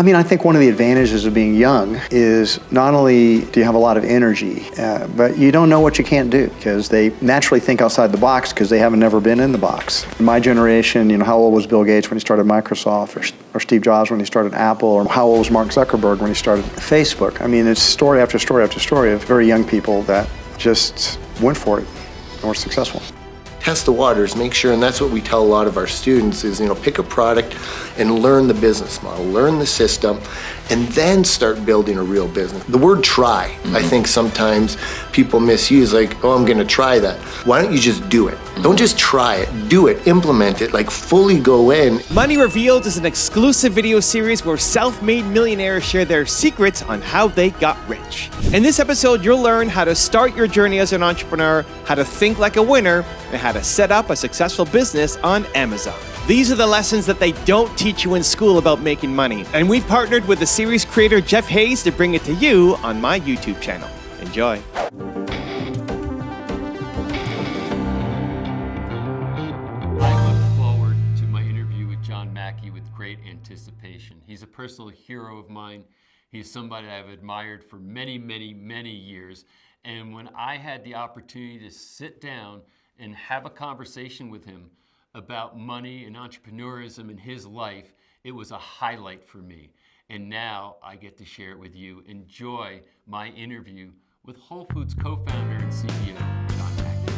mean, I think one of the advantages of being young is not only do you have a lot of energy, but you don't know what you can't do because they naturally think outside the box because they haven't never been in the box. In my generation, you know, how old was Bill Gates when he started Microsoft, or Steve Jobs when he started Apple, or how old was Mark Zuckerberg when he started Facebook? I mean, it's story after story after story of very young people that just went for it and were successful. Test the waters, make sure, and that's what we tell a lot of our students is, you know, pick a product and learn the business model, learn the system, and then start building a real business. The word try, I think sometimes people misuse, like, oh, I'm gonna try that. Why don't you just do it? Don't just try it, do it, implement it, like fully go in. Money Revealed is an exclusive video series where self-made millionaires share their secrets on how they got rich. In this episode, you'll learn how to start your journey as an entrepreneur, how to think like a winner, and how to set up a successful business on Amazon. These are the lessons that they don't teach you in school about making money. And we've partnered with the series creator Jeff Hayes to bring it to you on my YouTube channel. Enjoy. I look forward to my interview with John Mackey with great anticipation. He's a personal hero of mine. He's somebody I've admired for many, many, many years. And when I had the opportunity to sit down and have a conversation with him about money and entrepreneurism in his life, it was a highlight for me. And now I get to share it with you. Enjoy my interview with Whole Foods co-founder and CEO, John Mackey.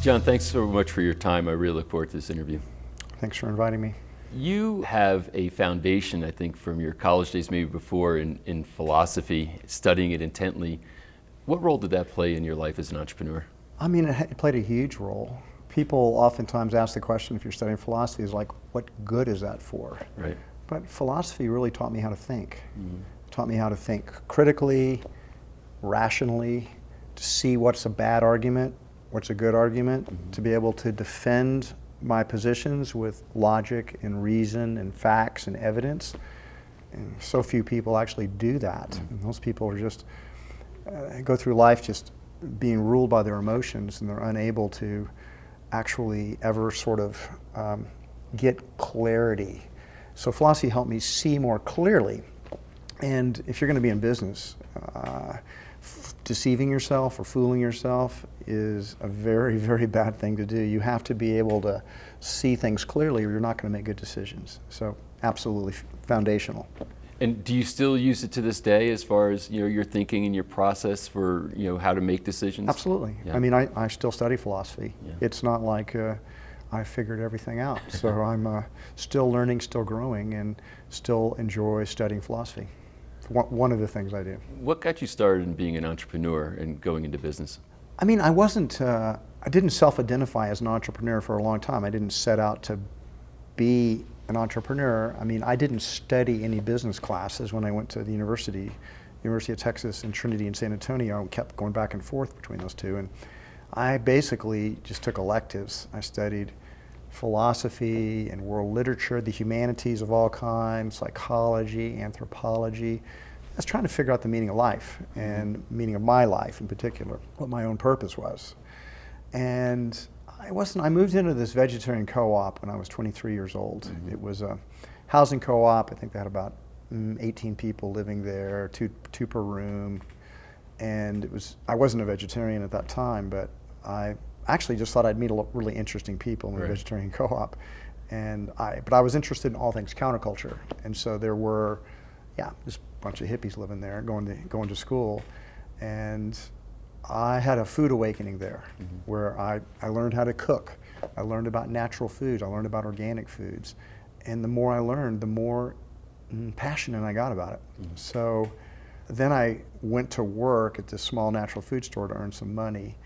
John, thanks so much for your time. I really look forward to this interview. Thanks for inviting me. You have a foundation, I think, from your college days, maybe before, in philosophy, studying it intently. What role did that play in your life as an entrepreneur? I mean, it played a huge role. People oftentimes ask the question, if you're studying philosophy, is like, what good is that for? Right. But philosophy really taught me how to think. It taught me how to think critically, rationally, to see what's a bad argument, what's a good argument, to be able to defend my positions with logic and reason and facts and evidence. And so few people actually do that. And most people are just, go through life just being ruled by their emotions, and they're unable to actually ever sort of get clarity. So philosophy helped me see more clearly. And if you're going to be in business, deceiving yourself or fooling yourself is a very, very bad thing to do. You have to be able to see things clearly or you're not going to make good decisions. So absolutely foundational. And do you still use it to this day as far as, you know, your thinking and your process for, you know, how to make decisions? Absolutely. Yeah. I mean, I still study philosophy. Yeah. It's not like I figured everything out. So I'm still learning, still growing, and still enjoy studying philosophy. One of the things I do. What got you started in being an entrepreneur and going into business? I mean, I didn't self-identify as an entrepreneur for a long time. I didn't set out to be an entrepreneur. I mean, I didn't study any business classes when I went to the University of Texas and Trinity in San Antonio. I kept going back and forth between those two. And I basically just took electives. I studied philosophy and world literature, the humanities of all kinds, psychology, anthropology. I was trying to figure out the meaning of life and meaning of my life in particular, what my own purpose was. And I moved into this vegetarian co-op when I was 23 years old. It was a housing co-op. I think they had about 18 people living there, two per room. And I wasn't a vegetarian at that time, but I actually just thought I'd meet really interesting people in the vegetarian co-op. But I was interested in all things counterculture. And so there were, just a bunch of hippies living there, going to school. And I had a food awakening there where I learned how to cook. I learned about natural foods. I learned about organic foods. And the more I learned, the more passionate I got about it. So then I went to work at this small natural food store to earn some money.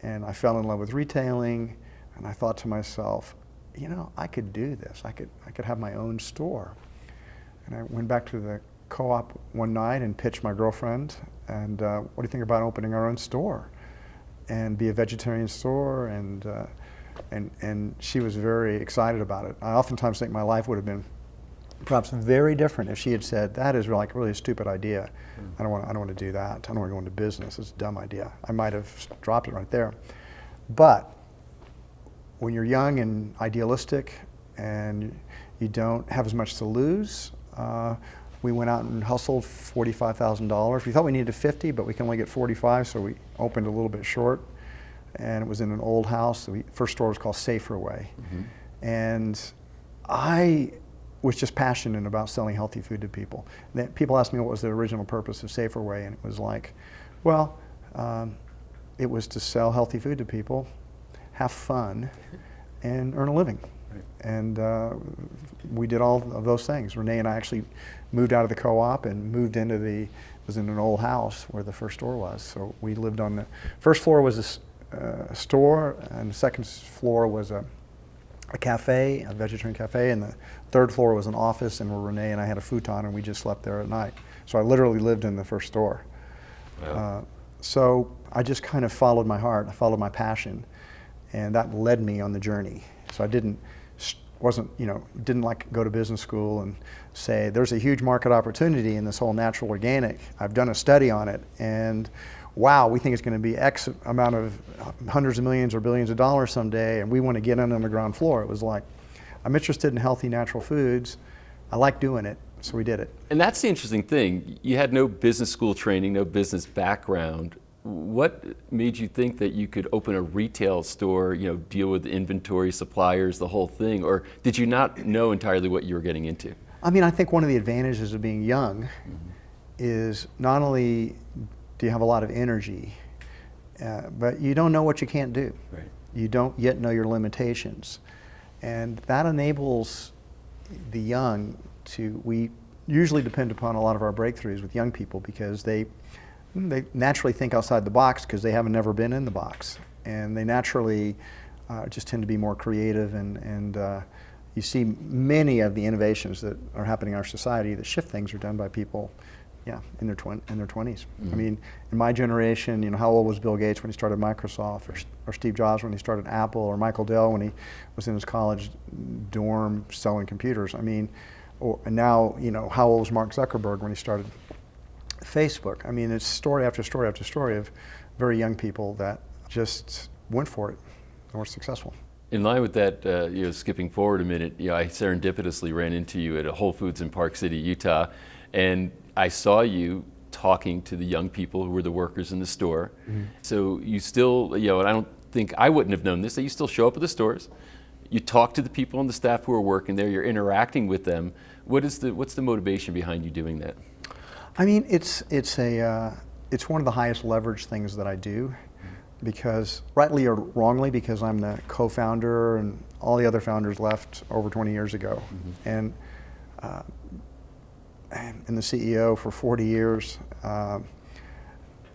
And I fell in love with retailing. And I thought to myself, you know, I could do this. I could have my own store. And I went back to the co-op one night and pitched my girlfriend, and what do you think about opening our own store and be a vegetarian store? And she was very excited about it. I oftentimes think my life would have been perhaps very different if she had said, that is like really a stupid idea. I don't want to do that. I don't want to go into business. It's a dumb idea. I might have dropped it right there. But when you're young and idealistic and you don't have as much to lose, we went out and hustled $45,000. We thought we needed 50, but we can only get 45, so we opened a little bit short. And it was in an old house. The first store was called Saferway. And I was just passionate about selling healthy food to people. People asked me what was the original purpose of Saferway, and it was like, well, it was to sell healthy food to people, have fun, and earn a living. And we did all of those things. Renee and I actually moved out of the co-op and moved into it was in an old house where the first store was. So we lived on the first floor was a store, and the second floor was a cafe, a vegetarian cafe, and the third floor was an office, and where Renee and I had a futon, and we just slept there at night. So I literally lived in the first store. Wow. So I just kind of followed my heart, I followed my passion, and that led me on the journey. So I didn't like go to business school and say, there's a huge market opportunity in this whole natural organic. I've done a study on it, and wow, we think it's going to be X amount of hundreds of millions or billions of dollars someday, and we want to get in on the ground floor. It was like, I'm interested in healthy natural foods. I like doing it, so we did it. And that's the interesting thing. You had no business school training, no business background. What made you think that you could open a retail store, deal with inventory, suppliers, the whole thing? Or did you not know entirely what you were getting into? I mean, I think one of the advantages of being young is not only do you have a lot of energy, but you don't know what you can't do. Right. You don't yet know your limitations. And that enables the young we usually depend upon a lot of our breakthroughs with young people because they naturally think outside the box because they haven't never been in the box. And they naturally just tend to be more creative, and you see many of the innovations that are happening in our society that shift things are done by people in their 20s. I mean, in my generation, how old was Bill Gates when he started Microsoft, or Steve Jobs when he started Apple, or Michael Dell when he was in his college dorm selling computers? I mean, and now, how old was Mark Zuckerberg when he started Facebook? I mean, it's story after story after story of very young people that just went for it and were successful. In line with that, skipping forward a minute, I serendipitously ran into you at a Whole Foods in Park City, Utah, and I saw you talking to the young people who were the workers in the store. So you still, and I wouldn't have known this, that you still show up at the stores, you talk to the people and the staff who are working there, you're interacting with them. What's the motivation behind you doing that? I mean, it's one of the highest leverage things that I do, because rightly or wrongly, because I'm the co-founder and all the other founders left over 20 years ago, and the CEO for 40 years.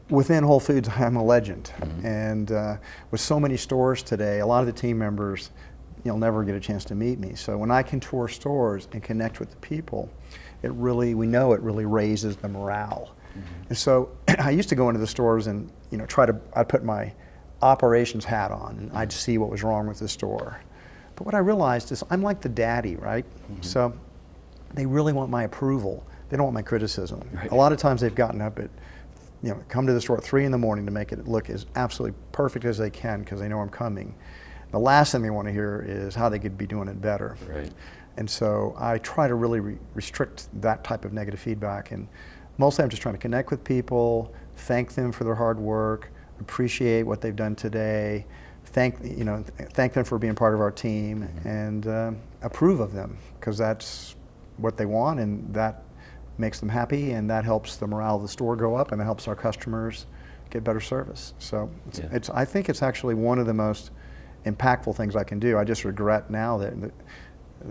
Within Whole Foods, I'm a legend, and with so many stores today, a lot of the team members, you'll never get a chance to meet me. So when I can tour stores and connect with the people, we know it really raises the morale. And so I used to go into the stores and I'd put my operations hat on and I'd see what was wrong with the store. But what I realized is I'm like the daddy, right? So they really want my approval. They don't want my criticism. Right. A lot of times they've gotten up at, come to the store at 3 in the morning to make it look as absolutely perfect as they can because they know I'm coming. The last thing they want to hear is how they could be doing it better. Right. And so I try to really restrict that type of negative feedback. And mostly I'm just trying to connect with people, thank them for their hard work, appreciate what they've done today, thank them for being part of our team, and approve of them, because that's what they want, and that makes them happy, and that helps the morale of the store go up, and it helps our customers get better service. So I think it's actually one of the most impactful things I can do. I just regret now that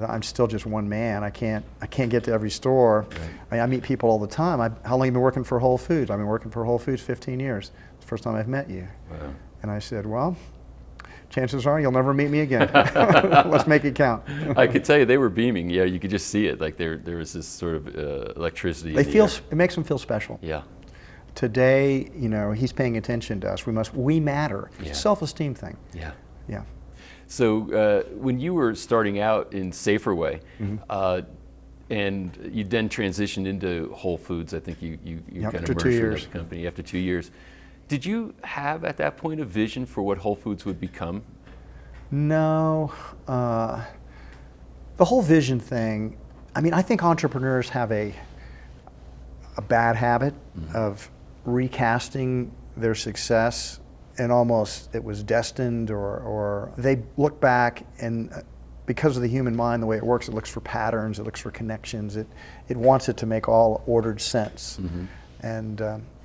I'm still just one man. I can't get to every store. Right. I meet people all the time. How long have you been working for Whole Foods? I've been working for Whole Foods 15 years. It's the first time I've met you. Wow. And I said, well, chances are you'll never meet me again. Let's make it count. I could tell you they were beaming. Yeah, you could just see it. Like there was this sort of electricity. It makes them feel special. Yeah. Today, he's paying attention to us. We matter. It's a self-esteem thing. Yeah. Yeah. So when you were starting out in Saferway, and you then transitioned into Whole Foods, I think you kind of merged with the company after 2 years. Did you have at that point a vision for what Whole Foods would become? No. The whole vision thing, I mean, I think entrepreneurs have a a bad habit of recasting their success, and almost it was destined, or they look back and because of the human mind, the way it works, it looks for patterns, it looks for connections, it wants it to make all ordered sense. And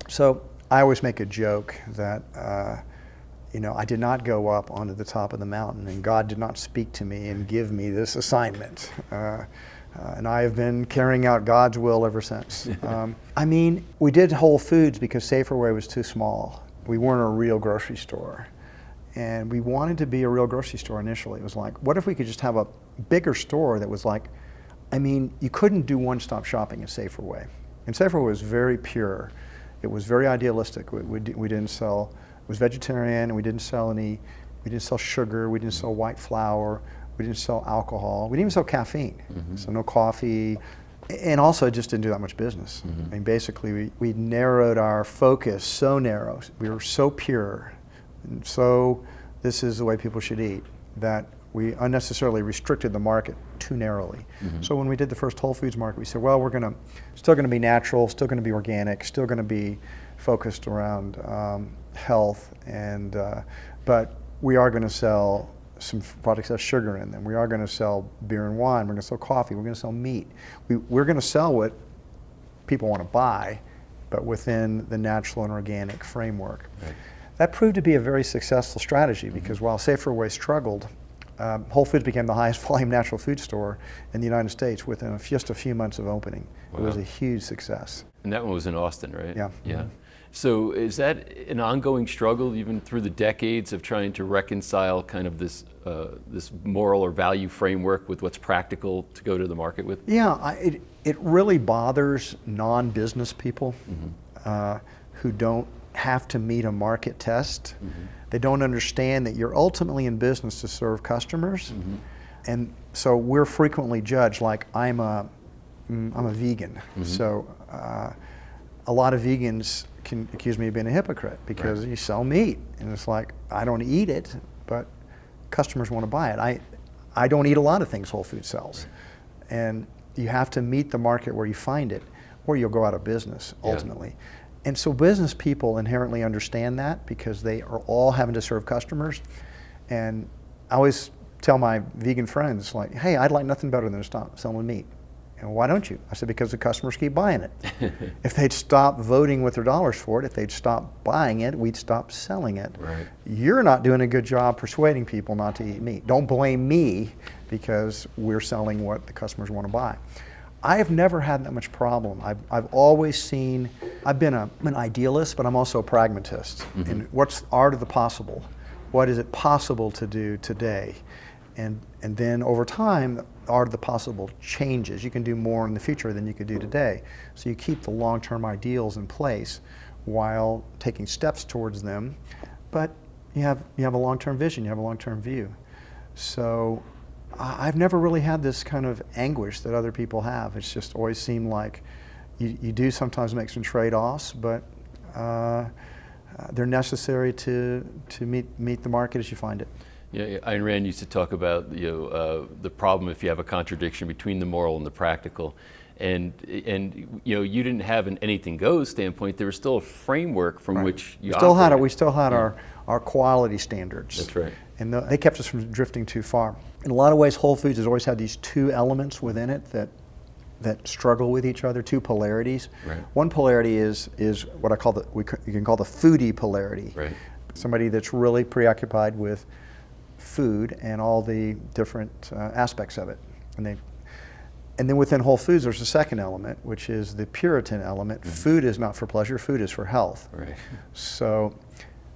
so I always make a joke that I did not go up onto the top of the mountain, and God did not speak to me and give me this assignment. And I have been carrying out God's will ever since. I mean, we did Whole Foods because Safeway was too small. We weren't a real grocery store. And we wanted to be a real grocery store initially. It was like, what if we could just have a bigger store that was like, I mean, you couldn't do one-stop shopping at Safeway. And Safeway was very pure. It was very idealistic. We didn't sell, it was vegetarian, and we didn't sell sugar, we didn't sell white flour, we didn't sell alcohol, we didn't even sell caffeine, so no coffee, and also just didn't do that much business. I mean, basically, we narrowed our focus so narrow, we were so pure, and so this is the way people should eat, that we unnecessarily restricted the market too narrowly. So when we did the first Whole Foods market, we said, well, we're still going to be natural, still going to be organic, still going to be focused around health, and but we are going to sell some products that have sugar in them. We are going to sell beer and wine. We're going to sell coffee. We're going to sell meat. We're going to sell what people want to buy, but within the natural and organic framework. Right. That proved to be a very successful strategy because while Safeway struggled, Whole Foods became the highest volume natural food store in the United States within just a few months of opening. Wow. It was a huge success. And that one was in Austin, right? Yeah. Yeah. So is that an ongoing struggle even through the decades of trying to reconcile kind of this moral or value framework with what's practical to go to the market with? Yeah, it really bothers non-business people who don't have to meet a market test. They don't understand that you're ultimately in business to serve customers. And so we're frequently judged like I'm a vegan. So a lot of vegans can accuse me of being a hypocrite because you sell meat, and it's like, I don't eat it, but customers want to buy it. I don't eat a lot of things Whole Foods sells. And you have to meet the market where you find it, or you'll go out of business ultimately. And so business people inherently understand that because they are all having to serve customers. And I always tell my vegan friends, like, hey, I'd like nothing better than to stop selling meat. And why don't you? I said, because the customers keep buying it. If they'd stop voting with their dollars for it, if they'd stop buying it, we'd stop selling it. Right. You're not doing a good job persuading people not to eat meat. Don't blame me because we're selling what the customers want to buy. I have never had that much problem. I've always seen, I've been an idealist, but I'm also a pragmatist. And what's the art of the possible? What is it possible to do today? And then over time, the art of the possible changes. You can do more in the future than you could do today. So you keep the long-term ideals in place while taking steps towards them, but you have a long-term vision, you have a long-term view. So I've never really had this kind of anguish that other people have. It's just always seemed like you do sometimes make some trade-offs, but they're necessary to meet the market as you find it. Yeah, Ayn Rand used to talk about the problem if you have a contradiction between the moral and the practical, and you didn't have an anything goes standpoint. There was still a framework from which you operated. We still had our quality standards. That's right. And they kept us from drifting too far. In a lot of ways, Whole Foods has always had these two elements within it that struggle with each other, two polarities. Right. One polarity is what I call you can call the foodie polarity. Right. Somebody that's really preoccupied with food and all the different aspects of it. And then within Whole Foods, there's a second element, which is the Puritan element. Food is not for pleasure, food is for health. Right. So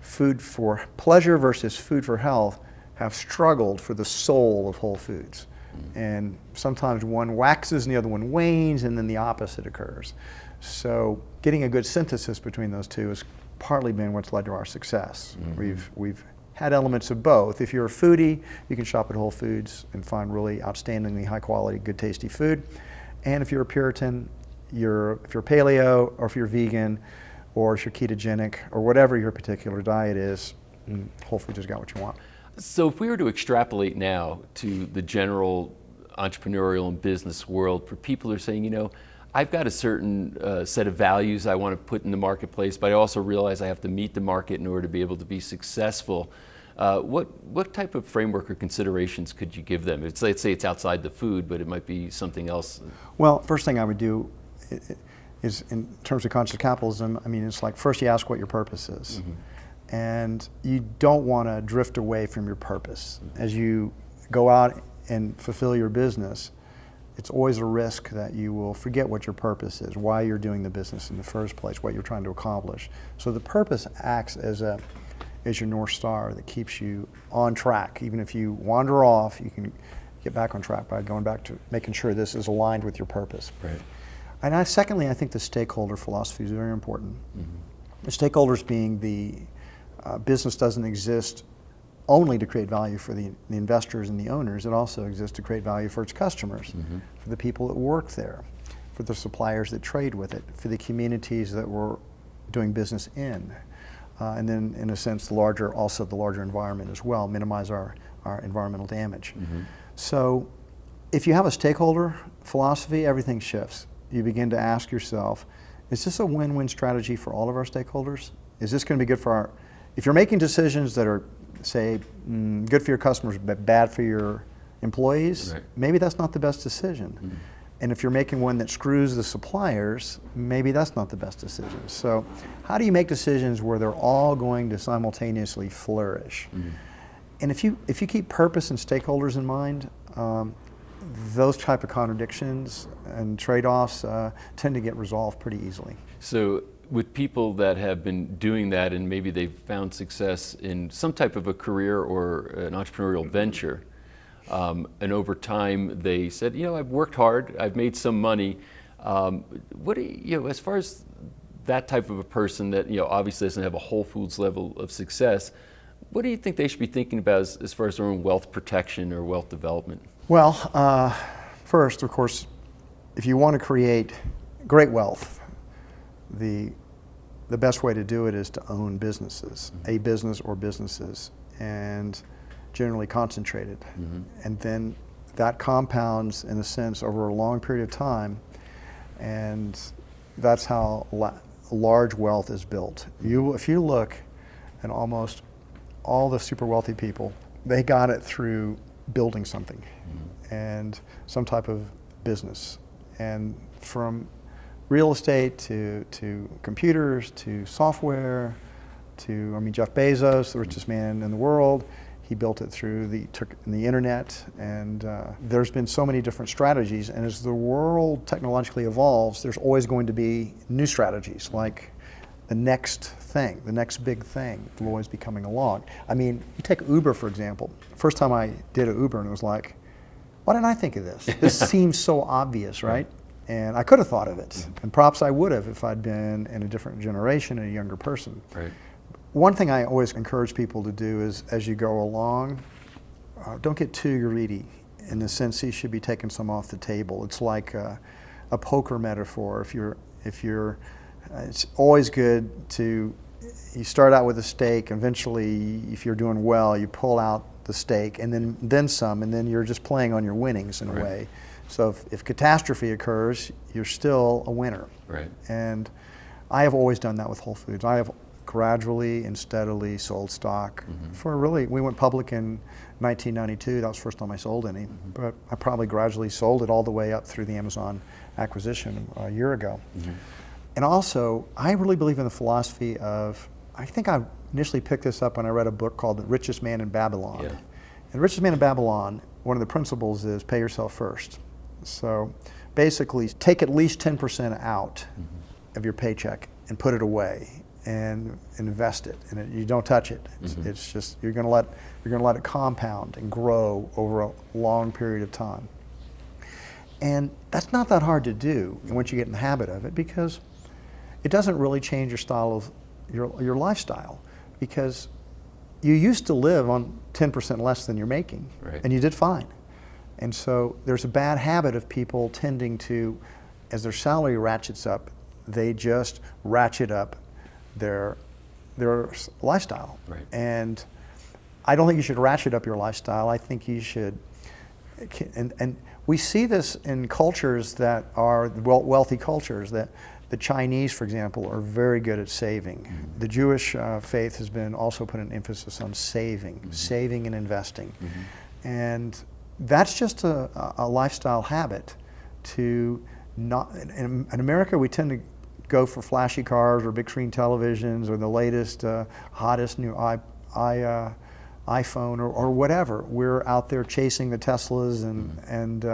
food for pleasure versus food for health have struggled for the soul of Whole Foods. And sometimes one waxes and the other one wanes, and then the opposite occurs. So getting a good synthesis between those two has partly been what's led to our success. We've had elements of both. If you're a foodie, you can shop at Whole Foods and find really outstandingly high quality, good tasty food. And if you're a Puritan, if you're paleo, or if you're vegan, or if you're ketogenic, or whatever your particular diet is, Whole Foods has got what you want. So if we were to extrapolate now to the general entrepreneurial and business world, for people who are saying, I've got a certain set of values I want to put in the marketplace, but I also realize I have to meet the market in order to be able to be successful. What type of framework or considerations could you give them? Let's say it's outside the food, but it might be something else. Well, first thing I would do is, in terms of conscious capitalism, I mean, it's like first you ask what your purpose is. And you don't want to drift away from your purpose. As you go out and fulfill your business, it's always a risk that you will forget what your purpose is, why you're doing the business in the first place, what you're trying to accomplish. So the purpose acts as your North Star that keeps you on track. Even if you wander off, you can get back on track by going back to making sure this is aligned with your purpose. Right. And secondly, I think the stakeholder philosophy is very important. The stakeholders being the business doesn't exist only to create value for the investors and the owners. It also exists to create value for its customers, for the people that work there, for the suppliers that trade with it, for the communities that we're doing business in. And then, in a sense, the larger environment as well, minimize our environmental damage. So if you have a stakeholder philosophy, everything shifts. You begin to ask yourself, is this a win-win strategy for all of our stakeholders? Is this going to be good for if you're making decisions that are, say, good for your customers but bad for your employees, maybe that's not the best decision. And if you're making one that screws the suppliers, maybe that's not the best decision. So how do you make decisions where they're all going to simultaneously flourish? And if you keep purpose and stakeholders in mind, those type of contradictions and trade-offs tend to get resolved pretty easily. So with people that have been doing that and maybe they've found success in some type of a career or an entrepreneurial venture, and over time they said, I've worked hard, I've made some money. What do you, as far as that type of a person that obviously doesn't have a Whole Foods level of success, what do you think they should be thinking about as far as their own wealth protection or wealth development? Well, first, of course, if you want to create great wealth, the best way to do it is to own businesses, a business or businesses, and generally concentrated. And then that compounds, in a sense, over a long period of time, and that's how large wealth is built. If you look at almost all the super wealthy people, they got it through building something and some type of business. And from real estate to computers to software to, Jeff Bezos, the richest man in the world, he built it through the internet, and there's been so many different strategies, and as the world technologically evolves, there's always going to be new strategies, like the next thing, the next big thing will always be coming along. You take Uber, for example. First time I did an Uber, and it was like, why didn't I think of this? This seems so obvious, right? And I could have thought of it, and perhaps I would have if I'd been in a different generation and a younger person. Right. One thing I always encourage people to do is, as you go along, don't get too greedy, in the sense you should be taking some off the table. It's like a poker metaphor. It's always good to, you start out with a stake, eventually, if you're doing well, you pull out the stake, and then some, and then you're just playing on your winnings in a way. So if catastrophe occurs, you're still a winner. Right. And I have always done that with Whole Foods. I have gradually and steadily sold stock we went public in 1992. That was the first time I sold any, but I probably gradually sold it all the way up through the Amazon acquisition a year ago. And also, I really believe in the philosophy of, I think I initially picked this up when I read a book called The Richest Man in Babylon. And The Richest Man in Babylon, one of the principles is pay yourself first. So basically, take at least 10% out of your paycheck and put it away and invest it, and you don't touch it. It's just you're going to let it compound and grow over a long period of time. And that's not that hard to do once you get in the habit of it, because it doesn't really change your style of your lifestyle, because you used to live on 10% less than you're making, and you did fine. And so there's a bad habit of people tending to, as their salary ratchets up, they just ratchet up their lifestyle. And I don't think you should ratchet up your lifestyle. I think you should, and we see this in cultures that are wealthy cultures. That the Chinese, for example, are very good at saving. Mm-hmm. The Jewish faith has been also put an emphasis on saving, Mm-hmm. saving and investing, and that's just a lifestyle habit. To not in America, we tend to go for flashy cars or big screen televisions or the latest, hottest new iPhone or whatever. We're out there chasing the Teslas and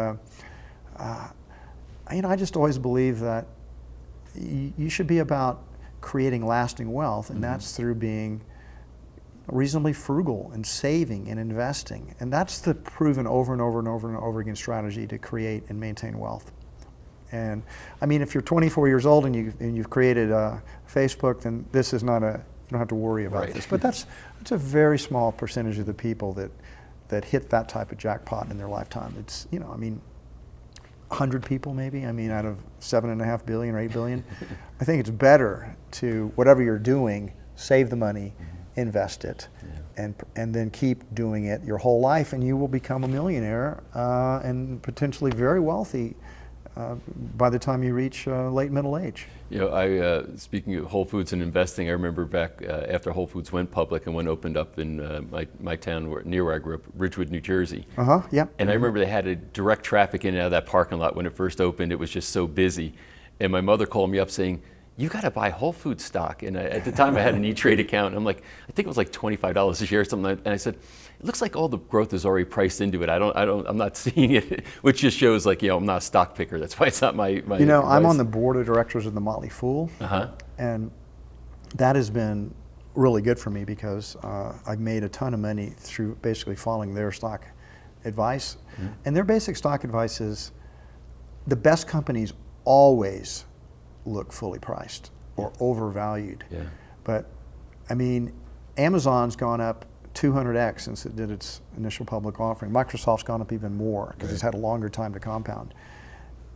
I just always believe that you should be about creating lasting wealth, and that's through being reasonably frugal and saving and investing. And that's the proven over and over and over and over again strategy to create and maintain wealth. And I mean, if you're 24 years old and you've created Facebook, then this is not you don't have to worry about this. But that's a very small percentage of the people that hit that type of jackpot in their lifetime. It's, I mean, 100 people maybe, I mean, out of 7.5 billion or 8 billion. I think it's better to, whatever you're doing, save the money, invest it, and then keep doing it your whole life, and you will become a millionaire and potentially very wealthy by the time you reach late middle age. Speaking of Whole Foods and investing, I remember back after Whole Foods went public and opened up in my town near where I grew up, Ridgewood, New Jersey. Yeah. And I remember they had a direct traffic in and out of that parking lot when it first opened. It was just so busy. And my mother called me up saying, "You got to buy Whole Foods stock." And at the time I had an E-Trade account. And I'm like, I think it was like $25 a share or something. And I said, "It looks like all the growth is already priced into it. I'm not seeing it," which just shows like, I'm not a stock picker. That's why it's not my I'm advice. on the board of directors of the Motley Fool. And that has been really good for me because I've made a ton of money through basically following their stock advice. And their basic stock advice is the best companies always look fully priced or overvalued. But I mean, Amazon's gone up 200x since it did its initial public offering. Microsoft's gone up even more because it's had a longer time to compound.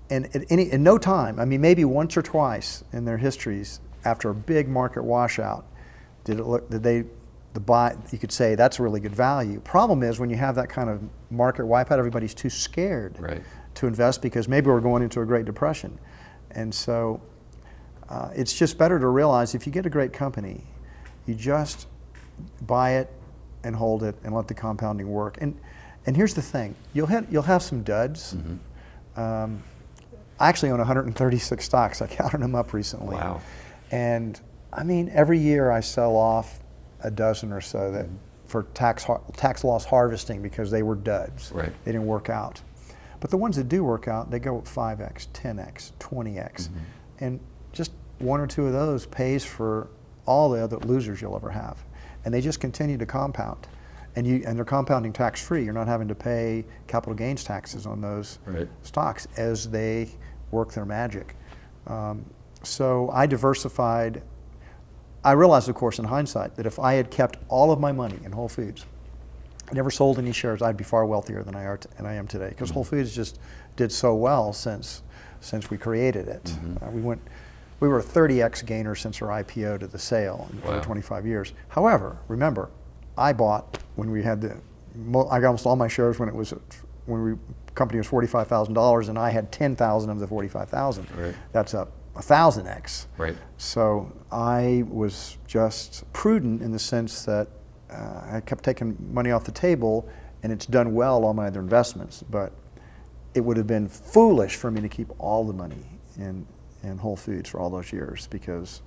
And in no time, I mean, maybe once or twice in their histories, after a big market washout, you could say that's a really good value. Problem is, when you have that kind of market wipeout, everybody's too scared to invest because maybe we're going into a Great Depression. And so it's just better to realize if you get a great company, you just buy it and hold it and let the compounding work. And here's the thing, you'll have some duds. I actually own 136 stocks. I counted them up recently. Wow. And I mean, every year I sell off a dozen or so that for tax loss harvesting because they were duds. They didn't work out. But the ones that do work out, they go 5x, 10x, 20x. And just one or two of those pays for all the other losers you'll ever have. And they just continue to compound. And they're compounding tax-free. You're not having to pay capital gains taxes on those stocks as they work their magic. So I diversified. I realized, of course, in hindsight, that if I had kept all of my money in Whole Foods, never sold any shares, I'd be far wealthier than I am today. Because Whole Foods just did so well since we created it. We were a 30x gainer since our IPO to the sale in over 25 years. However, remember, I bought when we had I got almost all my shares when the company was $45,000, and I had 10,000 of the 45,000. That's up 1,000x. So I was just prudent in the sense that I kept taking money off the table, and it's done well on my other investments. But it would have been foolish for me to keep all the money in Whole Foods for all those years, because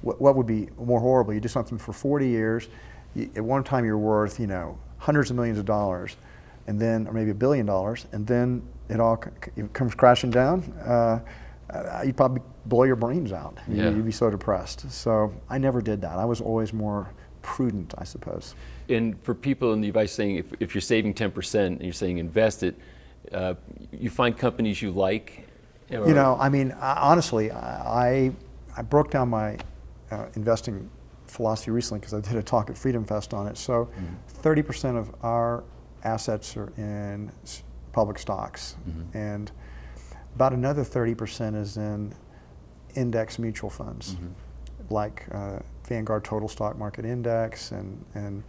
what would be more horrible? You do something for 40 years, at one time you're worth hundreds of millions of dollars, and then, or maybe $1 billion, and then it all comes crashing down. You'd probably blow your brains out. You'd be so depressed. So I never did that. I was always more prudent, I suppose. And for people in the advice saying, if you're saving 10% and you're saying invest it, you find companies you like? I mean, honestly, I broke down my investing philosophy recently because I did a talk at Freedom Fest on it. So 30% of our assets are in public stocks, and about another 30% is in index mutual funds, like Vanguard Total Stock Market Index and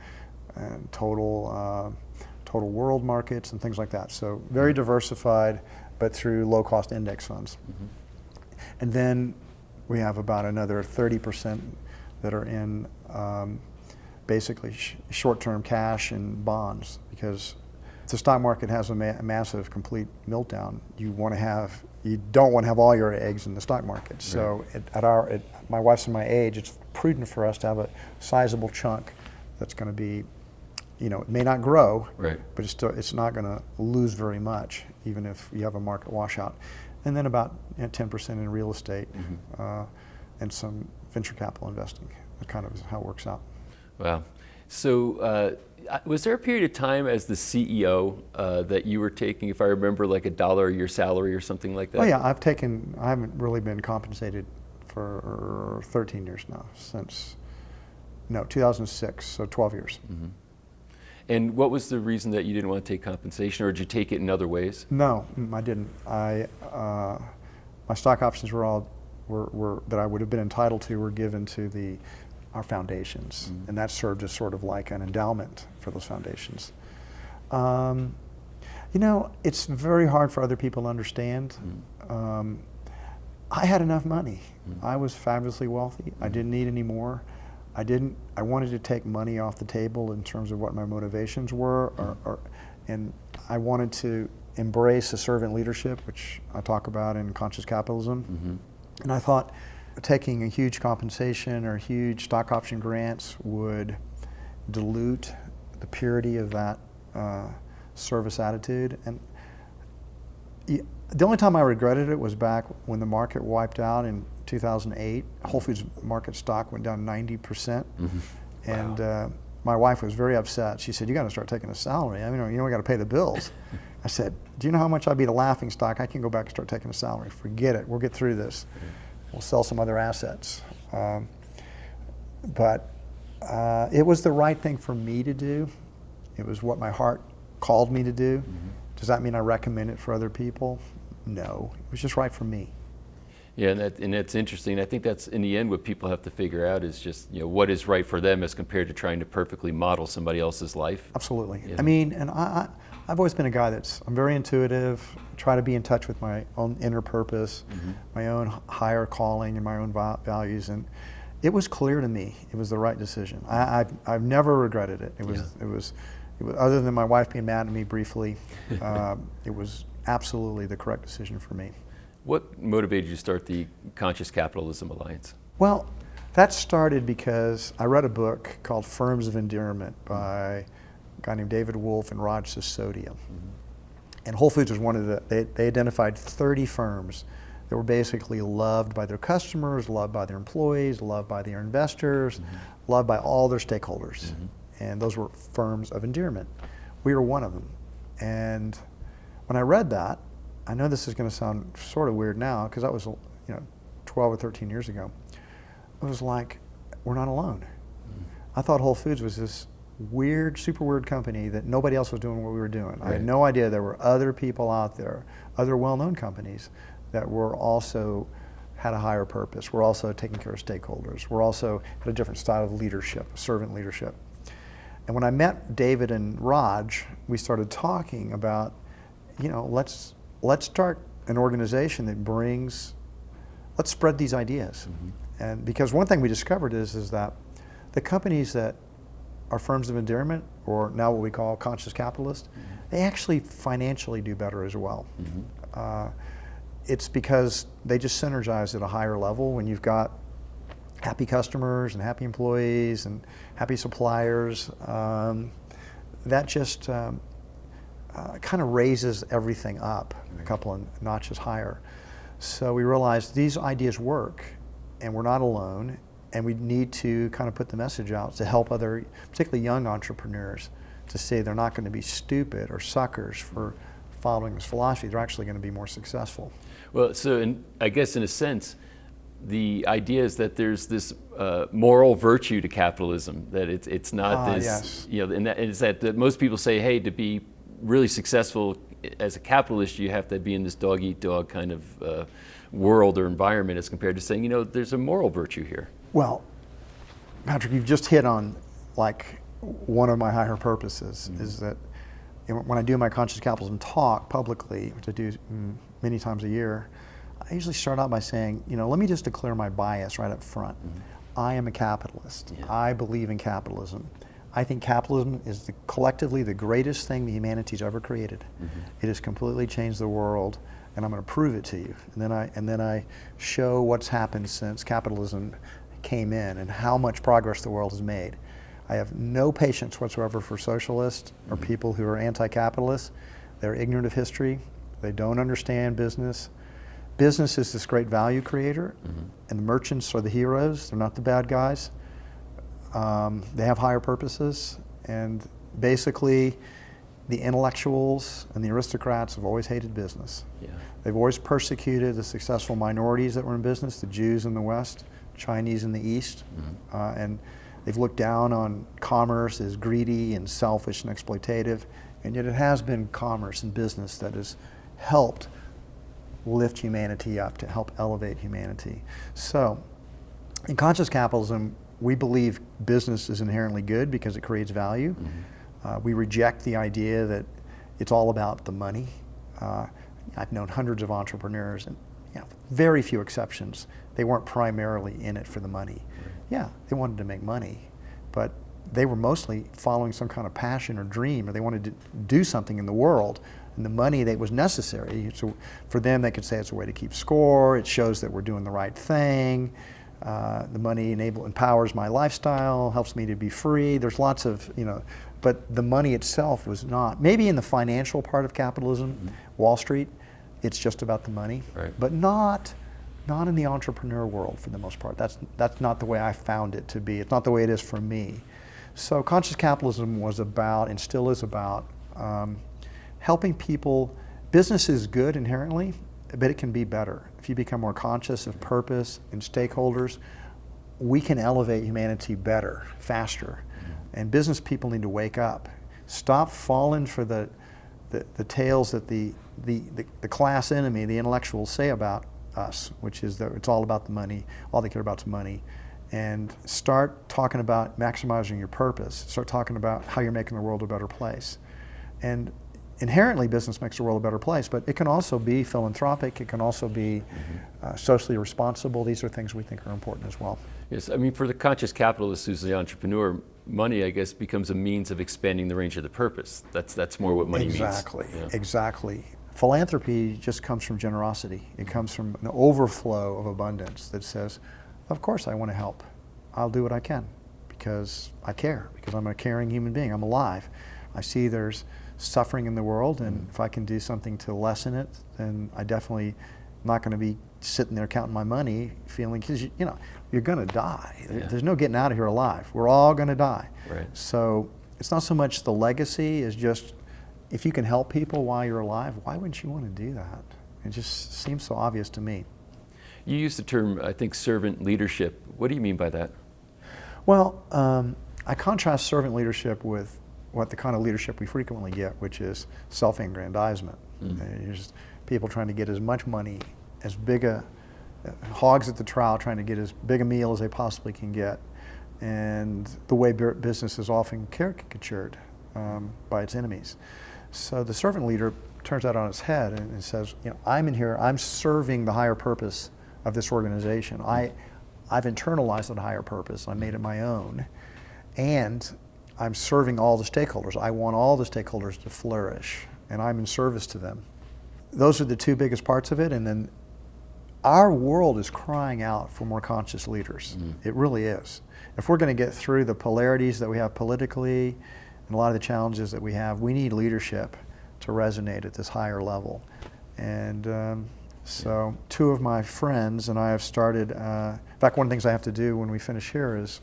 Total total world markets and things like that. So very diversified, but through low-cost index funds. And then we have about another 30% that are in basically short-term cash and bonds, because if the stock market has a massive complete meltdown, you don't want to have all your eggs in the stock market. So at my wife's and my age, it's prudent for us to have a sizable chunk that's going to be, it may not grow, but it's not going to lose very much, even if you have a market washout. And then about 10% in real estate and some venture capital investing. That kind of is how it works out. Wow. So was there a period of time as the CEO that you were taking, if I remember, like $1 a year salary or something like that? Oh yeah, I haven't really been compensated for 13 years now, since 2006, so 12 years. And what was the reason that you didn't want to take compensation, or did you take it in other ways? No, I didn't. My stock options were that I would have been entitled to were given to our foundations, and that served as sort of like an endowment for those foundations. It's very hard for other people to understand. I had enough money. I was fabulously wealthy. I didn't need any more. I wanted to take money off the table in terms of what my motivations were, and I wanted to embrace a servant leadership, which I talk about in Conscious Capitalism. And I thought taking a huge compensation or huge stock option grants would dilute the purity of that service attitude. And the only time I regretted it was back when the market wiped out in 2008. Whole Foods market stock went down 90%. And my wife was very upset. She said, "You got to start taking a salary. I mean, we got to pay the bills." I said, "Do you know how much I'd be the laughing stock? I can go back and start taking a salary. Forget it. We'll get through this. We'll sell some other assets." But it was the right thing for me to do. It was what my heart called me to do. Does that mean I recommend it for other people? No. It was just right for me. Yeah, and that's interesting. I think that's, in the end, what people have to figure out is just, what is right for them as compared to trying to perfectly model somebody else's life. Absolutely. Yeah. I mean, and I've always been a guy I'm very intuitive, try to be in touch with my own inner purpose, my own higher calling and my own values, and it was clear to me it was the right decision. I've never regretted it. It was other than my wife being mad at me briefly, it was absolutely the correct decision for me. What motivated you to start the Conscious Capitalism Alliance? Well, that started because I read a book called Firms of Endearment by a guy named David Wolf and Raj Sisodia. And Whole Foods was one of they identified 30 firms that were basically loved by their customers, loved by their employees, loved by their investors, loved by all their stakeholders. And those were firms of endearment. We were one of them. And when I read that, I know this is going to sound sort of weird now, because that was 12 or 13 years ago. It was like, we're not alone. I thought Whole Foods was this weird, super weird company that nobody else was doing what we were doing. I had no idea there were other people out there, other well-known companies that were also had a higher purpose. We're also taking care of stakeholders. We're also had a different style of leadership, servant leadership. And when I met David and Raj, we started talking about, let's start an organization that let's spread these ideas. And because one thing we discovered is that the companies that are firms of endearment, or now what we call conscious capitalists, they actually financially do better as well. It's because they just synergize at a higher level when you've got happy customers and happy employees and happy suppliers. That just kind of raises everything up a couple of notches higher. So we realized these ideas work, and we're not alone, and we need to kind of put the message out to help other, particularly young entrepreneurs, to say they're not going to be stupid or suckers for following this philosophy. They're actually going to be more successful. Well, so I guess in a sense, the idea is that there's this moral virtue to capitalism, that it's not this, and that is that most people say, hey, to be really successful as a capitalist, you have to be in this dog-eat-dog kind of world or environment, as compared to saying, there's a moral virtue here. Well, Patrick, you've just hit on like one of my higher purposes, is that when I do my conscious capitalism talk publicly, which I do many times a year, I usually start out by saying, let me just declare my bias right up front. I am a capitalist. Yeah. I believe in capitalism. I think capitalism is collectively the greatest thing that humanity's ever created. It has completely changed the world, and I'm going to prove it to you. And then I show what's happened since capitalism came in and how much progress the world has made. I have no patience whatsoever for socialists or people who are anti-capitalist. They're ignorant of history. They don't understand business. Business is this great value creator, and the merchants are the heroes. They're not the bad guys. They have higher purposes, and basically the intellectuals and the aristocrats have always hated business. Yeah. They've always persecuted the successful minorities that were in business, the Jews in the West, Chinese in the East, and they've looked down on commerce as greedy and selfish and exploitative, and yet it has been commerce and business that has helped lift humanity up, to help elevate humanity. So, in conscious capitalism, we believe business is inherently good because it creates value. We reject the idea that it's all about the money. I've known hundreds of entrepreneurs, and very few exceptions. They weren't primarily in it for the money. Yeah, they wanted to make money, but they were mostly following some kind of passion or dream, or they wanted to do something in the world, and the money that was necessary. So for them, they could say it's a way to keep score. It shows that we're doing the right thing. The money empowers my lifestyle, helps me to be free. There's lots of, but the money itself was not. Maybe in the financial part of capitalism, Wall Street, it's just about the money, but not in the entrepreneur world for the most part. That's not the way I found it to be. It's not the way it is for me. So conscious capitalism was about, and still is about, helping people. Business is good inherently, but it can be better. If you become more conscious of purpose and stakeholders, we can elevate humanity better, faster. And business people need to wake up. Stop falling for the tales that the class enemy, the intellectuals, say about us, which is that it's all about the money, all they care about is money. And start talking about maximizing your purpose. Start talking about how you're making the world a better place. And inherently, business makes the world a better place, but it can also be philanthropic. It can also be socially responsible. These are things we think are important as well. Yes, I mean, for the conscious capitalist who's the entrepreneur, money, I guess, becomes a means of expanding the range of the purpose. That's more what money means. Exactly. Philanthropy just comes from generosity. It comes from an overflow of abundance that says, of course I want to help. I'll do what I can because I care, because I'm a caring human being. I'm alive. I see there's suffering in the world, and if I can do something to lessen it, then I definitely am not going to be sitting there counting my money feeling, because you're going to die. There's no getting out of here alive. We're all going to die. So it's not so much the legacy as just, if you can help people while you're alive, why wouldn't you want to do that? It just seems so obvious to me. You used the term, I think, servant leadership. What do you mean by that? Well, I contrast servant leadership with what the kind of leadership we frequently get, which is self-aggrandizement. There's people trying to get as much money, as big hogs at the trough, trying to get as big a meal as they possibly can get. And the way business is often caricatured by its enemies. So the servant leader turns that on its head and says, I'm in here, I'm serving the higher purpose of this organization. I've internalized that higher purpose, I made it my own, and I'm serving all the stakeholders. I want all the stakeholders to flourish, and I'm in service to them. Those are the two biggest parts of it, and then our world is crying out for more conscious leaders. It really is. If we're going to get through the polarities that we have politically and a lot of the challenges that we have, we need leadership to resonate at this higher level. And so two of my friends and I have started, in fact, one of the things I have to do when we finish here is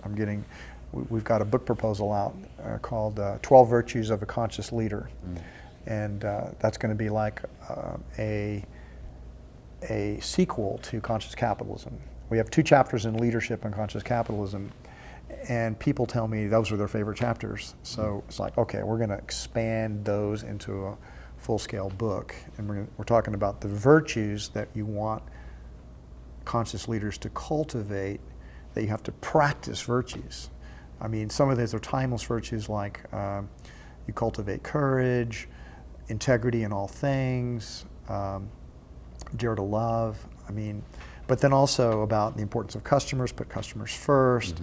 we've got a book proposal out called 12 Virtues of a Conscious Leader. And that's going to be like a sequel to Conscious Capitalism. We have 2 chapters in leadership and conscious capitalism, and people tell me those are their favorite chapters. So it's like, okay, we're going to expand those into a full-scale book, and we're talking about the virtues that you want conscious leaders to cultivate, that you have to practice virtues. I mean, some of these are timeless virtues like you cultivate courage, integrity in all things, dare to love. I mean, but then also about the importance of customers, put customers first.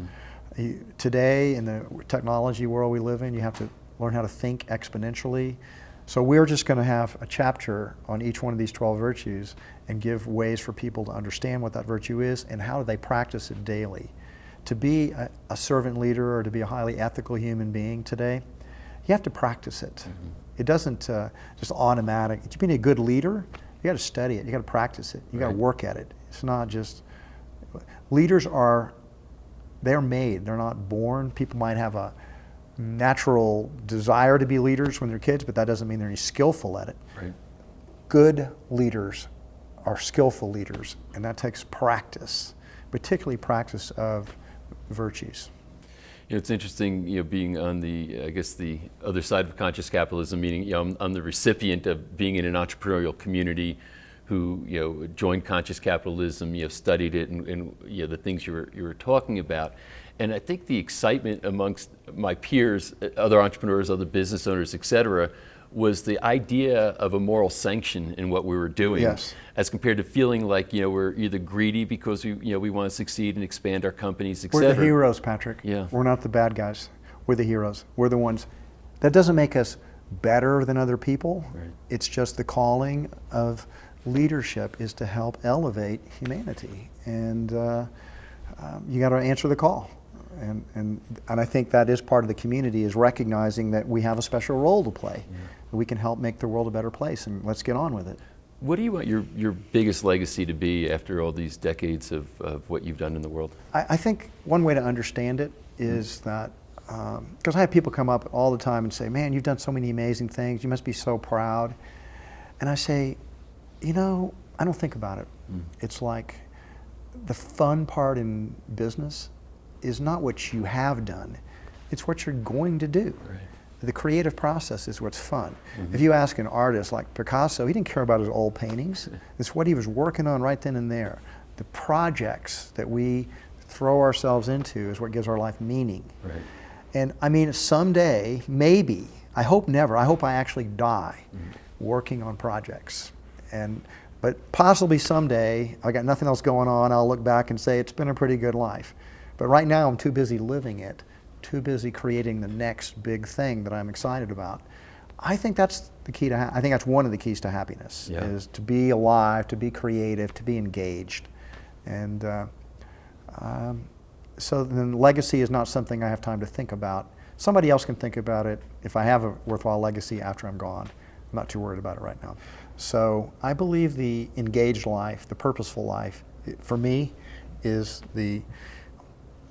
Today, in the technology world we live in, you have to learn how to think exponentially. So we're just going to have a chapter on each one of these 12 virtues and give ways for people to understand what that virtue is and how do they practice it daily. To be a servant leader or to be a highly ethical human being today, you have to practice it. It doesn't just automatic. To be a good leader, you got to study it. You got to practice it. You got to work at it. It's not just, leaders are, they're made. They're not born. People might have a natural desire to be leaders when they're kids, but that doesn't mean they're any skillful at it. Right. Good leaders are skillful leaders, and that takes practice, particularly practice of virtues. You know, it's interesting, you know, being on the, I guess, the other side of conscious capitalism, meaning, you know, I'm the recipient of being in an entrepreneurial community who, you know, joined conscious capitalism, you know, studied it, and you know, the things you were talking about. And I think the excitement amongst my peers, other entrepreneurs, other business owners, et cetera, was the idea of a moral sanction in what we were doing, as compared to feeling like, you know, we're either greedy because we want to succeed and expand our companies, et cetera. We're the heroes, Patrick. Yeah. We're not the bad guys. We're the heroes. We're the ones. That doesn't make us better than other people. Right. It's just the calling of leadership is to help elevate humanity, and you got to answer the call. And I think that is part of the community, is recognizing that we have a special role to play. We can help make the world a better place, and let's get on with it. What do you want your biggest legacy to be after all these decades of what you've done in the world? I think one way to understand it is that, because I have people come up all the time and say, man, you've done so many amazing things, you must be so proud. And I say, you know, I don't think about it. It's like the fun part in business is not what you have done, it's what you're going to do. Right. The creative process is what's fun. If you ask an artist like Picasso, he didn't care about his old paintings. It's what he was working on right then and there. The projects that we throw ourselves into is what gives our life meaning. Right. And I mean, someday, maybe, I hope never, I hope I actually die working on projects. But possibly someday, I got nothing else going on, I'll look back and say it's been a pretty good life. But right now I'm too busy living it, too busy creating the next big thing that I'm excited about. I think that's the key to, I think that's one of the keys to happiness, is to be alive, to be creative, to be engaged. And so then legacy is not something I have time to think about. Somebody else can think about it if I have a worthwhile legacy after I'm gone. I'm not too worried about it right now. So I believe the engaged life, the purposeful life, for me, is the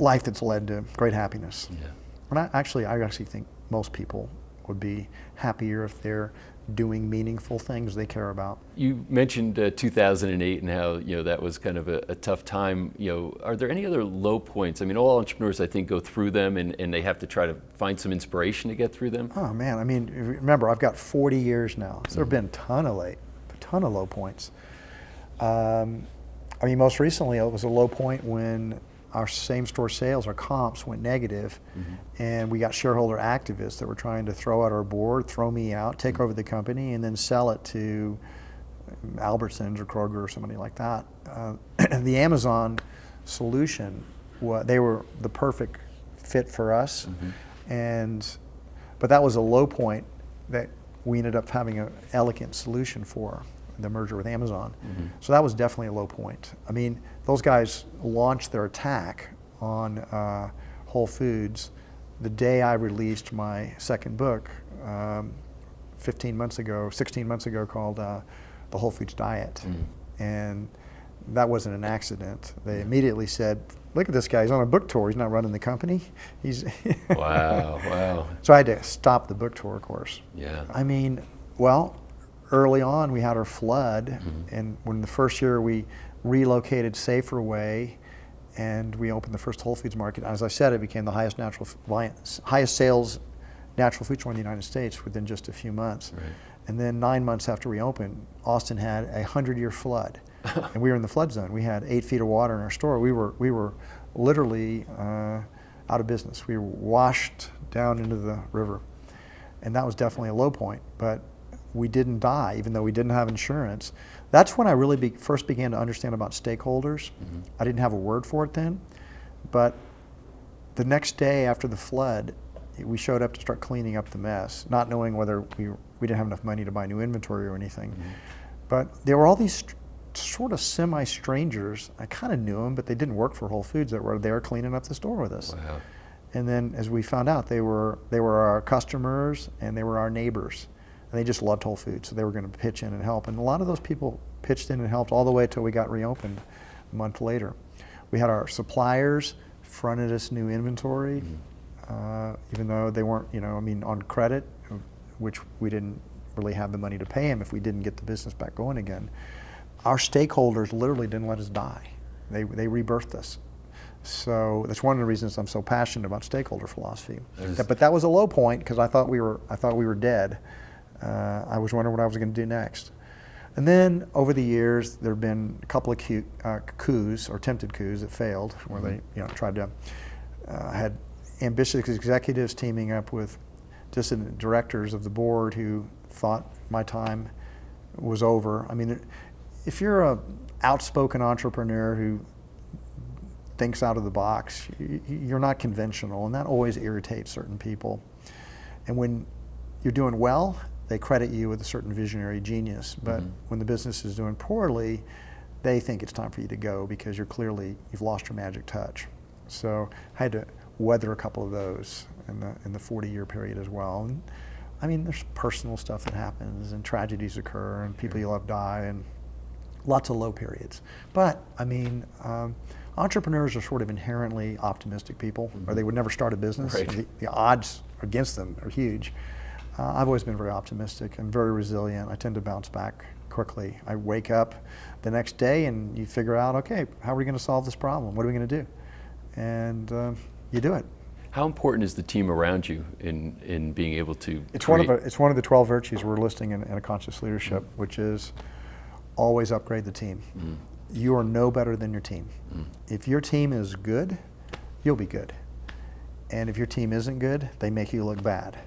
life that's led to great happiness. Yeah. And I actually think most people would be happier if they're doing meaningful things they care about. You mentioned 2008 and how, you know, that was kind of a tough time. You know, are there any other low points? I mean, all entrepreneurs, I think, go through them, and they have to try to find some inspiration to get through them. Oh man, I mean, remember, I've got 40 years now, so there have been a ton of low points. I mean, most recently it was a low point when our same-store sales, our comps, went negative, and we got shareholder activists that were trying to throw out our board, throw me out, take over the company, and then sell it to Albertsons or Kroger or somebody like that. The Amazon solution, they were the perfect fit for us, but that was a low point that we ended up having an elegant solution for, the merger with Amazon. So that was definitely a low point. I mean, those guys launched their attack on Whole Foods the day I released my second book 16 months ago called The Whole Foods Diet. And that wasn't an accident. They immediately said, look at this guy, he's on a book tour, he's not running the company. Wow. So I had to stop the book tour, of course. Yeah. I mean, well, early on we had our flood, and when the first year we relocated Safer Way and we opened the first Whole Foods market, as I said, it became the highest sales natural food store in the United States within just a few months. Right. And then 9 months after we opened, Austin had a 100-year flood. And we were in the flood zone. We had 8 feet of water in our store. We were literally out of business. We were washed down into the river. And that was definitely a low point, but we didn't die, even though we didn't have insurance. That's when I really first began to understand about stakeholders. I didn't have a word for it then, but the next day after the flood, we showed up to start cleaning up the mess, not knowing whether we didn't have enough money to buy new inventory or anything. But there were all these sort of semi-strangers. I kind of knew them, but they didn't work for Whole Foods, that were there cleaning up the store with us. Wow. And then as we found out, they were our customers and they were our neighbors. And they just loved Whole Foods, so they were going to pitch in and help. And a lot of those people pitched in and helped all the way until we got reopened a month later. We had our suppliers fronted us new inventory, even though they weren't, on credit, which we didn't really have the money to pay them if we didn't get the business back going again. Our stakeholders literally didn't let us die. They rebirthed us. So that's one of the reasons I'm so passionate about stakeholder philosophy. But that was a low point because I thought we were dead. I was wondering what I was going to do next. And then over the years, there have been a couple of coups or attempted coups that failed, where they tried to had ambitious executives teaming up with dissident directors of the board who thought my time was over. I mean, if you're an outspoken entrepreneur who thinks out of the box, you're not conventional, and that always irritates certain people. And when you're doing well, they credit you with a certain visionary genius, but when the business is doing poorly, they think it's time for you to go because you've lost your magic touch. So I had to weather a couple of those in the 40-year period as well. And, I mean, there's personal stuff that happens, and tragedies occur, and people you love die, and lots of low periods. But I mean, entrepreneurs are sort of inherently optimistic people, or they would never start a business. Right. The odds against them are huge. I've always been very optimistic and very resilient. I tend to bounce back quickly. I wake up the next day and you figure out, okay, how are we going to solve this problem? What are we going to do? And you do it. How important is the team around you in being able to It's create? one of the 12 virtues we're listing in A Conscious Leadership, which is always upgrade the team. You are no better than your team. If your team is good, you'll be good. And if your team isn't good, they make you look bad.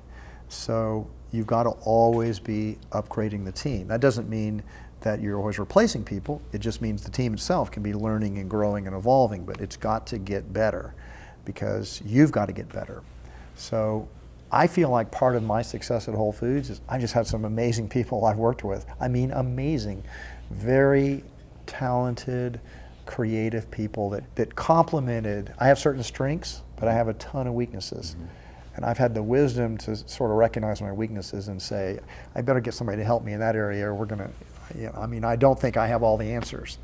So you've got to always be upgrading the team. That doesn't mean that you're always replacing people. It just means the team itself can be learning and growing and evolving, but it's got to get better because you've got to get better. So I feel like part of my success at Whole Foods is I just had some amazing people I've worked with. I mean, amazing, very talented, creative people that complemented. I have certain strengths, but I have a ton of weaknesses. And I've had the wisdom to sort of recognize my weaknesses and say, I better get somebody to help me in that area, or we're going to, I mean, I don't think I have all the answers.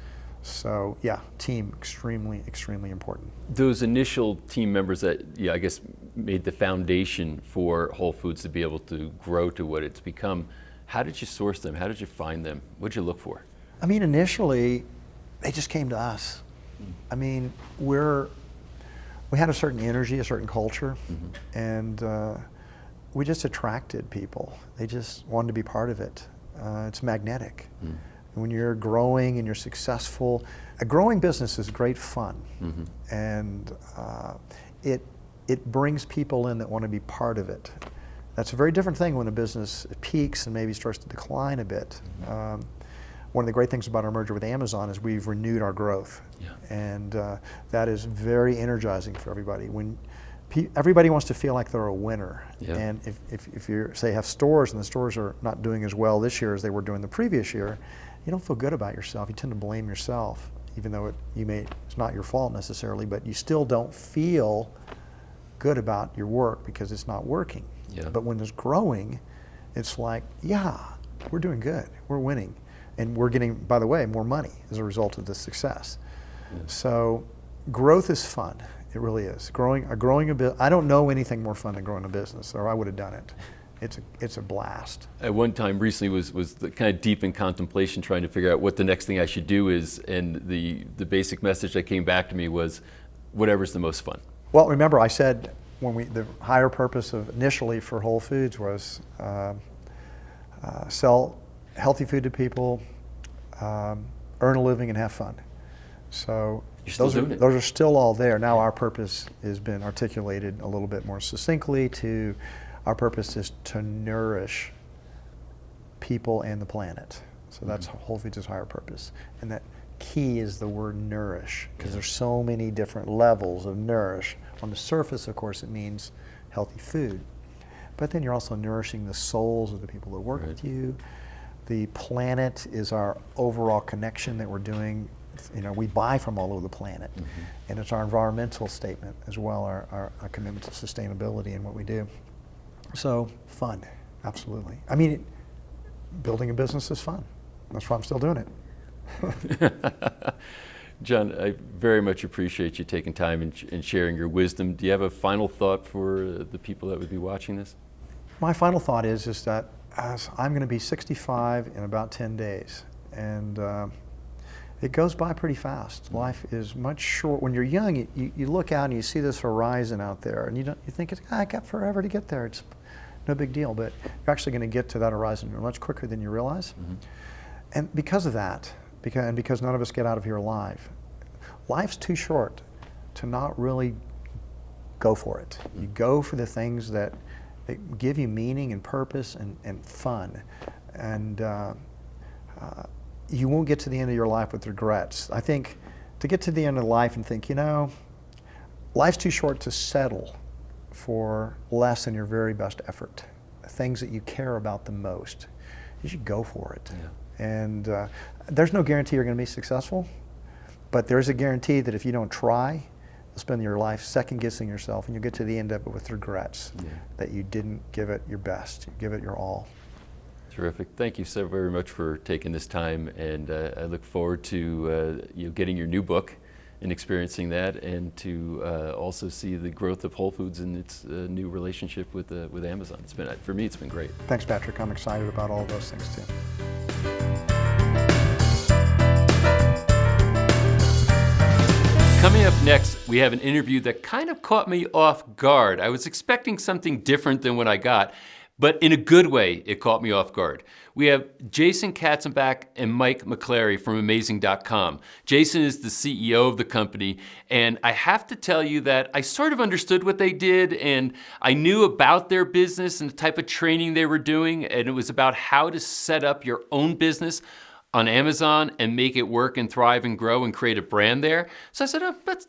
So yeah, team, extremely, extremely important. Those initial team members that, I guess, made the foundation for Whole Foods to be able to grow to what it's become, how did you source them? How did you find them? What did you look for? I mean, initially, they just came to us. I mean, we had a certain energy, a certain culture, and we just attracted people. They just wanted to be part of it. It's magnetic. And when you're growing and you're successful, a growing business is great fun. And it brings people in that want to be part of it. That's a very different thing when a business peaks and maybe starts to decline a bit. One of the great things about our merger with Amazon is we've renewed our growth. And that is very energizing for everybody. When everybody wants to feel like they're a winner. And if you say have stores and the stores are not doing as well this year as they were doing the previous year, you don't feel good about yourself. You tend to blame yourself, even though it's not your fault necessarily, but you still don't feel good about your work because it's not working. But when it's growing, it's like, yeah, we're doing good, we're winning. And we're getting, by the way, more money as a result of this success. So growth is fun. It really is. Growing a bit. I don't know anything more fun than growing a business, or I would have done it. It's a blast. At one time recently was kind of deep in contemplation, trying to figure out what the next thing I should do is, and the basic message that came back to me was, whatever's the most fun. Well, remember I said the higher purpose initially for Whole Foods was sell healthy food to people, earn a living, and have fun. So those are still all there. Now our purpose has been articulated a little bit more succinctly to Our purpose is to nourish people and the planet. So that's Whole Foods' higher purpose. And that key is the word nourish, because there's so many different levels of nourish. On the surface, of course, it means healthy food. But then you're also nourishing the souls of the people that work with you. The planet is our overall connection that we're doing. You know, we buy from all over the planet. And it's our environmental statement as well, our commitment to sustainability in what we do. So, fun, absolutely. I mean, building a business is fun. That's why I'm still doing it. John, I very much appreciate you taking time and sharing your wisdom. Do you have a final thought for the people that would be watching this? My final thought is that as I'm going to be 65 in about 10 days, and it goes by pretty fast. Life is much short. When you're young, you look out and you see this horizon out there, and you think I got forever to get there. It's no big deal, but you're actually going to get to that horizon much quicker than you realize. And because of that, because none of us get out of here alive, life's too short to not really go for it. You go for the things that give you meaning and purpose and fun. And you won't get to the end of your life with regrets. I think to get to the end of life and think, you know, life's too short to settle for less than your very best effort. Things that you care about the most, you should go for it. And there's no guarantee you're going to be successful, but there's a guarantee that if you don't try, you'll spend your life second-guessing yourself, and you'll get to the end of it with regrets that you didn't give it your best, you give it your all. Terrific. Thank you so very much for taking this time, and I look forward to you getting your new book and experiencing that, and to also see the growth of Whole Foods and its new relationship with Amazon. It's been, for me, it's been great. Thanks, Patrick. I'm excited about all of those things too. Coming up next, we have an interview that kind of caught me off guard. I was expecting something different than what I got, but in a good way, it caught me off guard. We have Jason Katzenbach and Mike McClary from Amazing.com. Jason is the CEO of the company, and I have to tell you that I sort of understood what they did, and I knew about their business and the type of training they were doing, and it was about how to set up your own business on Amazon and make it work and thrive and grow and create a brand there. So I said,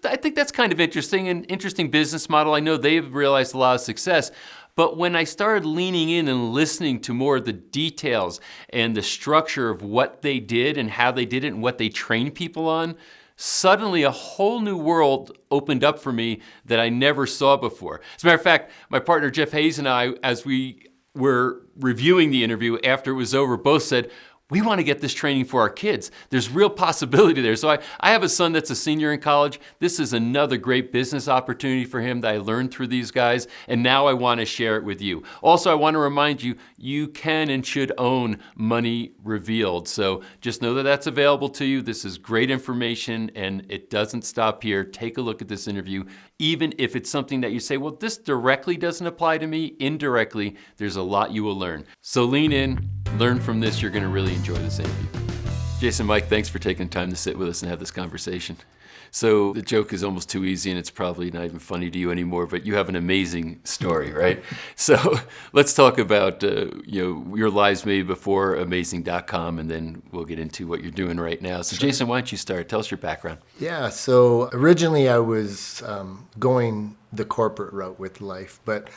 I think that's kind of interesting, an interesting business model. I know they've realized a lot of success. But when I started leaning in and listening to more of the details and the structure of what they did and how they did it and what they trained people on, suddenly a whole new world opened up for me that I never saw before. As a matter of fact, my partner Jeff Hayes and I, as we were reviewing the interview after it was over, both said, we want to get this training for our kids. There's real possibility there. So I have a son that's a senior in college. This is another great business opportunity for him that I learned through these guys, and now I want to share it with you. Also, I want to remind you, you can and should own Money Revealed. So just know that that's available to you. This is great information, and it doesn't stop here. Take a look at this interview. Even if it's something that you say, well, this directly doesn't apply to me, indirectly, there's a lot you will learn. So lean in, learn from this. You're going to really enjoy this interview. Jason, Mike, thanks for taking time to sit with us and have this conversation. So the joke is almost too easy, and it's probably not even funny to you anymore, but you have an amazing story, right? So let's talk about your lives maybe before Amazing.com, and then we'll get into what you're doing right now. So Jason, why don't you start? Tell us your background. Yeah, so originally I was going the corporate route with life, but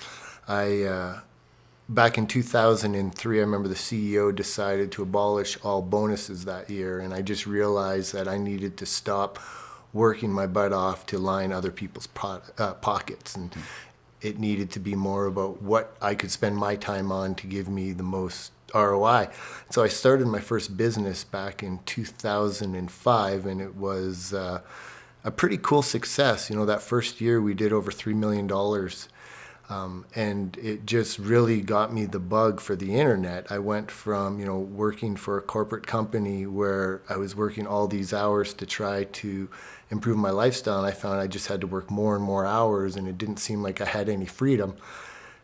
back in 2003, I remember the CEO decided to abolish all bonuses that year, and I just realized that I needed to stop working my butt off to line other people's pockets, and it needed to be more about what I could spend my time on to give me the most ROI. So I started my first business back in 2005, and it was a pretty cool success. You know, that first year we did over $3 million. And it just really got me the bug for the internet. I went from, working for a corporate company where I was working all these hours to try to improve my lifestyle, and I found I just had to work more and more hours, and it didn't seem like I had any freedom.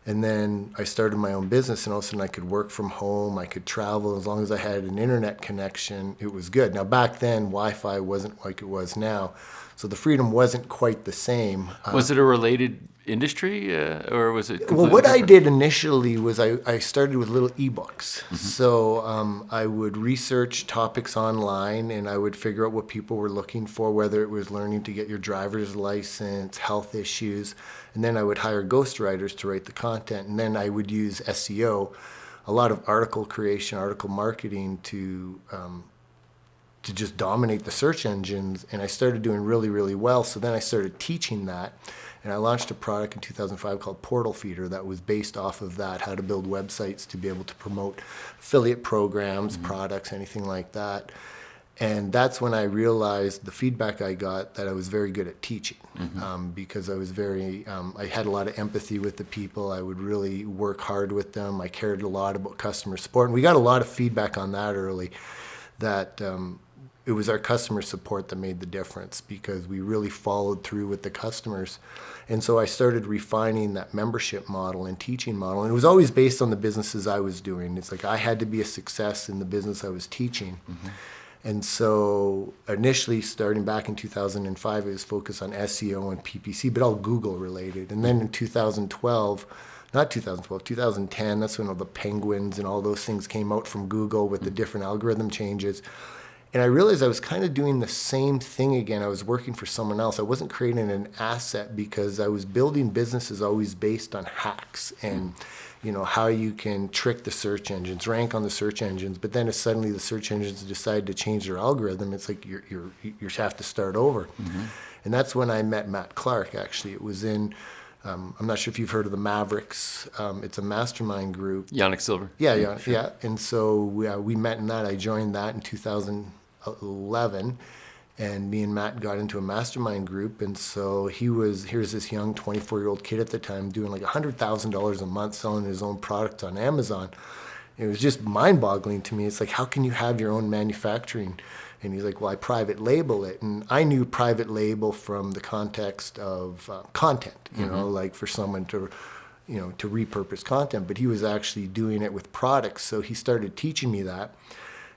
And then I started my own business, and all of a sudden I could work from home, I could travel. As long as I had an internet connection, it was good. Now back then, Wi-Fi wasn't like it was now. So the freedom wasn't quite the same. Was it a related industry, or was it? Well, what I did initially was I started with little ebooks. So I would research topics online, and I would figure out what people were looking for, whether it was learning to get your driver's license, health issues, and then I would hire ghostwriters to write the content, and then I would use SEO, a lot of article creation, article marketing to just dominate the search engines, and I started doing really, really well. So then I started teaching that. And I launched a product in 2005 called Portal Feeder that was based off of that, how to build websites to be able to promote affiliate programs, products, anything like that. And that's when I realized the feedback I got that I was very good at teaching, because I was I had a lot of empathy with the people. I would really work hard with them. I cared a lot about customer support. And we got a lot of feedback on that early, that it was our customer support that made the difference, because we really followed through with the customers. And so I started refining that membership model and teaching model. And it was always based on the businesses I was doing. It's like I had to be a success in the business I was teaching. And so initially, starting back in 2005, it was focused on SEO and PPC, but all Google related. And then in 2010, that's when all the penguins and all those things came out from Google with the different algorithm changes. And I realized I was kind of doing the same thing again. I was working for someone else. I wasn't creating an asset, because I was building businesses always based on hacks and how you can trick the search engines, rank on the search engines. But then if suddenly the search engines decide to change their algorithm, it's like you have to start over. And that's when I met Matt Clark, actually. It was in, I'm not sure if you've heard of the Mavericks. It's a mastermind group. Yannick Silver. Yeah. And so we met in that. I joined that in 2011, and me and Matt got into a mastermind group. And so here's this young 24-year-old kid at the time doing like $100,000 a month selling his own product on Amazon. It was just mind-boggling to me. It's like, how can you have your own manufacturing? And he's like, well, I private label it. And I knew private label from the context of content, like for someone to repurpose content. But he was actually doing it with products. So he started teaching me that.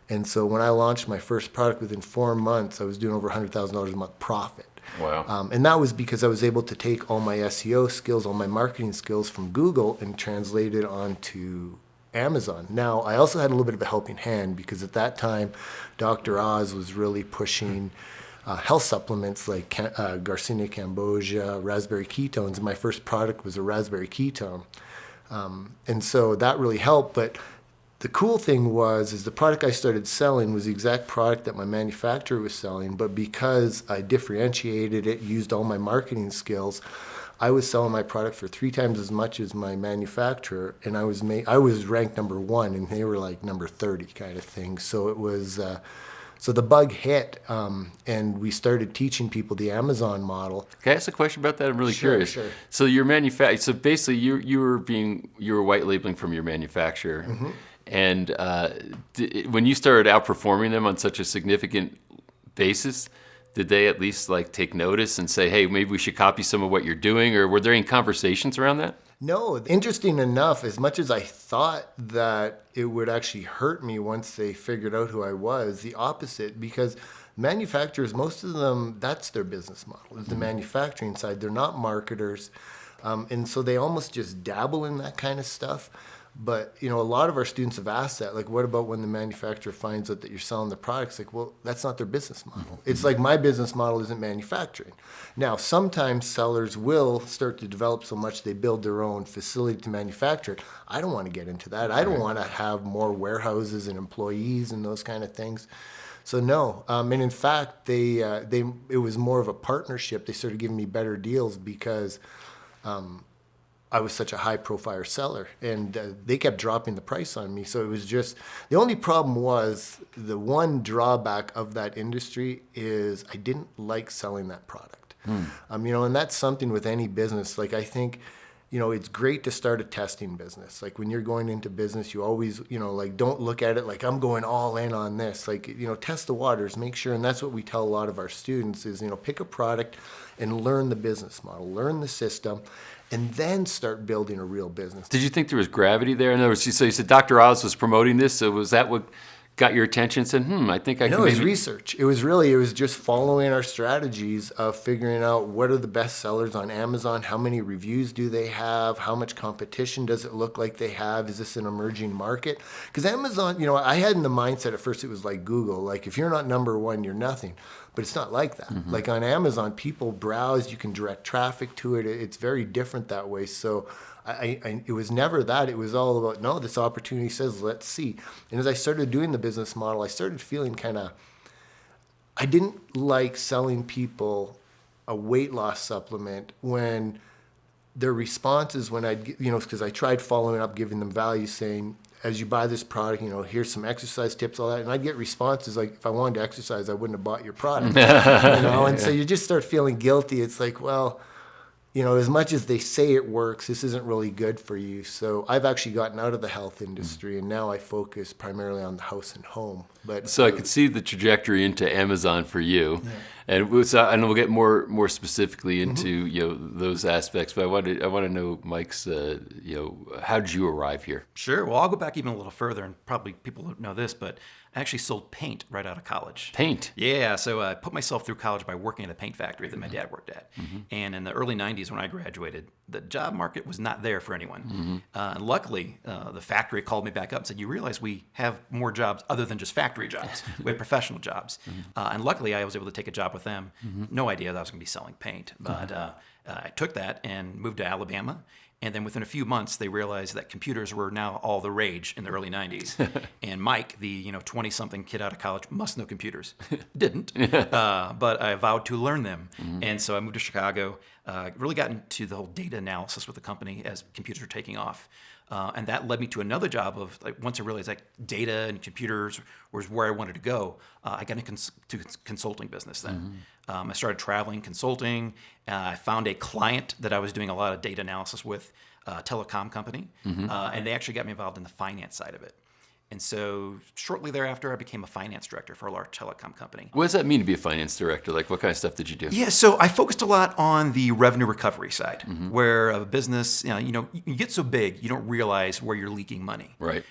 And so when I launched my first product, within 4 months, I was doing over $100,000 a month profit. Wow. And that was because I was able to take all my SEO skills, all my marketing skills from Google and translate it onto Amazon. Now, I also had a little bit of a helping hand, because at that time, Dr. Oz was really pushing health supplements like Garcinia cambogia, raspberry ketones. And my first product was a raspberry ketone. And so that really helped. But the cool thing is the product I started selling was the exact product that my manufacturer was selling, but because I differentiated it, used all my marketing skills, I was selling my product for 3 times as much as my manufacturer, and I was ranked number 1, and they were like number 30 kind of thing. So it was, so the bug hit, and we started teaching people the Amazon model. Can I ask a question about that? I'm really curious. Sure. So so basically you were white labeling from your manufacturer. And when you started outperforming them on such a significant basis, did they at least take notice and say, hey, maybe we should copy some of what you're doing? Or were there any conversations around that? No. Interesting enough, as much as I thought that it would actually hurt me once they figured out who I was, the opposite, because manufacturers, most of them, that's their business model, is the manufacturing side. They're not marketers. And so they almost just dabble in that kind of stuff. But, a lot of our students have asked that, what about when the manufacturer finds out that you're selling the products? Well, that's not their business model. It's like my business model isn't manufacturing. Now, sometimes sellers will start to develop so much they build their own facility to manufacture it. I don't want to get into that. I don't want to have more warehouses and employees and those kind of things. So no, and in fact, it was more of a partnership. They started giving me better deals because I was such a high-profile seller, and they kept dropping the price on me. So it was just, the only problem was, the one drawback of that industry is I didn't like selling that product. And that's something with any business. I think, it's great to start a testing business. When you're going into business, you always, don't look at it like I'm going all in on this. Test the waters, make sure, and that's what we tell a lot of our students is, pick a product and learn the business model, learn the system, and then start building a real business. Did you think there was gravity there? In other words, so you said Dr. Oz was promoting this, so was that what got your attention and said, I think I can No, it was maybe... research. It was just following our strategies of figuring out what are the best sellers on Amazon, how many reviews do they have, how much competition does it look like they have, is this an emerging market? Because Amazon, I had in the mindset at first it was like Google, like if you're not number one, you're nothing. But it's not like that. Mm-hmm. Like on Amazon, people browse, you can direct traffic to it. It's very different that way. So it was never that. It was all about, no, this opportunity says, let's see. And as I started doing the business model, I started feeling I didn't like selling people a weight loss supplement when their responses when because I tried following up, giving them value, saying, as you buy this product, here's some exercise tips, all that. And I'd get responses like, if I wanted to exercise, I wouldn't have bought your product. And so you just start feeling guilty. It's like, well, as much as they say it works, this isn't really good for you. So I've actually gotten out of the health industry, and now I focus primarily on the house and home. But So I could see the trajectory into Amazon for you, and we'll get more specifically into those aspects. But I want to know Mike's how did you arrive here? Sure. Well, I'll go back even a little further, and probably people don't know this, but I actually sold paint right out of college. Paint. Yeah, so I put myself through college by working at a paint factory that my dad worked at. And in the early 90s when I graduated, the job market was not there for anyone. And luckily, the factory called me back up and said, you realize we have more jobs other than just factory jobs. We have professional jobs. And luckily, I was able to take a job with them. No idea that I was going to be selling paint. But I took that and moved to Alabama. And then within a few months, they realized that computers were now all the rage in the early 90s. And Mike, the 20-something kid out of college, must know computers. Didn't, but I vowed to learn them. And so I moved to Chicago, really got into the whole data analysis with the company as computers were taking off. And that led me to another job of, once I realized data and computers was where I wanted to go, I got into consulting business then. I started traveling, consulting. I found a client that I was doing a lot of data analysis with, a telecom company, and they actually got me involved in the finance side of it. And so shortly thereafter, I became a finance director for a large telecom company. What does that mean to be a finance director? Like, what kind of stuff did you do? Yeah, so I focused a lot on the revenue recovery side, where a business, you get so big, you don't realize where you're leaking money. Right.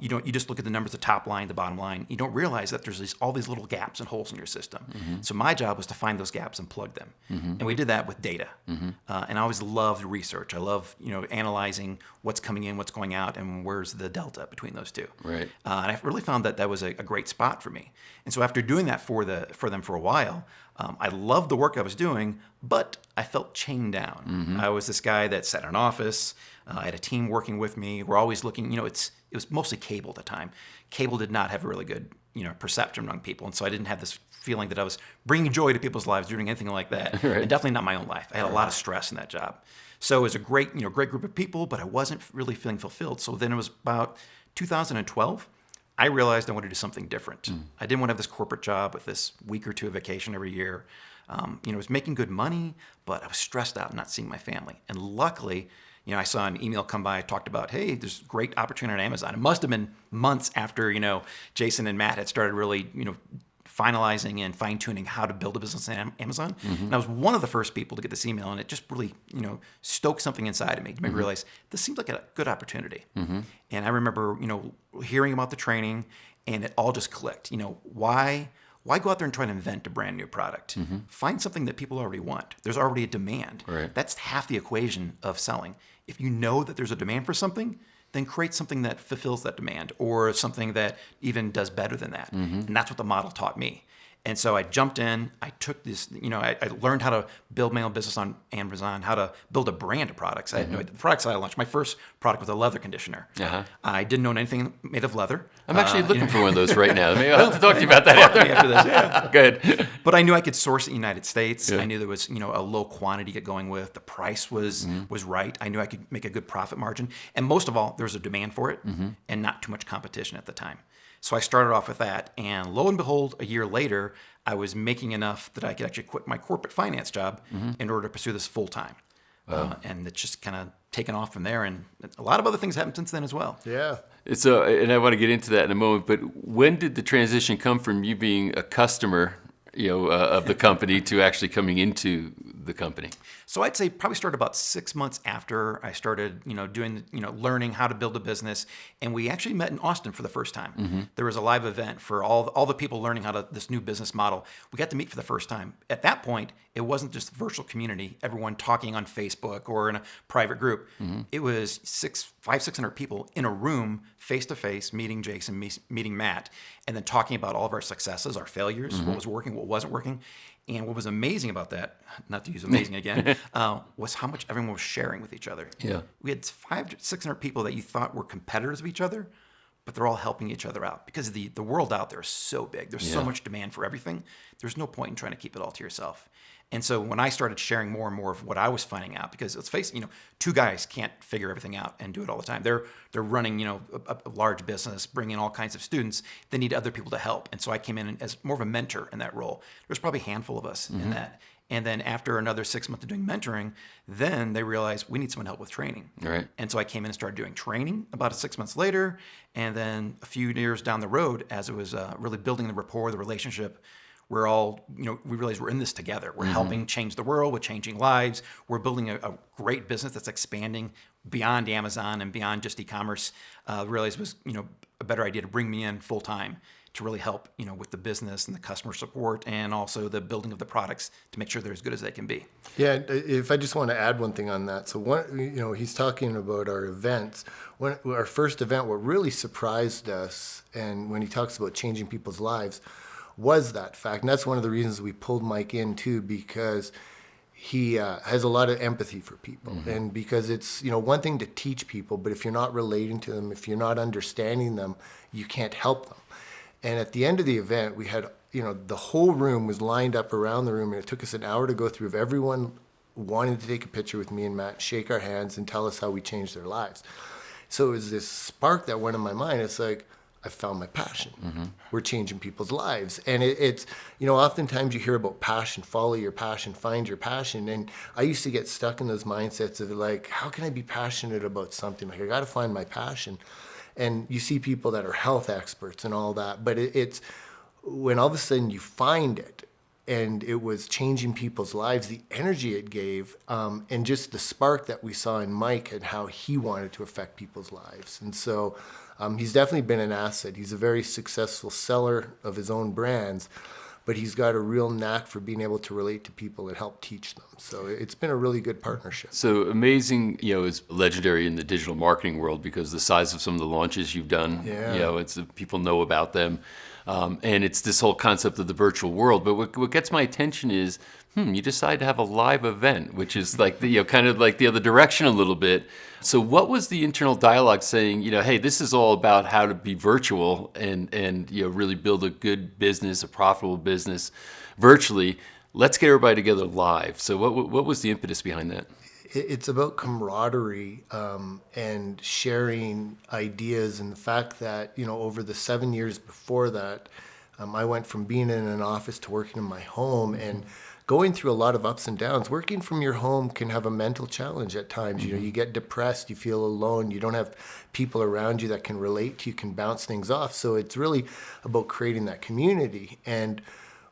You just look at the numbers, the top line, the bottom line. You don't realize that there's all these little gaps and holes in your system. So my job was to find those gaps and plug them. And we did that with data. And I always loved research. I love, analyzing what's coming in, what's going out, and where's the delta between those two. Right. And I really found that was a great spot for me. And so after doing that for them for a while, I loved the work I was doing, but I felt chained down. I was this guy that sat in an office. I had a team working with me. We're always looking, it was mostly cable at the time. Cable did not have a really good, perception among people. And so I didn't have this feeling that I was bringing joy to people's lives, doing anything like that. Right. And definitely not my own life. I had a lot of stress in that job. So it was a great group of people, but I wasn't really feeling fulfilled. So then it was about 2012, I realized I wanted to do something different. I didn't want to have this corporate job with this week or two of vacation every year. I was making good money, but I was stressed out not seeing my family. And luckily, I saw an email come by, talked about, hey, there's great opportunity on Amazon. It must have been months after, Jason and Matt had started really, finalizing and fine-tuning how to build a business on Amazon. And I was one of the first people to get this email, and it just really, stoked something inside of me to make me realize this seems like a good opportunity. And I remember, hearing about the training, and it all just clicked. Why go out there and try to invent a brand new product? Find something that people already want. There's already a demand. Right. That's half the equation of selling. If you know that there's a demand for something, then create something that fulfills that demand or something that even does better than that. And that's what the model taught me. And so I jumped in, I took this, I learned how to build my own business on Amazon, how to build a brand of products. I had no idea. The products I launched, my first product was a leather conditioner. I didn't own anything made of leather. I'm actually looking for one of those right now. Maybe I'll have to talk to you about that after this. Yeah. Good. But I knew I could source it in the United States. I knew there was, a low quantity to get going with. The price was right. I knew I could make a good profit margin. And most of all, there was a demand for it and not too much competition at the time. So I started off with that, and lo and behold, a year later, I was making enough that I could actually quit my corporate finance job in order to pursue this full time. And it's just kind of taken off from there, and a lot of other things happened since then as well. Yeah. So, and I want to get into that in a moment, but when did the transition come from you being a customer, of the company to actually coming into the company? So I'd say probably started about 6 months after I started, doing, learning how to build a business. And we actually met in Austin for the first time. There was a live event for all the people learning how to this new business model. We got to meet for the first time. At that point, it wasn't just a virtual community, everyone talking on Facebook or in a private group. It was 600 people in a room, face to face, meeting Jason, meeting Matt, and then talking about all of our successes, our failures, what was working, what wasn't working. And what was amazing about that, not to use amazing again, was how much everyone was sharing with each other. Yeah. We had 500 to 600 people that you thought were competitors of each other, but they're all helping each other out because the world out there is so big. There's so much demand for everything. There's no point in trying to keep it all to yourself. And so when I started sharing more and more of what I was finding out, because let's face it, two guys can't figure everything out and do it all the time. They're running, a large business, bringing in all kinds of students. They need other people to help. And so I came in as more of a mentor in that role. There's probably a handful of us in that. And then after another 6 months of doing mentoring, then they realized we need someone to help with training. Right. And so I came in and started doing training about 6 months later. And then a few years down the road, as it was really building the rapport, the relationship, we're all, we realize we're in this together. We're helping change the world. We're changing lives. We're building a great business that's expanding beyond Amazon and beyond just e-commerce. Realized it was, a better idea to bring me in full time to really help, with the business and the customer support and also the building of the products to make sure they're as good as they can be. Yeah, if I just want to add one thing on that. So he's talking about our events. When our first event, what really surprised us, and when he talks about changing people's lives, was that fact. And that's one of the reasons we pulled Mike in too, because he has a lot of empathy for people. And because it's, one thing to teach people, but if you're not relating to them, if you're not understanding them, you can't help them. And at the end of the event, we had, the whole room was lined up around the room, and it took us an hour to go through of everyone wanting to take a picture with me and Matt, shake our hands and tell us how we changed their lives. So it was this spark that went in my mind. It's like, I found my passion. We're changing people's lives. And it's, oftentimes you hear about passion, follow your passion, find your passion. And I used to get stuck in those mindsets of like, how can I be passionate about something? Like, I got to find my passion. And you see people that are health experts and all that. But it's when all of a sudden you find it, and it was changing people's lives, the energy it gave, and just the spark that we saw in Mike and how he wanted to affect people's lives. And so he's definitely been an asset. He's a very successful seller of his own brands, but he's got a real knack for being able to relate to people and help teach them. So it's been a really good partnership. So amazing, is legendary in the digital marketing world because the size of some of the launches you've done, it's people know about them. And it's this whole concept of the virtual world. But what gets my attention is, you decide to have a live event, which is like kind of like the other direction a little bit. So what was the internal dialogue saying, hey, this is all about how to be virtual and really build a good business, a profitable business virtually. Let's get everybody together live. So what was the impetus behind that? It's about camaraderie and sharing ideas, and the fact that, over the 7 years before that, I went from being in an office to working in my home and going through a lot of ups and downs. Working from your home can have a mental challenge at times. You get depressed, you feel alone, you don't have people around you that can relate to you, can bounce things off. So it's really about creating that community. And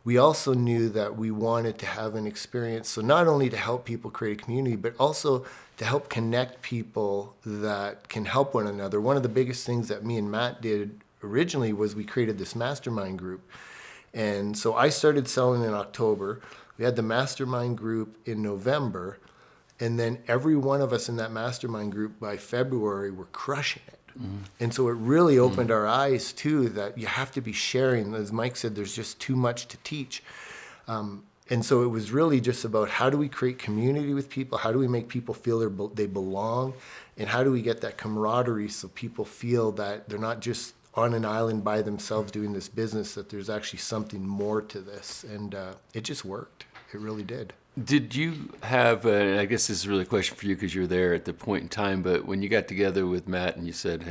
we also knew that we wanted to have an experience, so not only to help people create a community, but also to help connect people that can help one another. One of the biggest things that me and Matt did originally was we created this mastermind group. And so I started selling in October. We had the mastermind group in November, and then every one of us in that mastermind group by February were crushing it. And so it really opened our eyes too, that you have to be sharing. As Mike said, there's just too much to teach. And so it was really just about how do we create community with people? How do we make people feel they belong? And how do we get that camaraderie so people feel that they're not just on an island by themselves doing this business, that there's actually something more to this. And it just worked. It really did. Did you have, I guess this is really a question for you because you were there at the point in time, but when you got together with Matt and you said,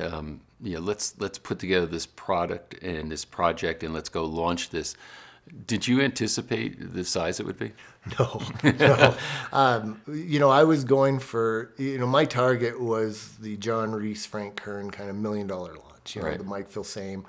let's put together this product and this project and let's go launch this, did you anticipate the size it would be? No. I was going for, my target was the John Reese, Frank Kern kind of $1 million launch, right. The Mike Phil Same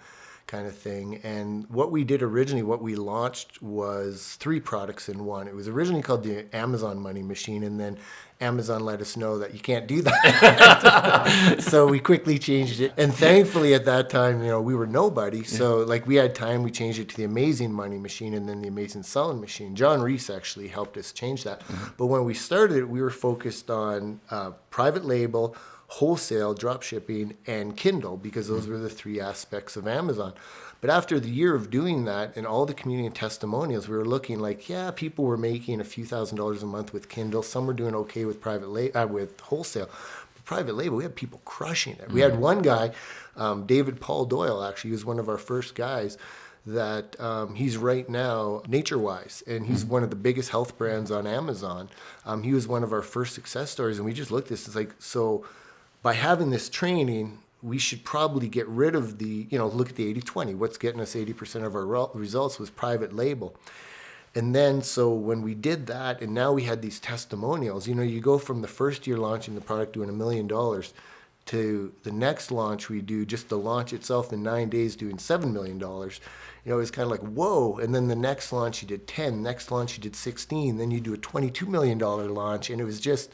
kind of thing. And what we did originally, what we launched was 3 products in one. It was originally called the Amazon Money Machine, and then Amazon let us know that you can't do that. So we quickly changed it. And thankfully at that time, we were nobody. So like we had time, we changed it to the Amazing Money Machine and then the Amazing Selling Machine. John Reese actually helped us change that. But when we started it, we were focused on private label, wholesale, drop shipping, and Kindle, because those were the 3 aspects of Amazon. But after the year of doing that and all the community and testimonials, we were looking like, people were making a few $1,000s a month with Kindle. Some were doing okay with with wholesale. But private label, we had people crushing it. We had one guy, David Paul Doyle, actually, he was one of our first guys that he's right now NatureWise, and he's one of the biggest health brands on Amazon. He was one of our first success stories, and we just looked at this, it's like, so by having this training, we should probably get rid of the, look at the 80-20. What's getting us 80% of our results was private label. And then, so when we did that, and now we had these testimonials, you go from the first year launching the product doing $1 million to the next launch we do, just the launch itself in 9 days doing $7 million. It's kind of like, whoa. And then the next launch you did 10, next launch you did 16, then you do a $22 million launch. And it was just,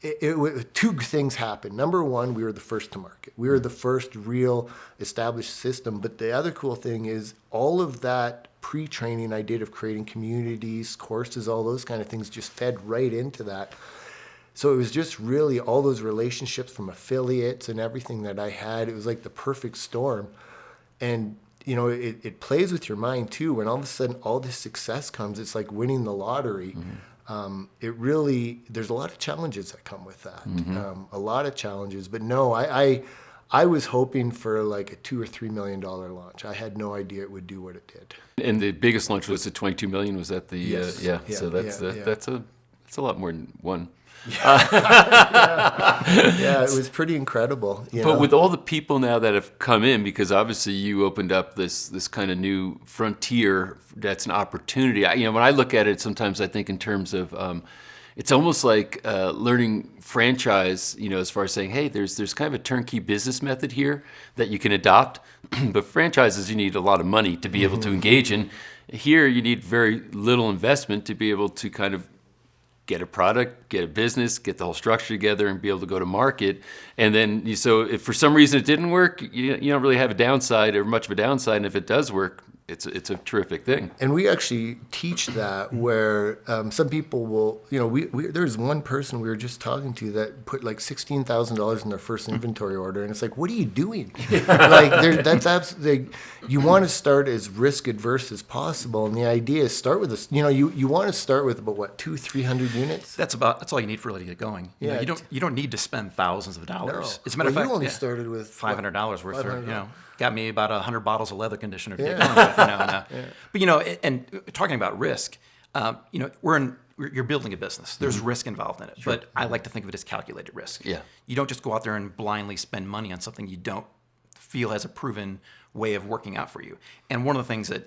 it 2 things happened. Number one, we were the first to market. We were the first real established system. But the other cool thing is all of that pre-training I did of creating communities, courses, all those kind of things just fed right into that. So it was just really all those relationships from affiliates and everything that I had. It was like the perfect storm. And, it plays with your mind too. When all of a sudden all this success comes, it's like winning the lottery. It really, there's a lot of challenges that come with that. A lot of challenges. But no, I was hoping for like a $2 or $3 million launch. I had no idea it would do what it did. And the biggest launch was the 22 million. Was that the Yes. So that's a lot more than one. Yeah, it was pretty incredible. But with all the people now that have come in, because obviously you opened up this kind of new frontier, that's an opportunity. When I look at it, sometimes I think in terms of it's almost like learning franchise. As far as saying, hey, there's kind of a turnkey business method here that you can adopt. But franchises, you need a lot of money to be able to engage in. Here, you need very little investment to be able to kind of get a product, get a business, get the whole structure together, and be able to go to market. And then, so if for some reason it didn't work, you don't really have a downside or much of a downside. And if it does work, it's a terrific thing. And we actually teach that where some people will, there's one person we were just talking to that put like $16,000 in their first inventory order. And it's like, what are you doing? That's absolutely, you want to start as risk adverse as possible. And the idea is start with this, you want to start with about 200-300 units. That's all you need for really to get going. Yeah, you don't need to spend thousands of dollars. No. As a matter of fact, you only started with $500 worth. $500. Got me about 100 bottles of leather conditioner to get going with. But and talking about risk, you're building a business. There's risk involved in it, but I like to think of it as calculated risk. Yeah. You don't just go out there and blindly spend money on something you don't feel has a proven way of working out for you. And one of the things that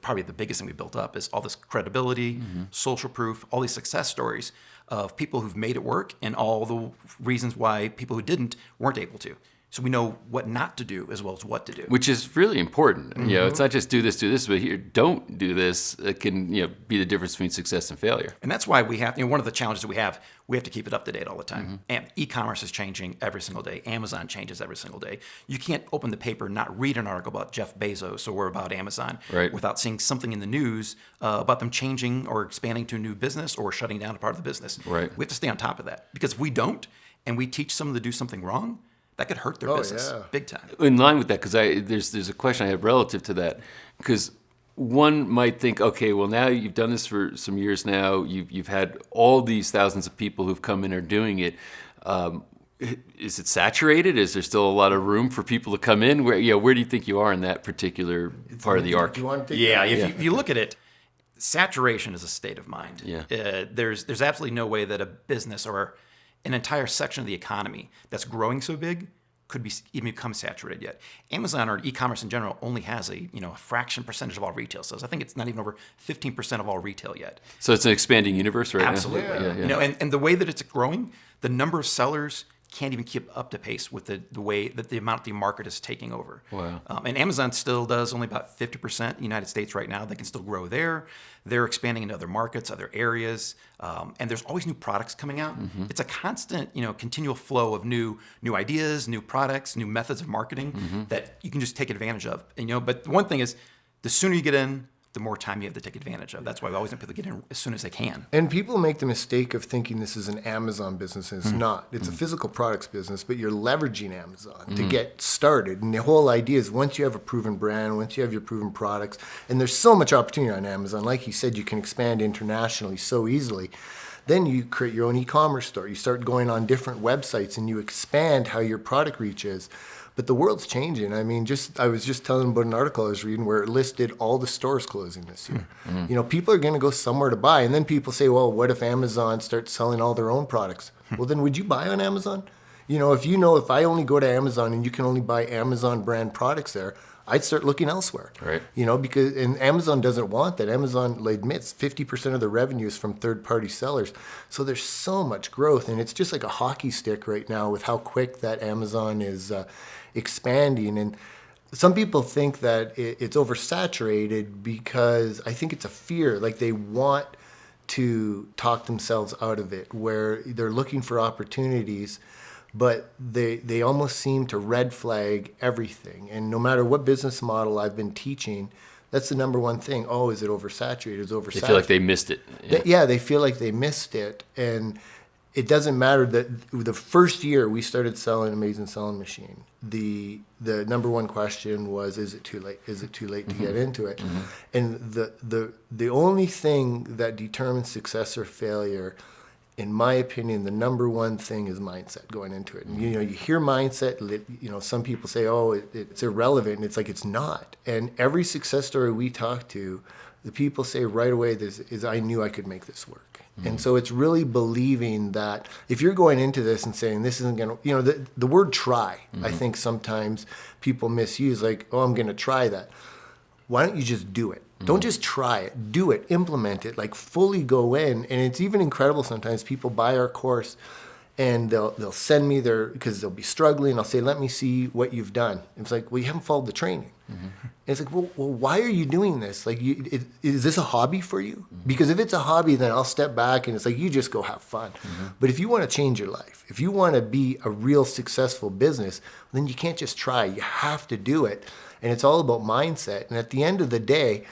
probably the biggest thing we built up is all this credibility, social proof, all these success stories of people who've made it work, and all the reasons why people who didn't weren't able to. So we know what not to do as well as what to do. Which is really important. It's not just do this, but here, don't do this. It can be the difference between success and failure. And that's why we have, one of the challenges that we have to keep it up to date all the time. And e-commerce is changing every single day. Amazon changes every single day. You can't open the paper and not read an article about Jeff Bezos or about Amazon without seeing something in the news about them changing or expanding to a new business or shutting down a part of the business. Right. We have to stay on top of that, because if we don't, and we teach someone to do something wrong, that could hurt their business big time. In line with that, because there's a question I have relative to that, because one might think, okay, well, now you've done this for some years now, you've had all these thousands of people who've come in and are doing it. Is it saturated? Is there still a lot of room for people to come in? Where do you think you are in that particular part of the arc? If you look at it, saturation is a state of mind. Yeah. There's absolutely no way that a business or an entire section of the economy that's growing so big could even become saturated yet. Amazon or e-commerce in general only has a fraction percentage of all retail sales. I think it's not even over 15% of all retail yet. So it's an expanding universe right Absolutely. now? Absolutely. And the way that it's growing, the number of sellers can't even keep up to pace with the way that the amount the market is taking over. Wow. And Amazon still does only about 50% in the United States right now. They can still grow there. They're expanding into other markets, other areas, and there's always new products coming out. It's a constant, continual flow of new ideas, new products, new methods of marketing that you can just take advantage of. And, but the one thing is, the sooner you get in, the more time you have to take advantage of. That's why we always want people to get in as soon as they can. And people make the mistake of thinking this is an Amazon business, and it's not. It's a physical products business, but you're leveraging Amazon to get started. And the whole idea is once you have a proven brand, once you have your proven products, and there's so much opportunity on Amazon. Like you said, you can expand internationally so easily. Then you create your own e-commerce store. You start going on different websites and you expand how your product reaches. But the world's changing. I mean, I was just telling them about an article I was reading where it listed all the stores closing this year. People are going to go somewhere to buy. And then people say, well, what if Amazon starts selling all their own products? Well, then would you buy on Amazon? If I only go to Amazon and you can only buy Amazon brand products there, I'd start looking elsewhere. Right. Because Amazon doesn't want that. Amazon admits 50% of the revenue is from third-party sellers. So there's so much growth, and it's just like a hockey stick right now with how quick that Amazon is expanding. And some people think that it's oversaturated because I think it's a fear. Like they want to talk themselves out of it, where they're looking for opportunities, but they almost seem to red flag everything. And no matter what business model I've been teaching, that's the number one thing. Oh, is it oversaturated? Is it oversaturated? They feel like they missed it. Yeah, they feel like they missed it. And it doesn't matter that the first year we started selling Amazing Selling Machine, the number one question was, is it too late? Is it too late to get into it? And the only thing that determines success or failure, in my opinion, the number one thing is mindset going into it. And, you hear mindset, some people say, oh, it's irrelevant. And it's like, it's not. And every success story we talk to, the people say right away, I knew I could make this work. And so it's really believing that if you're going into this and saying this isn't going to, the word try, I think sometimes people misuse, like, oh, I'm going to try that. Why don't you just do it? Don't just try it. Do it. Implement it. Like fully go in. And it's even incredible sometimes people buy our course and they'll send me because they'll be struggling. I'll say, let me see what you've done. And it's like, well, you haven't followed the training. And it's like, well, why are you doing this? Like, is this a hobby for you? Because if it's a hobby, then I'll step back and it's like, you just go have fun. But if you want to change your life, if you want to be a real successful business, then you can't just try. You have to do it. And it's all about mindset. And at the end of the day,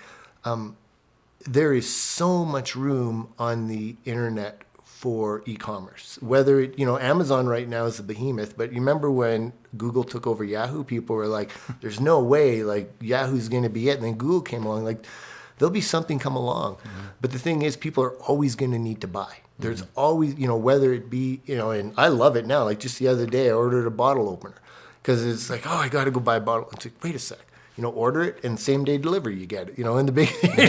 there is so much room on the internet for e-commerce. Whether Amazon right now is a behemoth, but you remember when Google took over Yahoo, people were like, there's no way like Yahoo's going to be it. And then Google came along, like there'll be something come along. But the thing is, people are always going to need to buy. There's always, whether it be, and I love it now. Like just the other day, I ordered a bottle opener because it's like, oh, I got to go buy a bottle. It's like, wait a sec. Order it and same day delivery you get it, in the big.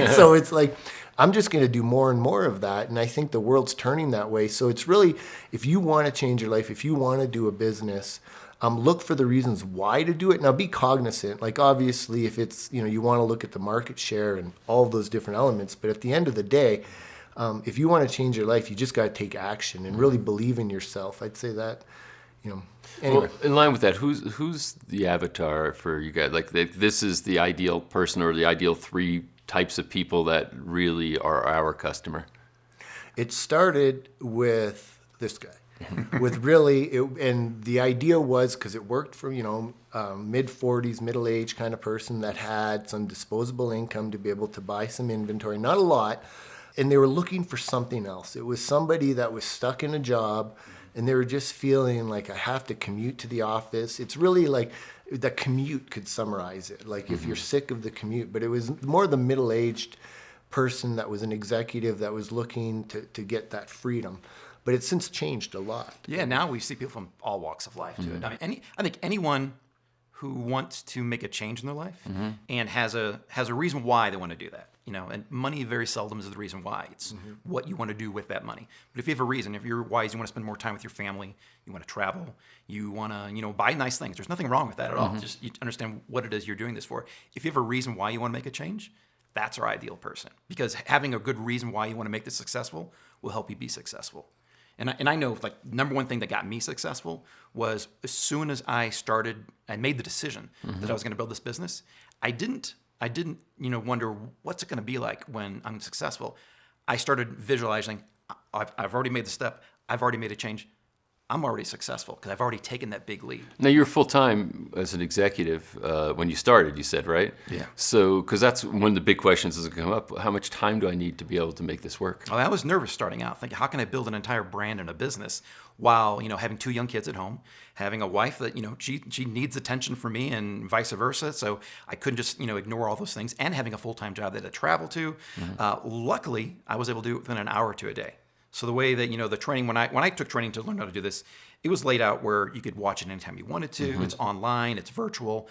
So it's like, I'm just going to do more and more of that. And I think the world's turning that way. So it's really, if you want to change your life, if you want to do a business, look for the reasons why to do it. Now be cognizant, like obviously if it's, you want to look at the market share and all of those different elements. But at the end of the day, if you want to change your life, you just got to take action and really believe in yourself. I'd say that, Anyway. Well, in line with that, who's the avatar for you guys? Like, this is the ideal person or the ideal three types of people that really are our customer? It started with this guy. And the idea was, because it worked for, mid-40s, middle-aged kind of person that had some disposable income to be able to buy some inventory, not a lot, and they were looking for something else. It was somebody that was stuck in a job, and they were just feeling like, I have to commute to the office. It's really like the commute could summarize it. Like if you're sick of the commute, but it was more the middle-aged person that was an executive that was looking to get that freedom. But it's since changed a lot. Yeah, now we see people from all walks of life do it. I mean, I think anyone who wants to make a change in their life and has a reason why they want to do that. And money very seldom is the reason why. It's what you want to do with that money. But if you have a reason, if you're wise, you want to spend more time with your family, you want to travel, you want to, buy nice things. There's nothing wrong with that at all. Just you understand what it is you're doing this for. If you have a reason why you want to make a change, that's our ideal person. Because having a good reason why you want to make this successful will help you be successful. And I know, like, number one thing that got me successful was as soon as I made the decision that I was going to build this business, I didn't wonder what's it going to be like when I'm successful. I started visualizing, I've already made the step, I've already made a change. I'm already successful because I've already taken that big leap. Now, you were full-time as an executive when you started, you said, right? Yeah. So, because that's one of the big questions that's come up. How much time do I need to be able to make this work? Oh, I was nervous starting out, thinking, how can I build an entire brand and a business while, having 2 young kids at home, having a wife that, she needs attention from me and vice versa. So I couldn't just, ignore all those things, and having a full-time job that I travel to. Luckily, I was able to do it within an hour or 2 a day. So the way that, the training, when I took training to learn how to do this, it was laid out where you could watch it anytime you wanted to. It's online, it's virtual.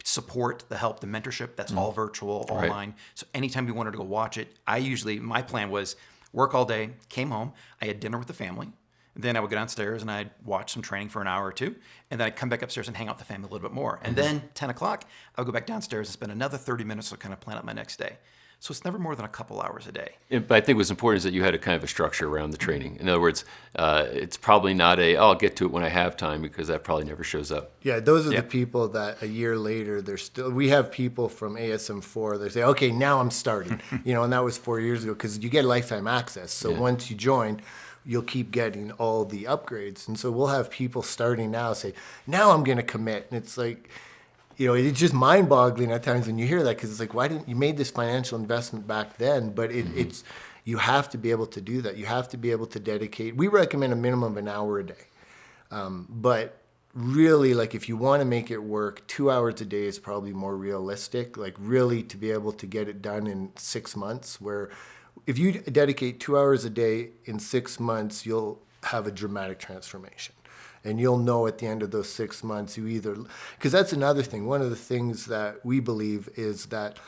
Support, the help, the mentorship, that's all virtual, online. So anytime you wanted to go watch it, my plan was work all day, came home, I had dinner with the family. Then I would go downstairs and I'd watch some training for an hour or 2. And then I'd come back upstairs and hang out with the family a little bit more. And then 10 o'clock, I would go back downstairs and spend another 30 minutes to kind of plan out my next day. So it's never more than a couple hours a day. But I think what's important is that you had a kind of a structure around the training. In other words, it's probably not I'll get to it when I have time, because that probably never shows up. Yeah, those are the people that a year later, we have people from ASM4, they say, okay, now I'm starting. And that was 4 years ago, because you get lifetime access. So once you join, you'll keep getting all the upgrades. And so we'll have people starting now say, now I'm going to commit. And it's like, it's just mind-boggling at times when you hear that, because it's like, why didn't you made this financial investment back then? But it's you have to be able to do that. You have to be able to dedicate. We recommend a minimum of an hour a day, but really, like, if you want to make it work, 2 hours a day is probably more realistic. Like, really, to be able to get it done in 6 months. Where if you dedicate 2 hours a day in 6 months, you'll have a dramatic transformation. And you'll know at the end of those 6 months, because that's another thing. One of the things that we believe is that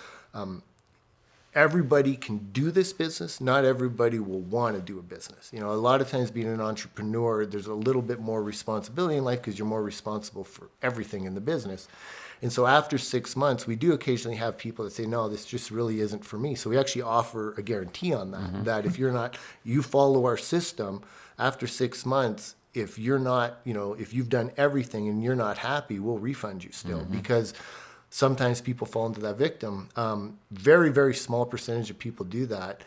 everybody can do this business. Not everybody will want to do a business. A lot of times being an entrepreneur, there's a little bit more responsibility in life because you're more responsible for everything in the business. And so after 6 months, we do occasionally have people that say, no, this just really isn't for me. So we actually offer a guarantee on that, that if you follow our system, after 6 months, if you're not, if you've done everything and you're not happy, we'll refund you still, because sometimes people fall into that victim. Very, very small percentage of people do that,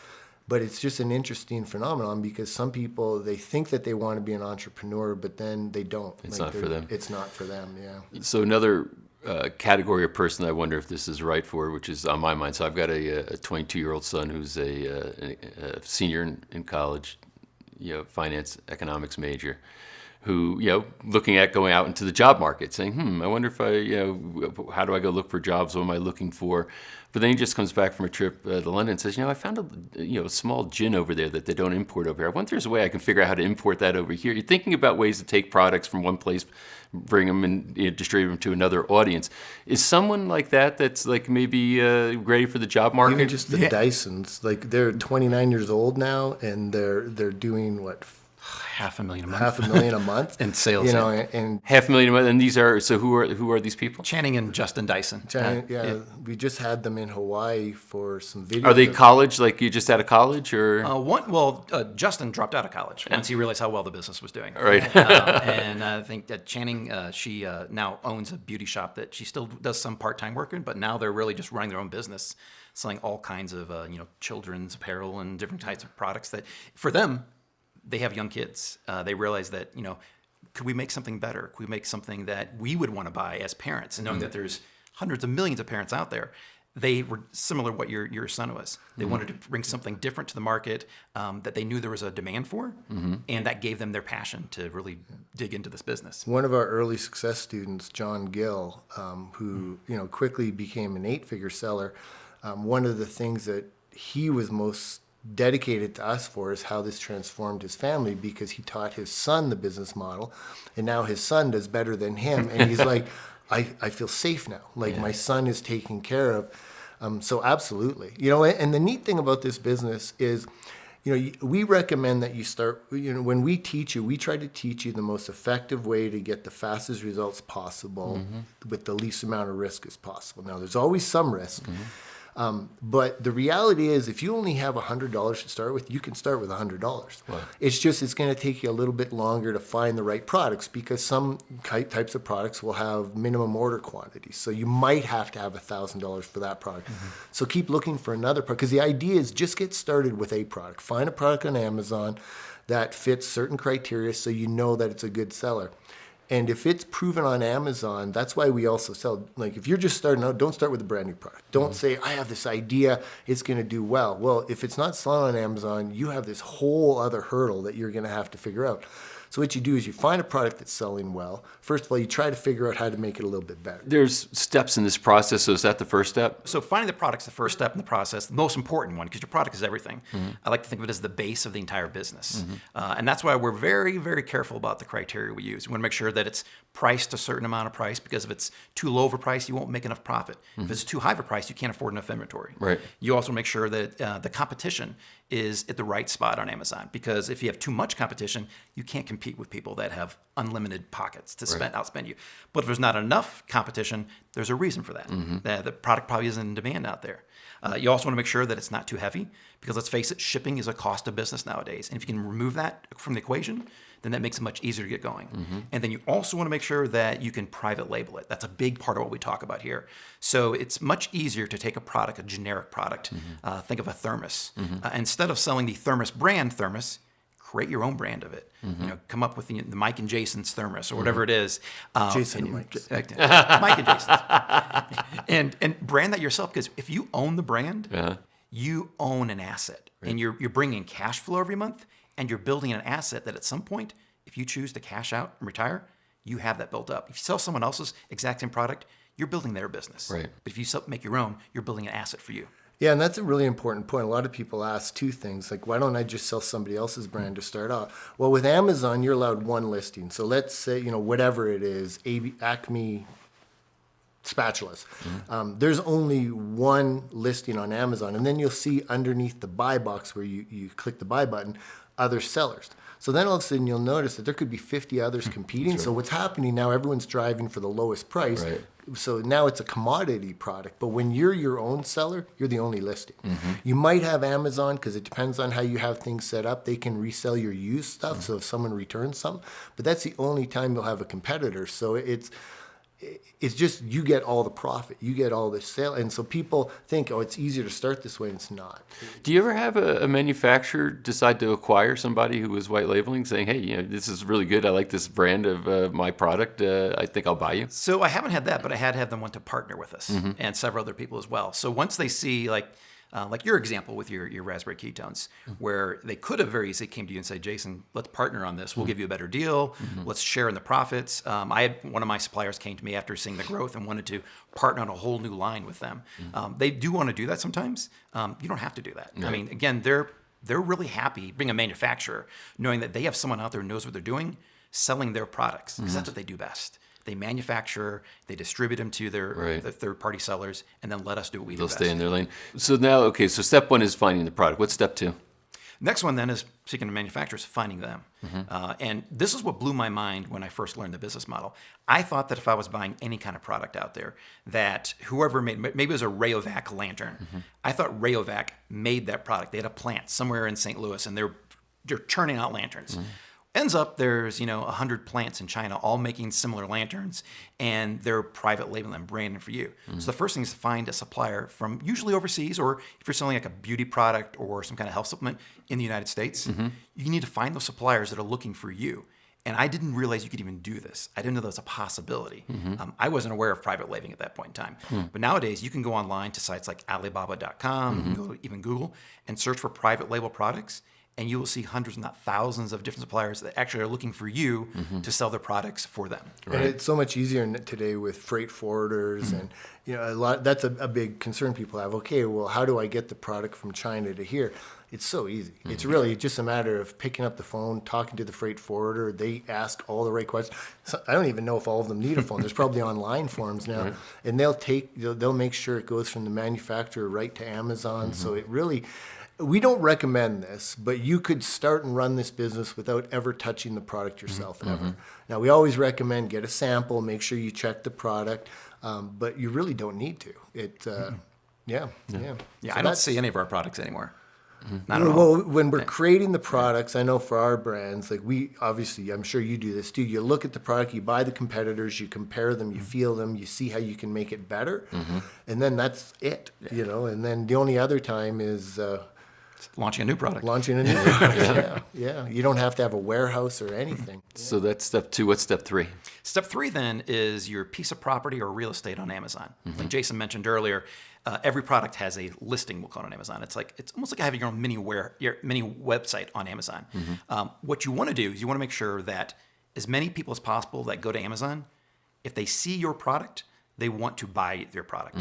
but it's just an interesting phenomenon, because some people, they think that they want to be an entrepreneur, but then they don't. It's not for them. It's not for them, yeah. So another category of person I wonder if this is right for, which is on my mind. So I've got a 22-year-old son who's a senior in college, finance, economics major, who, looking at going out into the job market, saying, I wonder if how do I go look for jobs? What am I looking for? But then he just comes back from a trip to London and says, I found a small gin over there that they don't import over here. I wonder if there's a way I can figure out how to import that over here. You're thinking about ways to take products from one place, bring them and distribute them to another audience. Is someone like that's like maybe ready for the job market? Even just the Dysons, like, they're 29 years old now, and they're doing what? $500,000 a month. $500,000 a month in sales. And $500,000 a month. And these are, so who are these people? Channing and Justin Dyson. We just had them in Hawaii for some videos. Are they college? Like, you just out of college, or? Justin dropped out of college once he realized how well the business was doing. Right. And I think that Channing, she now owns a beauty shop that she still does some part-time work in, but now they're really just running their own business, selling all kinds of children's apparel and different types of products that, for them, they have young kids. They realize that, could we make something better? Could we make something that we would want to buy as parents? And knowing that there's hundreds of millions of parents out there, they were similar to what your son was. They wanted to bring something different to the market that they knew there was a demand for, and that gave them their passion to really dig into this business. One of our early success students, John Gill, who quickly became an 8-figure seller, one of the things that he was most dedicated to us for is how this transformed his family, because he taught his son the business model, and now his son does better than him, and he's like, I feel safe now, like my son is taken care of. So absolutely, and the neat thing about this business is, we recommend that you start, when we teach you, we try to teach you the most effective way to get the fastest results possible with the least amount of risk as possible. Now, there's always some risk. But the reality is, if you only have $100 to start with, you can start with $100. Wow. It's going to take you a little bit longer to find the right products, because some types of products will have minimum order quantities. So you might have to have $1,000 for that product. So keep looking for another product, because the idea is just get started with a product. Find a product on Amazon that fits certain criteria so you know that it's a good seller. And if it's proven on Amazon, that's why we also sell. Like, if you're just starting out, don't start with a brand new product. Don't say, I have this idea, it's going to do well. Well, if it's not selling on Amazon, you have this whole other hurdle that you're going to have to figure out. So what you do is you find a product that's selling well. First of all, you try to figure out how to make it a little bit better. There's steps in this process, so is that the first step? So finding the product's the first step in the process, the most important one, because your product is everything. I like to think of it as the base of the entire business. And that's why we're very, very careful about the criteria we use. We want to make sure that it's priced a certain amount of price, because if it's too low of a price, you won't make enough profit. If it's too high of a price, you can't afford enough inventory. Right. You also make sure that the competition is at the right spot on Amazon, because if you have too much competition, you can't compete with people that have unlimited pockets to outspend you. But if there's not enough competition, there's a reason for that. The product probably isn't in demand out there. You also want to make sure that it's not too heavy, because let's face it, shipping is a cost of business nowadays. And if you can remove that from the equation, then that makes it much easier to get going. And then you also want to make sure that you can private label it. That's a big part of what we talk about here. So it's much easier to take a product, a generic product, think of a thermos. Instead of selling the Thermos brand thermos, create your own brand of it. Come up with the Mike and Jason's thermos or whatever it is. Jason and Mike's. Mike and Jason's. And brand that yourself, because if you own the brand, you own an asset. And you're bringing cash flow every month, and you're building an asset that at some point, if you choose to cash out and retire, you have that built up. If you sell someone else's exact same product, you're building their business. Right. But if you make your own, you're building an asset for you. Yeah, and that's a really important point. A lot of people ask two things, like, why don't I just sell somebody else's brand to start off? Well, with Amazon, you're allowed one listing. So let's say, whatever it is, Acme spatulas. There's only one listing on Amazon, and then you'll see underneath the buy box where you click the buy button, other sellers. So then all of a sudden you'll notice that there could be 50 others competing. So what's happening now, everyone's driving for the lowest price. Right. So now it's a commodity product. But when you're your own seller, you're the only listing. You might have Amazon, because it depends on how you have things set up. They can resell your used stuff. So if someone returns something, but that's the only time you'll have a competitor. So it's just, you get all the profit, you get all the sale. And so people think, oh, it's easier to start this way, and it's not. Do you ever have a manufacturer decide to acquire somebody who was white labeling, saying, hey, this is really good, I like this brand of my product, I think I'll buy you? So I haven't had that, but I had them want to partner with us, and several other people as well. So once they see, like your example with your raspberry ketones, where they could have very easily came to you and said, Jason, let's partner on this. We'll give you a better deal. Let's share in the profits. I had one of my suppliers came to me after seeing the growth and wanted to partner on a whole new line with them. They do want to do that sometimes. You don't have to do that. I mean, again, they're really happy being a manufacturer, knowing that they have someone out there who knows what they're doing, selling their products, because that's what they do best. They manufacture, they distribute them to their third-party sellers, and then let us do what we do best. They'll stay in their lane. So now, so step one is finding the product. What's step two? Next one then is speaking to manufacturers, finding them. And this is what blew my mind when I first learned the business model. I thought that if I was buying any kind of product out there, that whoever made, maybe it was a Rayovac lantern. I thought Rayovac made that product. They had a plant somewhere in St. Louis, and they're churning out lanterns. Ends up there's 100 plants in China all making similar lanterns, and they're private labeling them, branding for you. So the first thing is to find a supplier from usually overseas, or if you're selling like a beauty product or some kind of health supplement in the United States, you need to find those suppliers that are looking for you. And I didn't realize you could even do this. I didn't know that was a possibility. I wasn't aware of private labeling at that point in time. But nowadays, you can go online to sites like Alibaba.com, even Google, and search for private label products. And you will see hundreds, not thousands, of different suppliers that actually are looking for you to sell their products for them. And it's so much easier today with freight forwarders, and a lot. That's a big concern people have. Okay, well, how do I get the product from China to here? It's so easy. It's really just a matter of picking up the phone, talking to the freight forwarder. They ask all the right questions. So I don't even know if all of them need a phone. There's probably online forms now, and they'll make sure it goes from the manufacturer right to Amazon. So it really. We don't recommend this, but you could start and run this business without ever touching the product yourself, ever. Now, we always recommend get a sample, make sure you check the product, but you really don't need to. Yeah, yeah. Yeah, So I don't that's- see any of our products anymore. Not at all. Well, when we're creating the products, I know for our brands, like we obviously, I'm sure you do this too. You look at the product, you buy the competitors, you compare them, you feel them, you see how you can make it better, and then that's it, you know. And then the only other time is Launching a new product. launching a new product. Yeah. You don't have to have a warehouse or anything. So that's step 2. What's step 3? Step 3 then is your piece of property or real estate on Amazon. Like Jason mentioned earlier, every product has a listing, we'll call it on Amazon. It's almost like having your own mini website on Amazon. What you want to do is you want to make sure that as many people as possible that go to Amazon, if they see your product, they want to buy your product.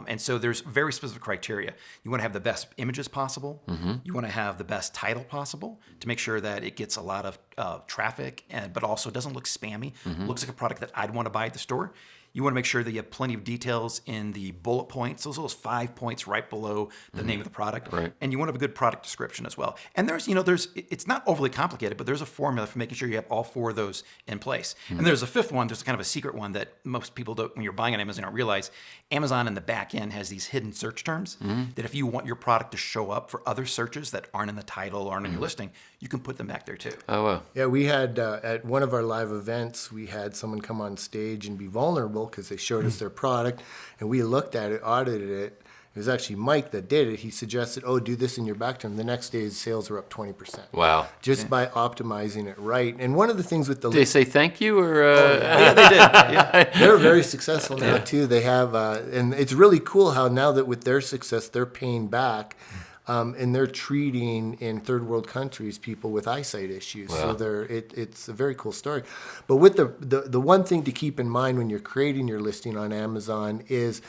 And so there's very specific criteria. You want to have the best images possible. You want to have the best title possible to make sure that it gets a lot of traffic, but also doesn't look spammy. Looks like a product that I'd want to buy at the store. You want to make sure that you have plenty of details in the bullet points, those 5 points right below the name of the product. Right. And you want to have a good product description as well. And it's not overly complicated, but there's a formula for making sure you have all 4 of those in place. And there's a 5th one, there's kind of a secret one that most people don't, when you're buying on Amazon, don't realize. Amazon in the back end has these hidden search terms that if you want your product to show up for other searches that aren't in the title or aren't in your listing, you can put them back there too. Oh, wow. Yeah, we had at one of our live events, we had someone come on stage and be vulnerable because they showed us their product, and we looked at it, audited it. It was actually Mike that did it. He suggested, do this in your back term. The next day, his sales were up 20%. Wow. Just by optimizing it right. And one of the things with the... Did they say thank you or? Yeah, they did. Yeah. They're very successful now too. They have, and it's really cool how now that with their success, they're paying back. And they're treating in third world countries people with eyesight issues. Wow. So it's a very cool story. But with the one thing to keep in mind when you're creating your listing on Amazon is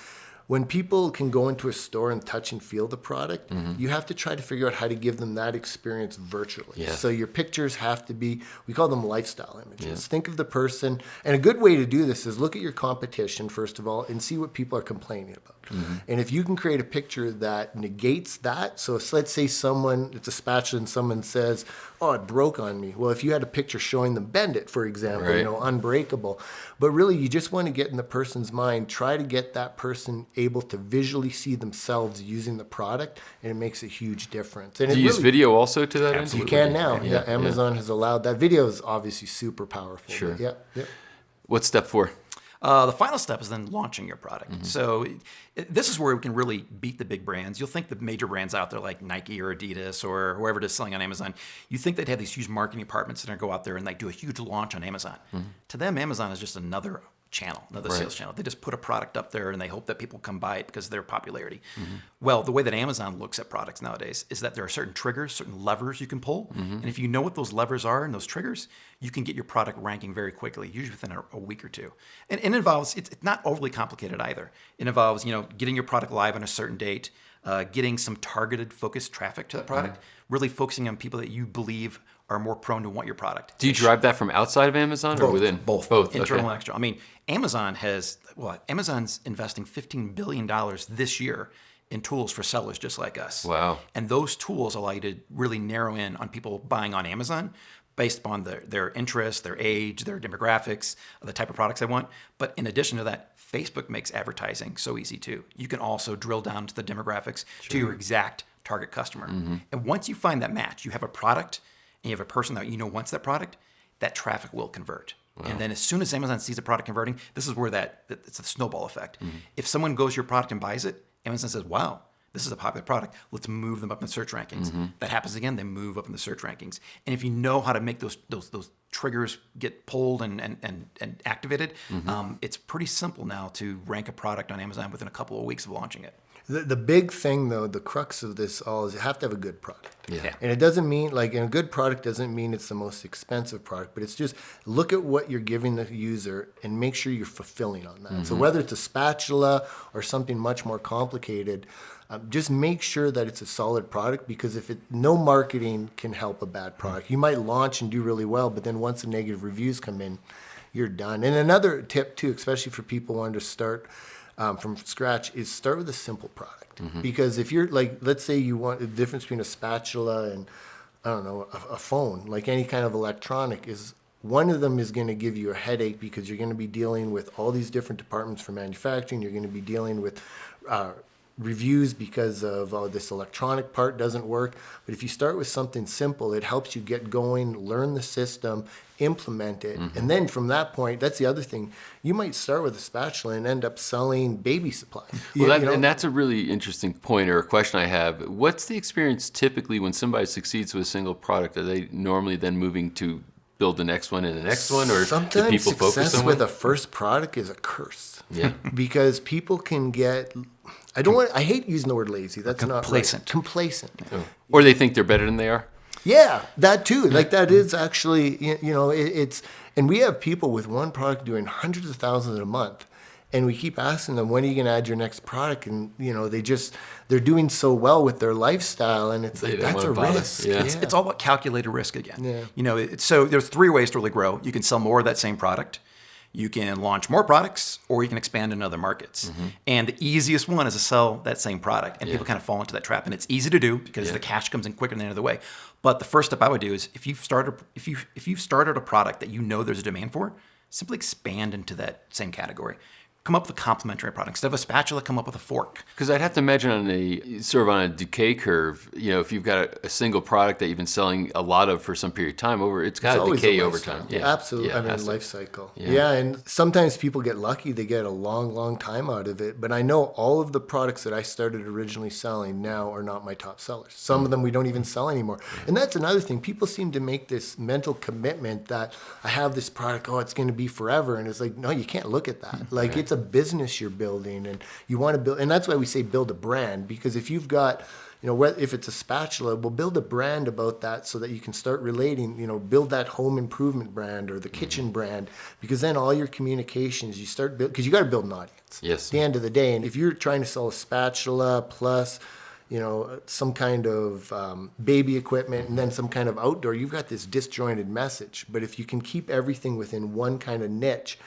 when people can go into a store and touch and feel the product, you have to try to figure out how to give them that experience virtually. Yeah. So your pictures have to be, we call them lifestyle images. Think of the person, and a good way to do this is look at your competition, first of all, and see what people are complaining about. And if you can create a picture that negates that, so let's say it's a spatula and someone says, it broke on me. Well, if you had a picture showing them bend it, for example, Right. unbreakable. But really, you just want to get in the person's mind, try to get that person able to visually see themselves using the product, and it makes a huge difference. And Do it you use really- video also to that end? You can now. Yeah, Amazon has allowed that. Video is obviously super powerful. Sure. But yeah. What's step 4? The final step is then launching your product. So this is where we can really beat the big brands. You'll think the major brands out there like Nike or Adidas or whoever it is selling on Amazon, you think they'd have these huge marketing departments that are go out there and like do a huge launch on Amazon. To them, Amazon is just another channel, another sales channel. They just put a product up there and they hope that people come buy it because of their popularity. Well, the way that Amazon looks at products nowadays is that there are certain triggers, certain levers you can pull. And if you know what those levers are and those triggers, you can get your product ranking very quickly, usually within a week or two. And it involves, it's not overly complicated either. It involves, getting your product live on a certain date, getting some targeted focused traffic to the product, really focusing on people that you believe are more prone to want your product. Do you drive that from outside of Amazon or within? Both. Both. Internal Okay. and external. I mean, Amazon's investing $15 billion this year in tools for sellers just like us. Wow. And those tools allow you to really narrow in on people buying on Amazon based upon their interests, their age, their demographics, the type of products they want. But in addition to that, Facebook makes advertising so easy too. You can also drill down to the demographics to your exact target customer. And once you find that match, you have a product and you have a person that wants that product, that traffic will convert. Wow. And then as soon as Amazon sees the product converting, this is where it's a snowball effect. If someone goes to your product and buys it, Amazon says, wow, this is a popular product. Let's move them up in the search rankings. That happens again, they move up in the search rankings. And if you know how to make those triggers get pulled and activated, it's pretty simple now to rank a product on Amazon within a couple of weeks of launching it. The big thing, though, the crux of this all is you have to have a good product. Yeah. And it doesn't mean, and a good product doesn't mean it's the most expensive product, but it's just look at what you're giving the user and make sure you're fulfilling on that. So whether it's a spatula or something much more complicated, just make sure that it's a solid product, because no marketing can help a bad product. You might launch and do really well, but then once the negative reviews come in, you're done. And another tip, too, especially for people wanting to start from scratch, is start with a simple product. Because if you're let's say you want the difference between a spatula and a phone, like any kind of electronic, is one of them is going to give you a headache because you're going to be dealing with all these different departments for manufacturing. You're going to be dealing with reviews because of, oh, this electronic part doesn't work. But if you start with something simple, it helps you get going, learn the system, implement it. And then from that point, that's the other thing. You might start with a spatula and end up selling baby supplies. Well, and that's a really interesting point or a question I have. What's the experience typically when somebody succeeds with a single product? Are they normally then moving to build the next one and the next one, or sometimes do people focus success on with one? a first product is a curse. Yeah. Because people can get, I hate using the word lazy. That's not complacent. right. Complacent. Or they think they're better than they are? Yeah, that too. Like that is actually, it's, and we have people with one product doing hundreds of thousands a month. And we keep asking them, when are you going to add your next product? And, they're doing so well with their lifestyle. And it's They like, don't that's a wanna bother. risk. Yeah. It's all about calculated risk again. Yeah. So there's 3 ways to really grow. You can sell more of that same product. You can launch more products, or you can expand into other markets. And the easiest one is to sell that same product. And people kind of fall into that trap. And it's easy to do because the cash comes in quicker than the other way. But the first step I would do is if you've started a product that you know there's a demand for, simply expand into that same category. Come up with a complementary product. Instead of a spatula, come up with a fork. Because I'd have to imagine on a decay curve, if you've got a single product that you've been selling a lot of for some period of time, it's got to always decay a over lifestyle. time. Yeah, absolutely. Yeah, it has to. Life cycle. Yeah. Yeah, and sometimes people get lucky; they get a long, long time out of it. But I know all of the products that I started originally selling now are not my top sellers. Some of them we don't even sell anymore. And that's another thing. People seem to make this mental commitment that I have this product. Oh, it's going to be forever, and it's like, no, you can't look at that. Like it's a business you're building, and you want to build, and that's why we say build a brand, because if you've got, if it's a spatula, we'll build a brand about that so that you can start relating, build that home improvement brand or the kitchen brand, because then all your communications, you start because you got to build an audience. Yes. At the end of the day, and if you're trying to sell a spatula plus, some kind of baby equipment and then some kind of outdoor, you've got this disjointed message. But if you can keep everything within one kind of niche,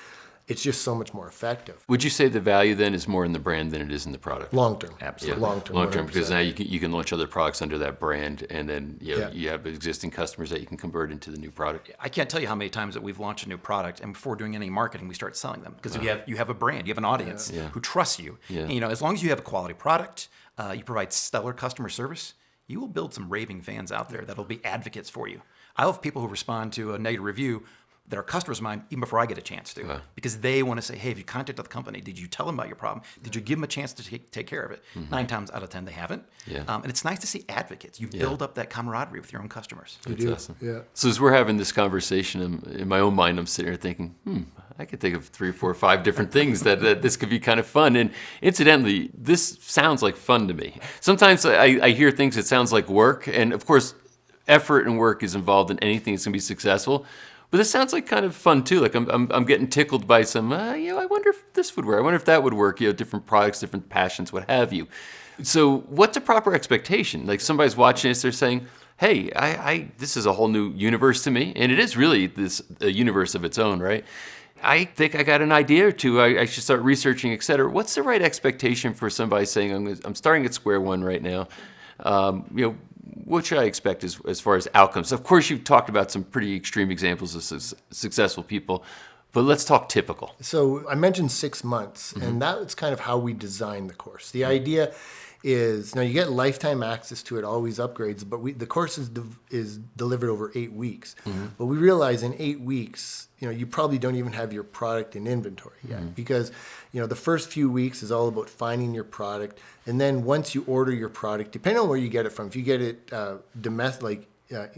it's just so much more effective. Would you say the value then is more in the brand than it is in the product? Long term. Absolutely. Long term. Long term, because 100%. now you can launch other products under that brand, and then Yeah. you have existing customers that you can convert into the new product. I can't tell you how many times that we've launched a new product, and before doing any marketing, we start selling them because you have a brand, you have an audience who trusts you. Yeah. And, as long as you have a quality product, you provide stellar customer service, you will build some raving fans out there that'll be advocates for you. I have people who respond to a negative review that are customers of mine even before I get a chance to, because they want to say, hey, have you contacted the company? Did you tell them about your problem? Did you give them a chance to take care of it? 9 times out of 10, they haven't. Yeah. And it's nice to see advocates. You build up that camaraderie with your own customers. That's awesome. Yeah. So as we're having this conversation, in my own mind, I'm sitting here thinking, I could think of 3, 4, 5 different things that this could be kind of fun. And incidentally, this sounds like fun to me. Sometimes I hear things that sounds like work, and of course, effort and work is involved in anything that's going to be successful. But this sounds like kind of fun too. Like I'm getting tickled by some, I wonder if this would work. I wonder if that would work. Different products, different passions, what have you. So what's a proper expectation? Like somebody's watching this, they're saying, hey, I this is a whole new universe to me. And it is really a universe of its own, right? I think I got an idea or two. I should start researching, et cetera. What's the right expectation for somebody saying, I'm starting at square one right now? What should I expect as far as outcomes? Of course, you've talked about some pretty extreme examples of successful people, but let's talk typical. So I mentioned 6 months, and that's kind of how we design the course. The idea is, now you get lifetime access to it, always upgrades, but the course is delivered over 8 weeks. But we realize in 8 weeks, you probably don't even have your product in inventory yet, because the first few weeks is all about finding your product, and then once you order your product, depending on where you get it from, if you get it domestic,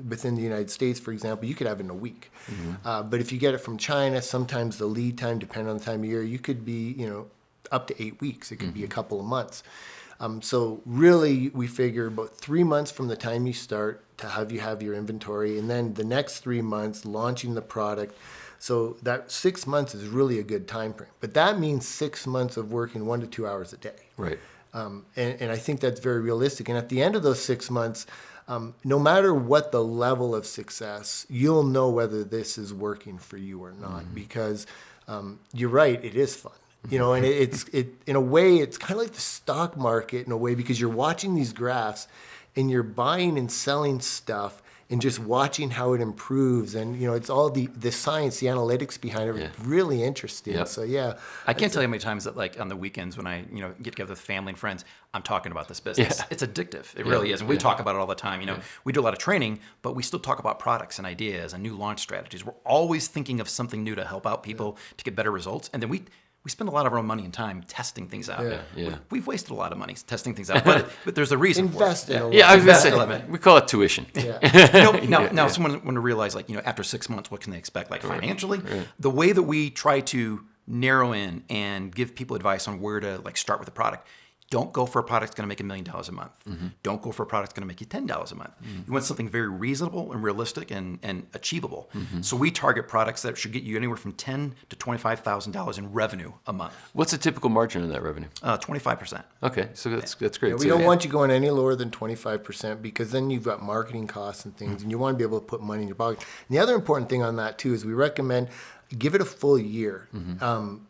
within the United States, for example, you could have it in a week. But if you get it from China, sometimes the lead time, depending on the time of year, you could be up to 8 weeks. It could be a couple of months. So really, we figure about 3 months from the time you start to have your inventory, and then the next 3 months launching the product. So that 6 months is really a good time frame. But that means 6 months of working 1 to 2 hours a day. Right. And I think that's very realistic. And at the end of those 6 months, no matter what the level of success, you'll know whether this is working for you or not, because you're right, it is fun. And it in a way, it's kind of like the stock market in a way, because you're watching these graphs and you're buying and selling stuff, and just watching how it improves, and it's all the science, the analytics behind it. Really interesting. Yep. So yeah, I can't tell you how many times that, like, on the weekends when I get together with family and friends, I'm talking about this business. It's addictive. It really is. And we talk about it all the time. We do a lot of training, but we still talk about products and ideas and new launch strategies. We're always thinking of something new to help out people to get better results. And then we spend a lot of our own money and time testing things out. We've wasted a lot of money testing things out, but there's a reason invest for it. in a lot. Yeah, I was going to Invest say, we call it tuition. Now someone want to realize, like, after 6 months, what can they expect, like, financially? The way that we try to narrow in and give people advice on where to, like, start with a product. Don't go for a product that's going to make $1 million a month. Don't go for a product that's going to make you $10 a month. You want something very reasonable and realistic and achievable. So we target products that should get you anywhere from $10,000 to $25,000 in revenue a month. What's a typical margin on that revenue? 25%. Okay, so that's great. Yeah, we don't want you going any lower than 25%, because then you've got marketing costs and things, and you want to be able to put money in your pocket. And the other important thing on that too is we recommend give it a full year,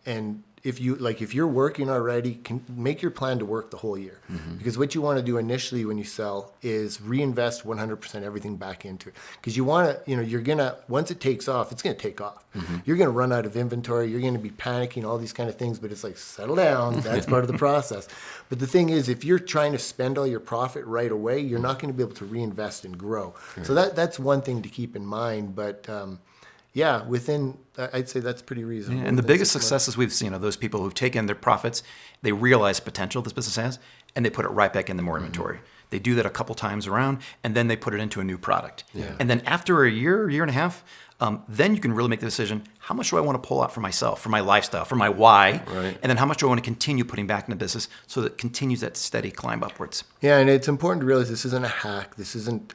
and if you're working already, make your plan to work the whole year. Because what you want to do initially when you sell is reinvest 100% everything back into it. Because you want to, you're going to, once it takes off, it's going to take off. You're going to run out of inventory. You're going to be panicking, all these kind of things, but it's like, settle down. That's part of the process. But the thing is, if you're trying to spend all your profit right away, you're not going to be able to reinvest and grow. So that's one thing to keep in mind. But I'd say that's pretty reasonable. And the biggest successes we've seen are those people who've taken their profits, they realize the potential this business has, and they put it right back into more inventory. They do that a couple times around, and then they put it into a new product. And then after a year and a half, then you can really make the decision, how much do I want to pull out for myself, for my lifestyle, for my why, and then how much do I want to continue putting back in the business so that it continues that steady climb upwards. Yeah, and it's important to realize this isn't a hack. This isn't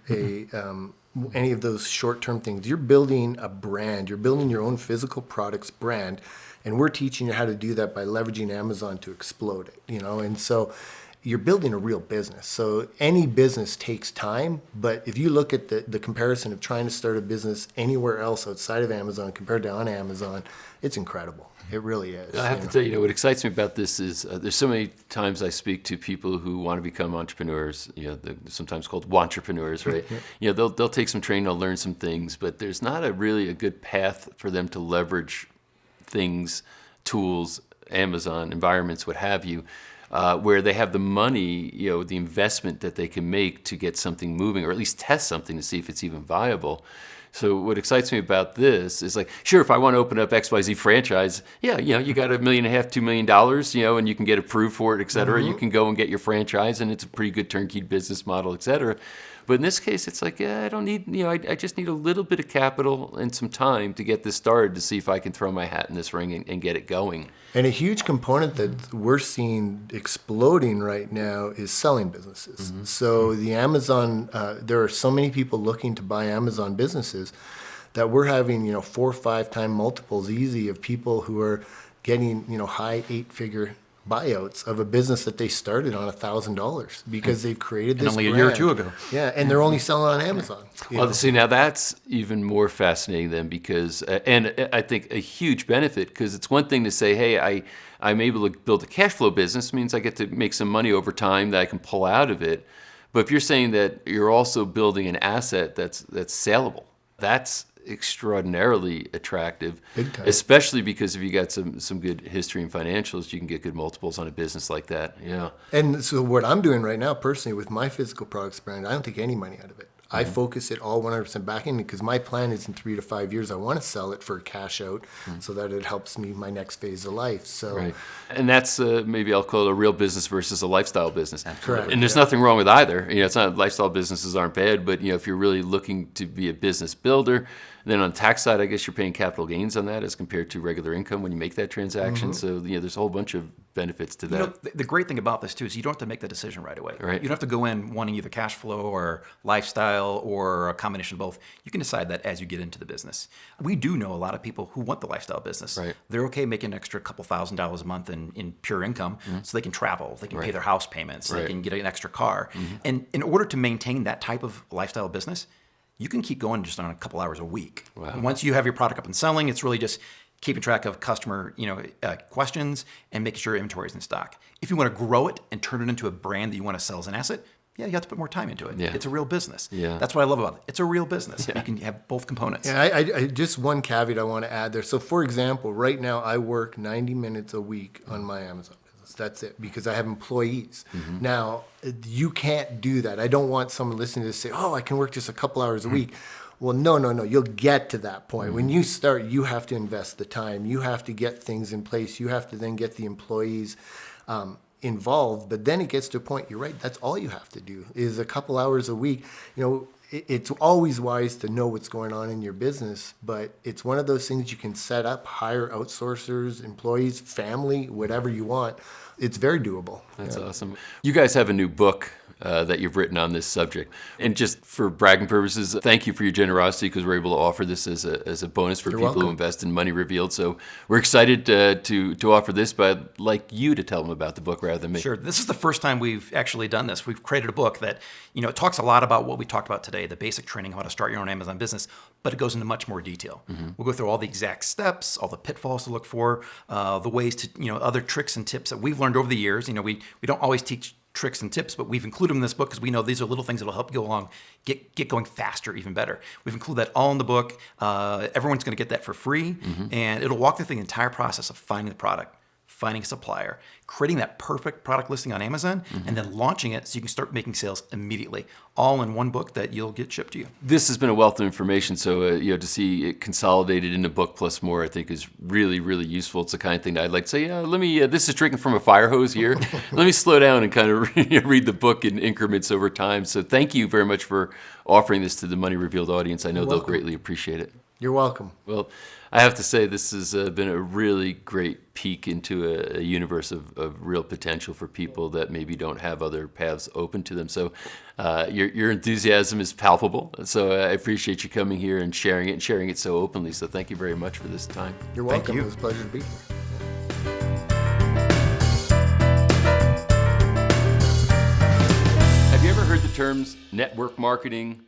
any of those short-term things. You're building a brand. You're building your own physical products brand, and we're teaching you how to do that by leveraging Amazon to explode it. And so you're building a real business. So any business takes time, but if you look at the comparison of trying to start a business anywhere else outside of Amazon compared to on Amazon, it's incredible. It really is. I have to tell you, what excites me about this is there's so many times I speak to people who want to become entrepreneurs. They're sometimes called wantrepreneurs, right? They'll take some training, they'll learn some things, but there's not really a good path for them to leverage things, tools, Amazon environments, what have you, where they have the money, the investment that they can make to get something moving, or at least test something to see if it's even viable. So what excites me about this is, like, sure, if I want to open up XYZ franchise, you got $1.5 million, $2 million, and you can get approved for it, et cetera. You can go and get your franchise, and it's a pretty good turnkey business model, et cetera. But in this case, it's like, I don't need, I just need a little bit of capital and some time to get this started to see if I can throw my hat in this ring and get it going. And a huge component that we're seeing exploding right now is selling businesses. So the Amazon, there are so many people looking to buy Amazon businesses that we're having, 4 or 5 time multiples easy of people who are getting, high 8-figure buyouts of a business that they started on $1,000 because they've created this only brand. a year or two ago. Yeah, and they're only selling on Amazon. Well, see, now that's even more fascinating then, because, and I think a huge benefit, because it's one thing to say, hey, I'm able to build a cash flow business, means I get to make some money over time that I can pull out of it. But if you're saying that you're also building an asset that's saleable, that's extraordinarily attractive, especially because if you got some good history and financials, you can get good multiples on a business like that. Yeah. And so what I'm doing right now personally with my physical products brand, I don't take any money out of it. I focus it all 100% back in, because my plan is in 3 to 5 years, I want to sell it for a cash out so that it helps me my next phase of life. So, right. And that's maybe I'll call it a real business versus a lifestyle business. Correct. And there's nothing wrong with either. It's not, lifestyle businesses aren't bad, but if you're really looking to be a business builder, then on the tax side, I guess you're paying capital gains on that as compared to regular income when you make that transaction. So there's a whole bunch of benefits to that. The great thing about this too is you don't have to make the decision right away. Right. You don't have to go in wanting either cash flow or lifestyle or a combination of both. You can decide that as you get into the business. We do know a lot of people who want the lifestyle business. Right. They're okay making an extra couple $1,000s a month in pure income, so they can travel, they can pay their house payments, they can get an extra car. And in order to maintain that type of lifestyle business, you can keep going just on a couple hours a week. Wow. And once you have your product up and selling, it's really just keeping track of customer questions and making sure inventory is in stock. If you want to grow it and turn it into a brand that you want to sell as an asset, Yeah, you have to put more time into it. Yeah. It's a real business. Yeah. That's what I love about it. It's a real business. You can have both components. And I just one caveat I want to add there. So, for example, right now I work 90 minutes a week on my Amazon business. That's it, because I have employees. Now, you can't do that. I don't want someone listening to say, oh, I can work just a couple hours a week. Well, no. You'll get to that point. When you start, you have to invest the time. You have to get things in place. You have to then get the employees involved. But then it gets to a point, you're right, that's all you have to do is a couple hours a week. It's always wise to know what's going on in your business, but it's one of those things you can set up, hire outsourcers, employees, family, whatever you want. It's very doable. That's awesome. You guys have a new book that you've written on this subject. And just for bragging purposes, thank you for your generosity, because we're able to offer this as a bonus for You're people welcome. who invest in Money Revealed. So we're excited to offer this, but I'd like you to tell them about the book rather than me. Sure. This is the first time we've actually done this. We've created a book that, it talks a lot about what we talked about today, the basic training, how to start your own Amazon business, but it goes into much more detail. We'll go through all the exact steps, all the pitfalls to look for, the ways to, other tricks and tips that we've learned over the years. We don't always teach tricks and tips, but we've included them in this book because we know these are little things that will help you go along, get going faster, even better. We've included that all in the book. Everyone's going to get that for free, and it'll walk through the entire process of finding the product, finding a supplier, creating that perfect product listing on Amazon, and then launching it so you can start making sales immediately, all in one book that you'll get shipped to you. This has been a wealth of information, so to see it consolidated in a book plus more, I think is really, really useful. It's the kind of thing that I'd like to say, let me, this is drinking from a fire hose here. Let me slow down and kind of read the book in increments over time. So thank you very much for offering this to the Money Revealed audience. I know they'll greatly appreciate it. You're welcome. Well, I have to say this has been a really great peek into a universe of real potential for people that maybe don't have other paths open to them. So your enthusiasm is palpable. So I appreciate you coming here and sharing it so openly. So thank you very much for this time. You're Thank welcome. you. It was a pleasure to be here. Have you ever heard the terms network marketing,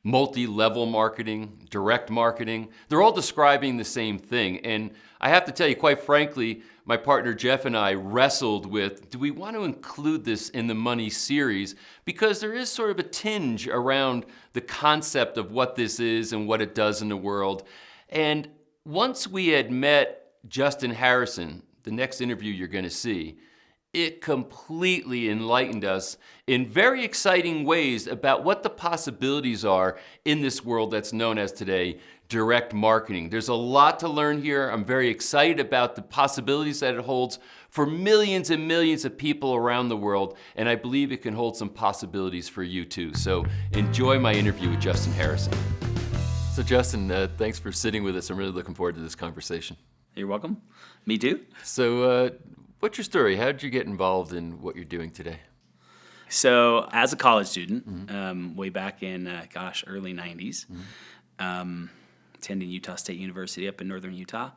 multi-level marketing, direct marketing? They're all describing the same thing. And I have to tell you, quite frankly, my partner Jeff and I wrestled with, do we want to include this in the Money series? Because there is sort of a tinge around the concept of what this is and what it does in the world. And once we had met Justin Harrison, the next interview you're going to see, it completely enlightened us in very exciting ways about what the possibilities are in this world that's known as today direct marketing. There's a lot to learn here. I'm very excited about the possibilities that it holds for millions and millions of people around the world, and I believe it can hold some possibilities for you too. So enjoy my interview with Justin Harrison. So Justin, thanks for sitting with us. I'm really looking forward to this conversation. You're welcome. Me too. So what's your story? How did you get involved in what you're doing today? So as a college student, way back in, early 90s, attending Utah State University up in northern Utah.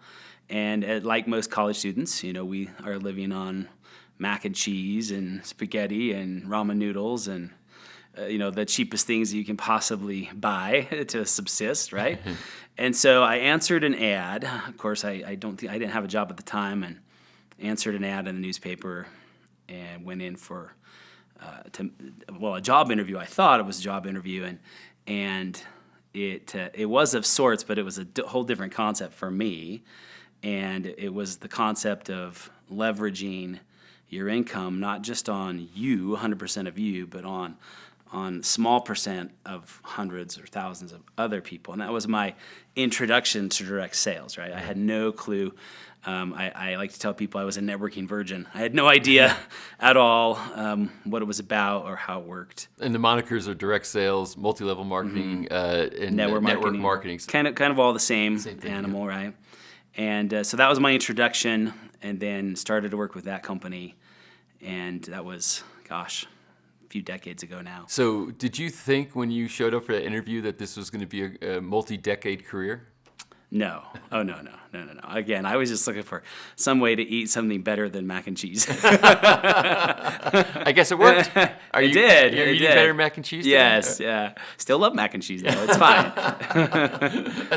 And like most college students, we are living on mac and cheese and spaghetti and ramen noodles and, the cheapest things you can possibly buy to subsist, right? And so I answered an ad. Of course, I didn't have a job at the time, and answered an ad in the newspaper and went in for a job interview. I thought it was a job interview, and it was of sorts, but it was a whole different concept for me, and it was the concept of leveraging your income not just on you, 100% of you, but on small percent of hundreds or thousands of other people. And that was my introduction to direct sales, right? I had no clue. I like to tell people I was a networking virgin. I had no idea at all what it was about or how it worked. And the monikers are direct sales, multi-level marketing, and Network marketing. Kind of all the same thing, animal, right? And so that was my introduction, and then started to work with that company. And that was, a few decades ago now. So did you think when you showed up for that interview that this was going to be a multi-decade career? No. Oh, no. Again, I was just looking for some way to eat something better than mac and cheese. I guess it worked. Are you did. You're It eating did. better mac and cheese? Yes, yeah. Still love mac and cheese, though. It's fine.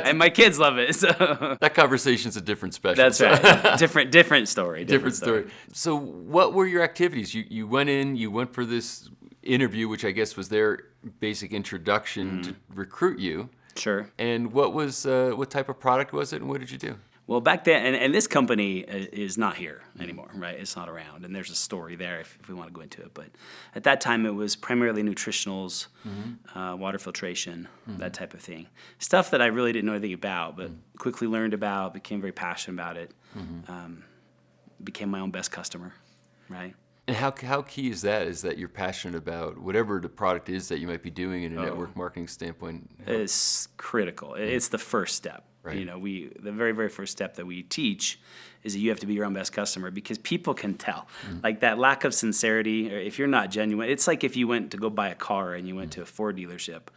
And my kids love it. So That conversation's a different special. that's right. Different story. Different story. So what were your activities? You went in, you went for this interview, which I guess was their basic introduction to recruit you. Sure. And what type of product was it, and what did you do? Well, back then, and this company is not here anymore, right? It's not around, and there's a story there if we want to go into it. But at that time, it was primarily nutritionals, water filtration, that type of thing. Stuff that I really didn't know anything about, but quickly learned about, became very passionate about it, became my own best customer, right? And how key is that? Is that you're passionate about whatever the product is that you might be doing in a network marketing standpoint? It's critical. It's the first step. Right. You know, the very, very first step that we teach is that you have to be your own best customer because people can tell. Like that lack of sincerity, or if you're not genuine, it's like if you went to go buy a car and you went to a Ford dealership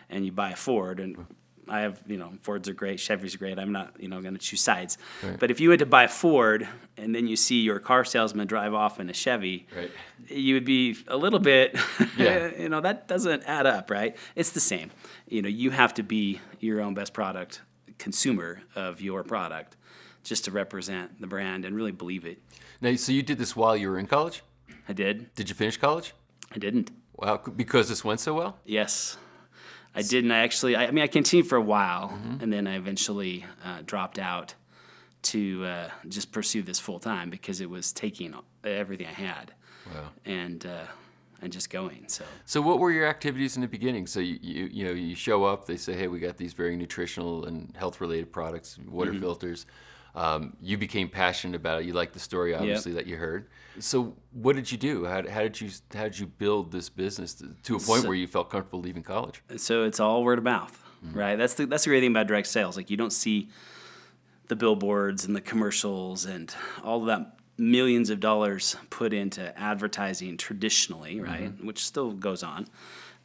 and you buy a Ford, and I have, Fords are great, Chevys are great. I'm not, going to choose sides. Right. But if you went to buy a Ford and then you see your car salesman drive off in a Chevy, Right. you would be a little bit, Yeah. that doesn't add up, right? It's the same. You have to be your own best product consumer of your product just to represent the brand and really believe it. Now, so you did this while you were in college? I did. Did you finish college? I didn't. Wow, because this went so well? Yes. I didn't. I continued for a while, and then I eventually dropped out to just pursue this full time because it was taking everything I had. Wow. And just going. So what were your activities in the beginning? So you show up, they say, hey, we got these very nutritional and health related products, water filters. You became passionate about it. You liked the story, obviously, that you heard. So what did you do? How did you build this business to a point where you felt comfortable leaving college? So it's all word of mouth, right? That's the great thing about direct sales. Like you don't see the billboards and the commercials and all of that millions of dollars put into advertising traditionally, right? Which still goes on.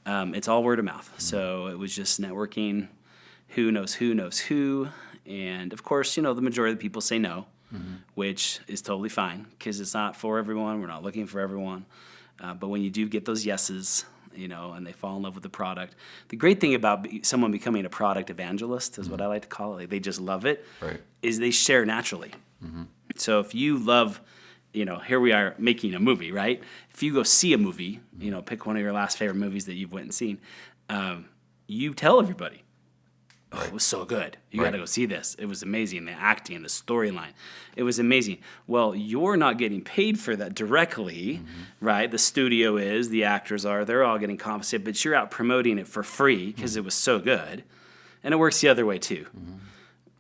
It's all word of mouth. So it was just networking. Who knows who. And of course, the majority of the people say no, which is totally fine because it's not for everyone. We're not looking for everyone. But when you do get those yeses, and they fall in love with the product. The great thing about someone becoming a product evangelist is what I like to call it. Like they just love it. Right. Is they share naturally. So if you love, here we are making a movie, right? If you go see a movie, pick one of your last favorite movies that you've went and seen, you tell everybody, oh, it was so good. You got to go see this. It was amazing. The acting, the storyline, it was amazing. Well, you're not getting paid for that directly, right? The studio is, the actors are, they're all getting compensated, but you're out promoting it for free because it was so good. And it works the other way too.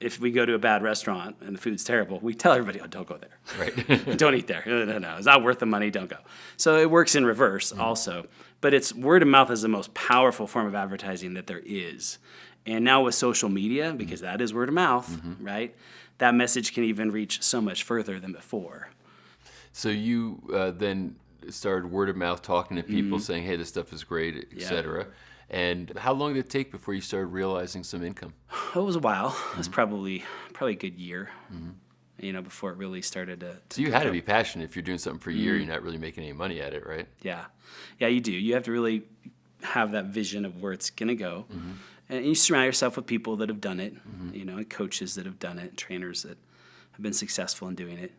If we go to a bad restaurant and the food's terrible, we tell everybody, oh, don't go there. Right. Don't eat there. No, it's not worth the money. Don't go. So it works in reverse also. But it's word of mouth is the most powerful form of advertising that there is. And now with social media, because that is word of mouth, right? That message can even reach so much further than before. So you then started word of mouth talking to people saying, hey, this stuff is great, et cetera. And how long did it take before you started realizing some income? It was a while. It was probably a good year, before it really started to So you had to be passionate. If you're doing something for a year, you're not really making any money at it, right? Yeah. Yeah, you do. You have to really have that vision of where it's going to go. And you surround yourself with people that have done it, and coaches that have done it, trainers that have been successful in doing it.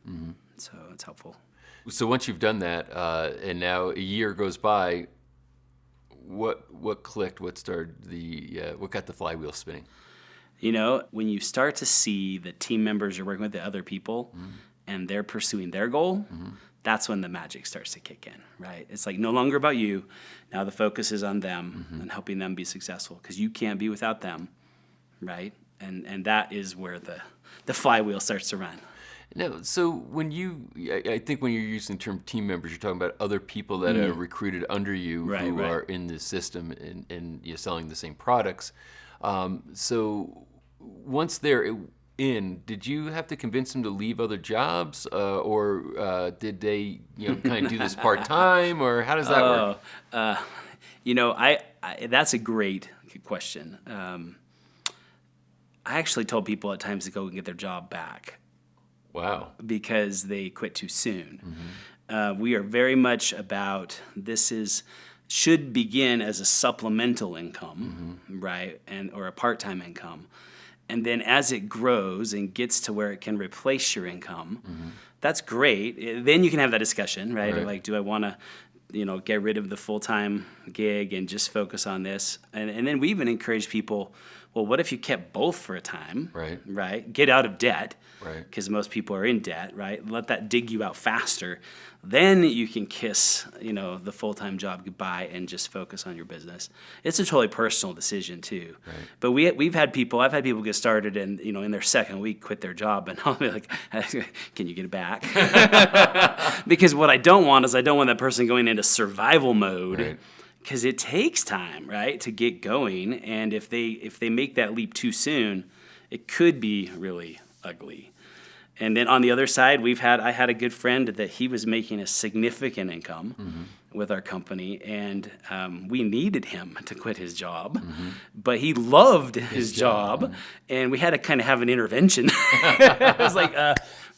So it's helpful. So once you've done that, and now a year goes by, what clicked? What started what got the flywheel spinning? When you start to see the team members you're working with, the other people, and they're pursuing their goal, that's when the magic starts to kick in, right? It's like no longer about you. Now the focus is on them and helping them be successful because you can't be without them, right? And that is where the flywheel starts to run. No, so I think when you're using the term team members, you're talking about other people that are recruited under you who are in the system and you're selling the same products. So once they're in, did you have to convince them to leave other jobs, or did they, kind of do this part time, or how does that work? I that's a great question. I actually told people at times to go and get their job back Wow. because they quit too soon. We are very much about should begin as a supplemental income, right, or a part-time income. And then as it grows and gets to where it can replace your income, that's great. Then you can have that discussion, right? Of like, do I want to, get rid of the full-time gig and just focus on this? And then we even encourage people, well, what if you kept both for a time, right? Get out of debt, because most people are in debt, right? Let that dig you out faster. Then you can kiss, the full-time job goodbye and just focus on your business. It's a totally personal decision too. But I've had people get started and, in their second week quit their job, and I'll be like, can you get it back? Because what I don't want that person going into survival mode. Because it takes time, right, to get going, and if they make that leap too soon, it could be really ugly. And then on the other side, I had a good friend that he was making a significant income with our company, and we needed him to quit his job, but he loved his job, and we had to kind of have an intervention. It was like,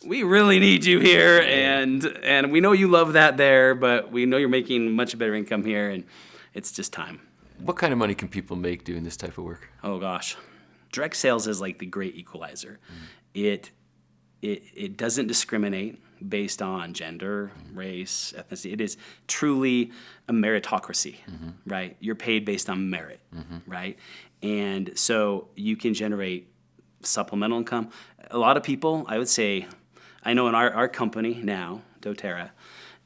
we really need you here, and we know you love that there, but we know you're making much better income here, and it's just time. What kind of money can people make doing this type of work? Oh gosh, direct sales is like the great equalizer. It doesn't discriminate based on gender, race, ethnicity. It is truly a meritocracy, right? You're paid based on merit, right? And so you can generate supplemental income. A lot of people, I would say, I know in our company now, doTERRA,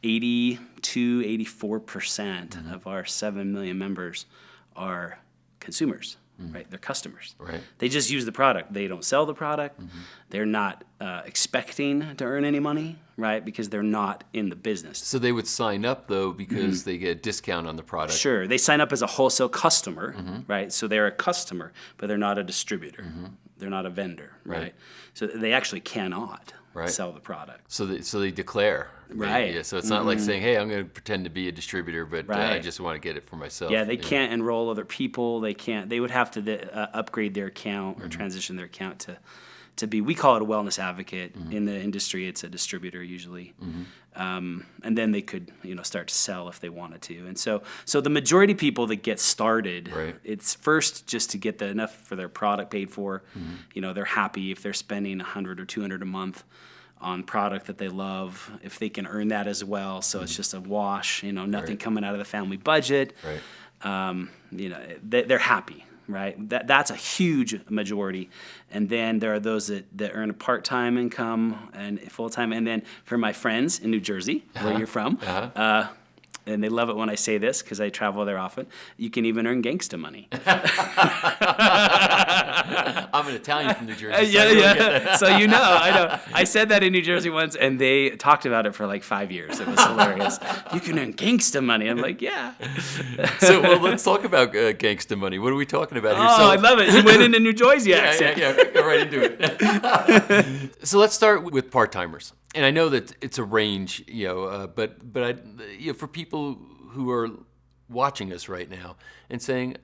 84% of our 7 million members are consumers, right? They're customers. Right. They just use the product. They don't sell the product. They're not expecting to earn any money, right? Because they're not in the business. So they would sign up, though, because they get a discount on the product. Sure. They sign up as a wholesale customer, right? So they're a customer, but they're not a distributor. They're not a vendor, right? So they actually cannot sell the product. So they declare. Right. Yeah, so it's not like saying, hey, I'm going to pretend to be a distributor, but I just want to get it for myself. Yeah, they can't enroll other people. They would have to upgrade their account or transition their account to be, we call it a wellness advocate. In the industry, it's a distributor usually. And then they could, start to sell if they wanted to. And so the majority of people that get started, it's first just to get enough for their product paid for. They're happy if they're spending $100 or $200 a month on product that they love, if they can earn that as well. So it's just a wash, nothing coming out of the family budget. They're happy. Right, that's a huge majority, and then there are those that earn a part-time income and full-time. And then for my friends in New Jersey, where you're from, and they love it when I say this because I travel there often, you can even earn gangsta money. I'm an Italian from New Jersey. So I know. I said that in New Jersey once, and they talked about it for like 5 years. It was hilarious. You can earn gangsta money. I'm like, yeah. So, let's talk about gangsta money. What are we talking about here? Oh, I love it. He went into New Jersey accent. Yeah, go right into it. So let's start with part-timers. And I know that it's a range, but for people who are watching us right now and saying,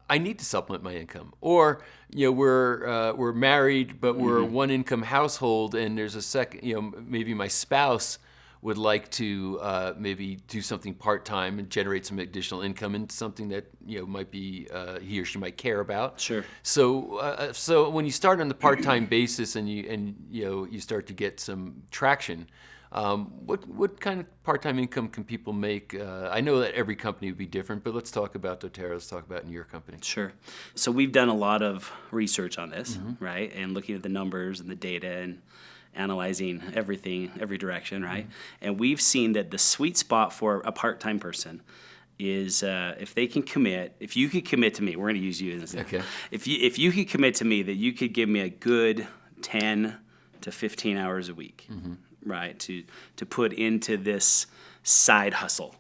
I need to supplement my income, or we're married, but we're a one-income household, and there's a second, maybe my spouse would like to maybe do something part-time and generate some additional income into something that might be he or she might care about. Sure. So when you start on the part-time basis and you start to get some traction, what kind of part-time income can people make? I know that every company would be different, but let's talk about doTERRA. Let's talk about in your company. Sure. So we've done a lot of research on this, right, and looking at the numbers and the data and analyzing everything, every direction, right? And we've seen that the sweet spot for a part-time person is if they can commit. If you could commit to me, we're going to use you in this. Okay. If you could commit to me that you could give me a good 10 to 15 hours a week, right, to put into this side hustle.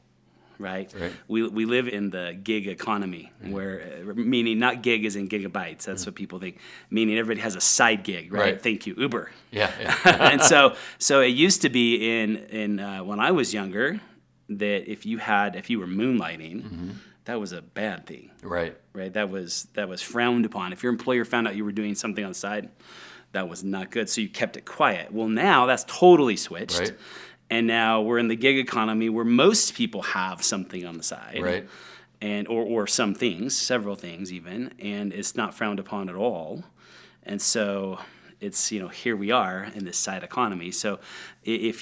Right? We live in the gig economy, where meaning not gig as in gigabytes. That's what people think. Meaning everybody has a side gig, right? Thank you, Uber. Yeah. And so it used to be in when I was younger that if you were moonlighting, that was a bad thing. Right. Right? That was frowned upon. If your employer found out you were doing something on the side, that was not good. So you kept it quiet. Well, now that's totally switched. Right. And now we're in the gig economy where most people have something on the side. Right. And or some things, several things even, and it's not frowned upon at all. And so it's, here we are in this side economy. So if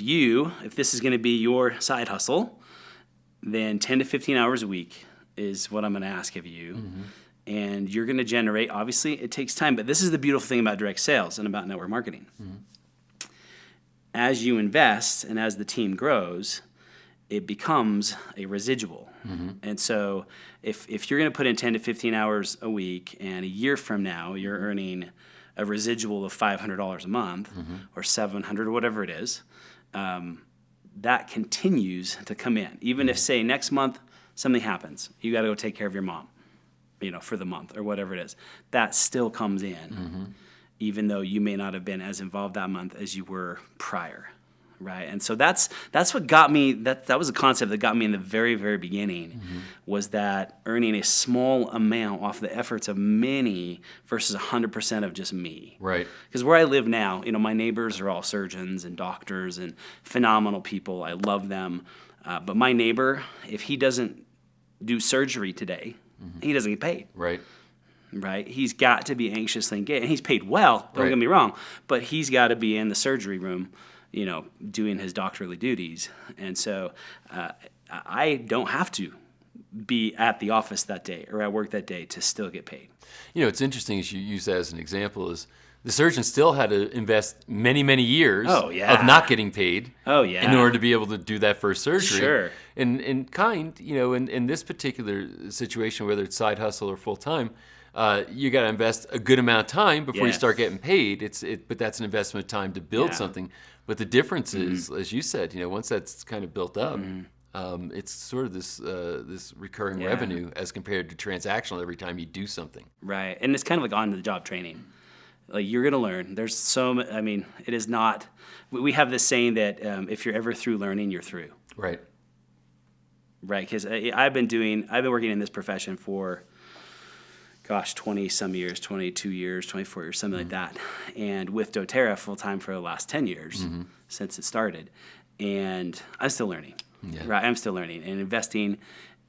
this is going to be your side hustle, then 10 to 15 hours a week is what I'm going to ask of you. Mm-hmm. And you're going to generate, obviously it takes time, but this is the beautiful thing about direct sales and about network marketing. Mm-hmm. As you invest and as the team grows, it becomes a residual. Mm-hmm. And so if you're going to put in 10 to 15 hours a week and a year from now you're earning a residual of $500 a month mm-hmm. or $700 or whatever it is, that continues to come in. Even if, say, next month something happens, you got to go take care of your mom, for the month or whatever it is, that still comes in, mm-hmm. even though you may not have been as involved that month as you were prior. Right, and so that's what got me. That was a concept that got me in the very, very beginning. Mm-hmm. Was that earning a small amount off the efforts of many versus 100% of just me. Right. Because where I live now, my neighbors are all surgeons and doctors and phenomenal people. I love them. But my neighbor, if he doesn't do surgery today, mm-hmm. he doesn't get paid. Right. Right, he's got to be anxiously engaged, and he's paid well. Don't get me wrong, but he's got to be in the surgery room, doing his doctorly duties. And so I don't have to be at the office that day or at work that day to still get paid. It's interesting as you use that as an example is the surgeon still had to invest many, many years of not getting paid in order to be able to do that first surgery. Sure. And in this particular situation, whether it's side hustle or full-time, you got to invest a good amount of time before you start getting paid. But that's an investment of time to build something. But the difference is, as you said, once that's kind of built up, it's sort of this recurring revenue as compared to transactional every time you do something. Right, and it's kind of like on-the-job training. Like you're going to learn. There's it is not. We have this saying that if you're ever through learning, you're through. Right. Right, because I've been working in this profession for 20-some years, 22 years, 24 years, something like that. And with doTERRA full-time for the last 10 years since it started. And I'm still learning, right? I'm still learning and investing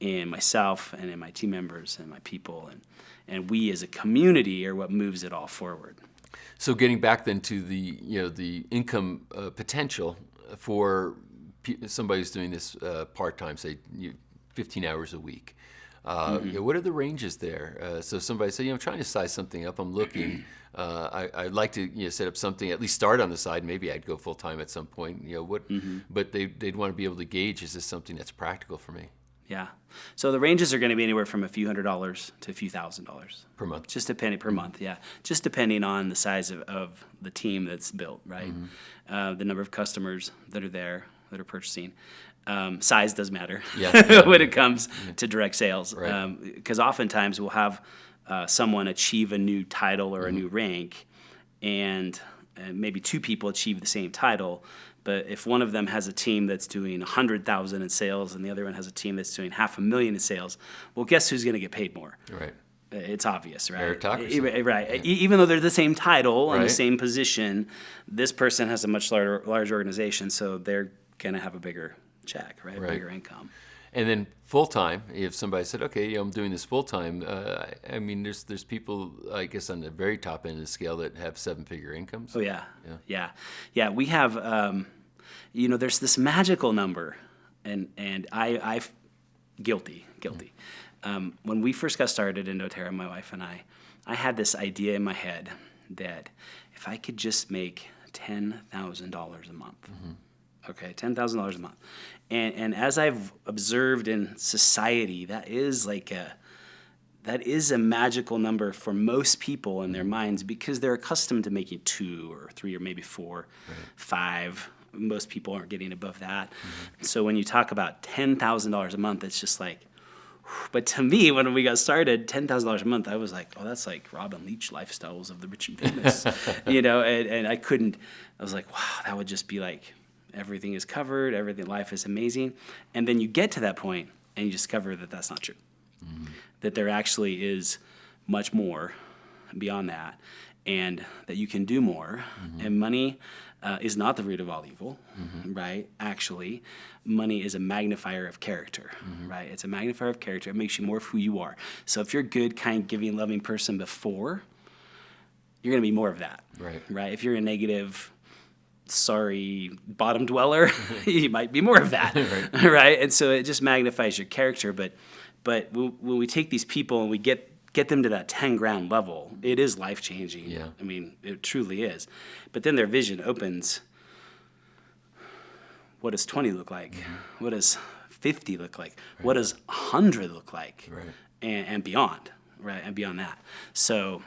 in myself and in my team members and my people. And we as a community are what moves it all forward. So getting back then to the income potential for somebody who's doing this part-time, say 15 hours a week. What are the ranges there? So somebody say, I'm trying to size something up. I'm looking. I'd like to set up something, at least start on the side. Maybe I'd go full time at some point. But they'd want to be able to gauge, is this something that's practical for me? Yeah. So the ranges are going to be anywhere from a few $100s to a few $1,000s per month. Just depending per month. Yeah. Just depending on the size of the team that's built, right? The number of customers that are there that are purchasing. Size does matter when it comes to direct sales, because oftentimes we'll have someone achieve a new title or a new rank, and maybe two people achieve the same title. But if one of them has a team that's doing 100,000 in sales and the other one has a team that's doing $500,000 in sales, well, guess who's going to get paid more? Right. It's obvious, right? Meritocracy. Right. Yeah. Even though they're the same title and the same position, this person has a much larger organization, so they're going to have a bigger check, right? Bigger income. And then full-time, if somebody said, okay, I'm doing this full-time, there's people, I guess, on the very top end of the scale that have seven-figure incomes. Oh, yeah. We have, there's this magical number, and I've guilty. When we first got started in doTERRA, my wife and I had this idea in my head that if I could just make $10,000 a month, okay, $10,000 a month. And as I've observed in society, that is a magical number for most people in their minds because they're accustomed to making 2 or 3 or maybe 4, 5. Most people aren't getting above that. So when you talk about $10,000 a month, it's just like, but to me, when we got started, $10,000 a month, I was like, oh, that's like Robin Leach lifestyles of the rich and famous, and I was like, wow, that would just be like, everything is covered, life is amazing. And then you get to that point and you discover that that's not true. that there actually is much more beyond that, and that you can do more. And money is not the root of all evil, right? Actually, money is a magnifier of character, right? It's a magnifier of character. It makes you more of who you are. So if you're a good, kind, giving, loving person before, you're going to be more of that, right? If you're a negative, sorry, bottom dweller, you might be more of that, right? And so it just magnifies your character. But when we take these people and we get them to that 10 ground level, it is life-changing. Yeah. I mean, it truly is. But then their vision opens. What does 20 look like? What does 50 look like? What does 100 look like? And beyond, right? And beyond that. So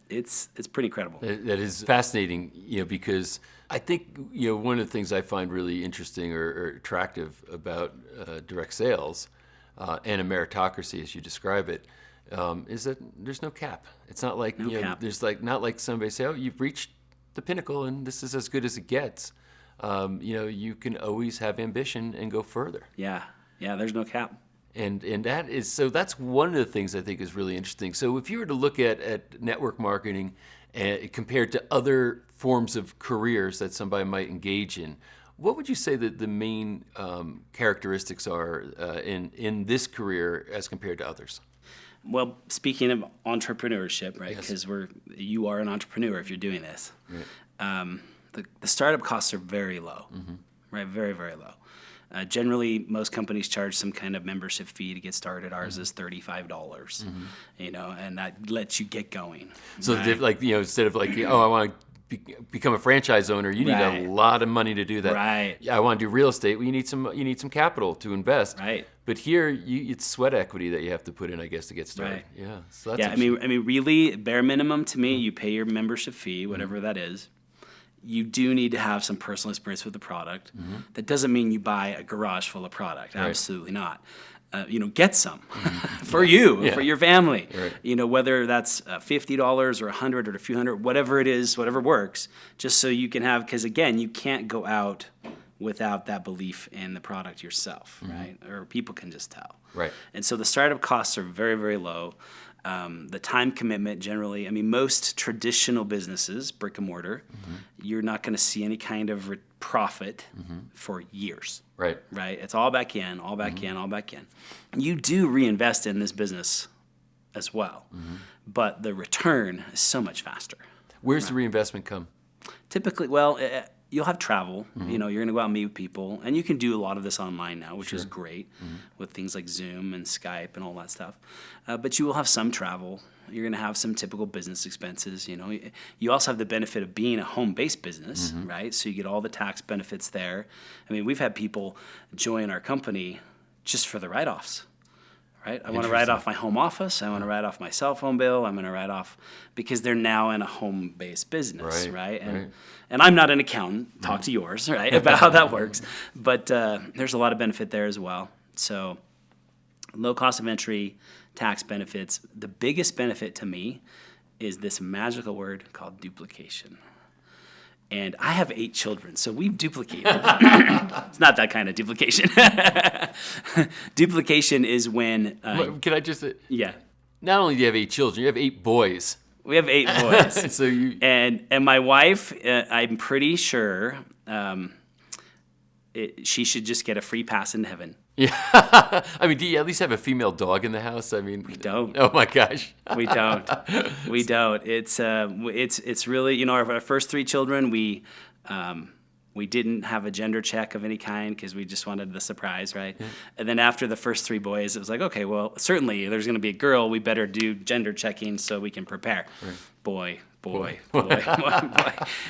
it's pretty incredible. That is fascinating, because I think, one of the things I find really interesting or attractive about direct sales and a meritocracy, as you describe it, is that there's no cap. It's not like, cap. there's not like somebody say, oh, you've reached the pinnacle and this is as good as it gets. You can always have ambition and go further. Yeah, there's no cap. And that's one of the things I think is really interesting. So if you were to look at network marketing compared to other forms of careers that somebody might engage in, what would you say that the main characteristics are in this career as compared to others? Well, speaking of entrepreneurship, right? Because you are an entrepreneur if you're doing this. Right. The startup costs are very low, right? Very, very low. Generally, most companies charge some kind of membership fee to get started. Ours is $35, and that lets you get going. So, right? instead of I want to become a franchise owner, you need a lot of money to do that. Right. I want to do real estate. Well, you need some capital to invest. Right. But here, it's sweat equity that you have to put in, I guess, to get started. Right. Yeah. So that's I mean, really, bare minimum to me, you pay your membership fee, whatever that is. You do need to have some personal experience with the product. That doesn't mean you buy a garage full of product. Right. Absolutely not. Get some for you, for your family. Right. Whether that's $50 or $100 or a few hundred, whatever it is, whatever works, just so you can have, because again, you can't go out without that belief in the product yourself, right? Or people can just tell. Right. And so the startup costs are very, very low. The time commitment generally, most traditional businesses, brick and mortar, you're not going to see any kind of profit for years. Right. Right. It's all back in, all back in, all back in. You do reinvest in this business as well, but the return is so much faster. Where's the reinvestment come? Typically, you'll have travel. You're going to go out and meet with people, and you can do a lot of this online now, which is great with things like Zoom and Skype and all that stuff. But you will have some travel. You're going to have some typical business expenses. You also have the benefit of being a home-based business, right? So you get all the tax benefits there. We've had people join our company just for the write-offs. Right? I want to write off my home office. I want to write off my cell phone bill. I'm going to write off because they're now in a home-based business, right? And I'm not an accountant. Talk to yours, right, about how that works. But there's a lot of benefit there as well. So low cost of entry, tax benefits. The biggest benefit to me is this magical word called duplication. And I have 8 children, so we've duplicated. It's not that kind of duplication. Duplication is when... Can I just... yeah. Not only do you have 8 children, you have 8 boys. We have 8 boys. So you... And my wife, I'm pretty sure she should just get a free pass into heaven. Yeah. Do you at least have a female dog in the house? We don't. Oh my gosh. We don't. We don't. It's really, our first 3 children, we didn't have a gender check of any kind because we just wanted the surprise, right? Yeah. And then after the first 3 boys, it was like, okay, well, certainly there's going to be a girl. We better do gender checking so we can prepare. Right. Boy.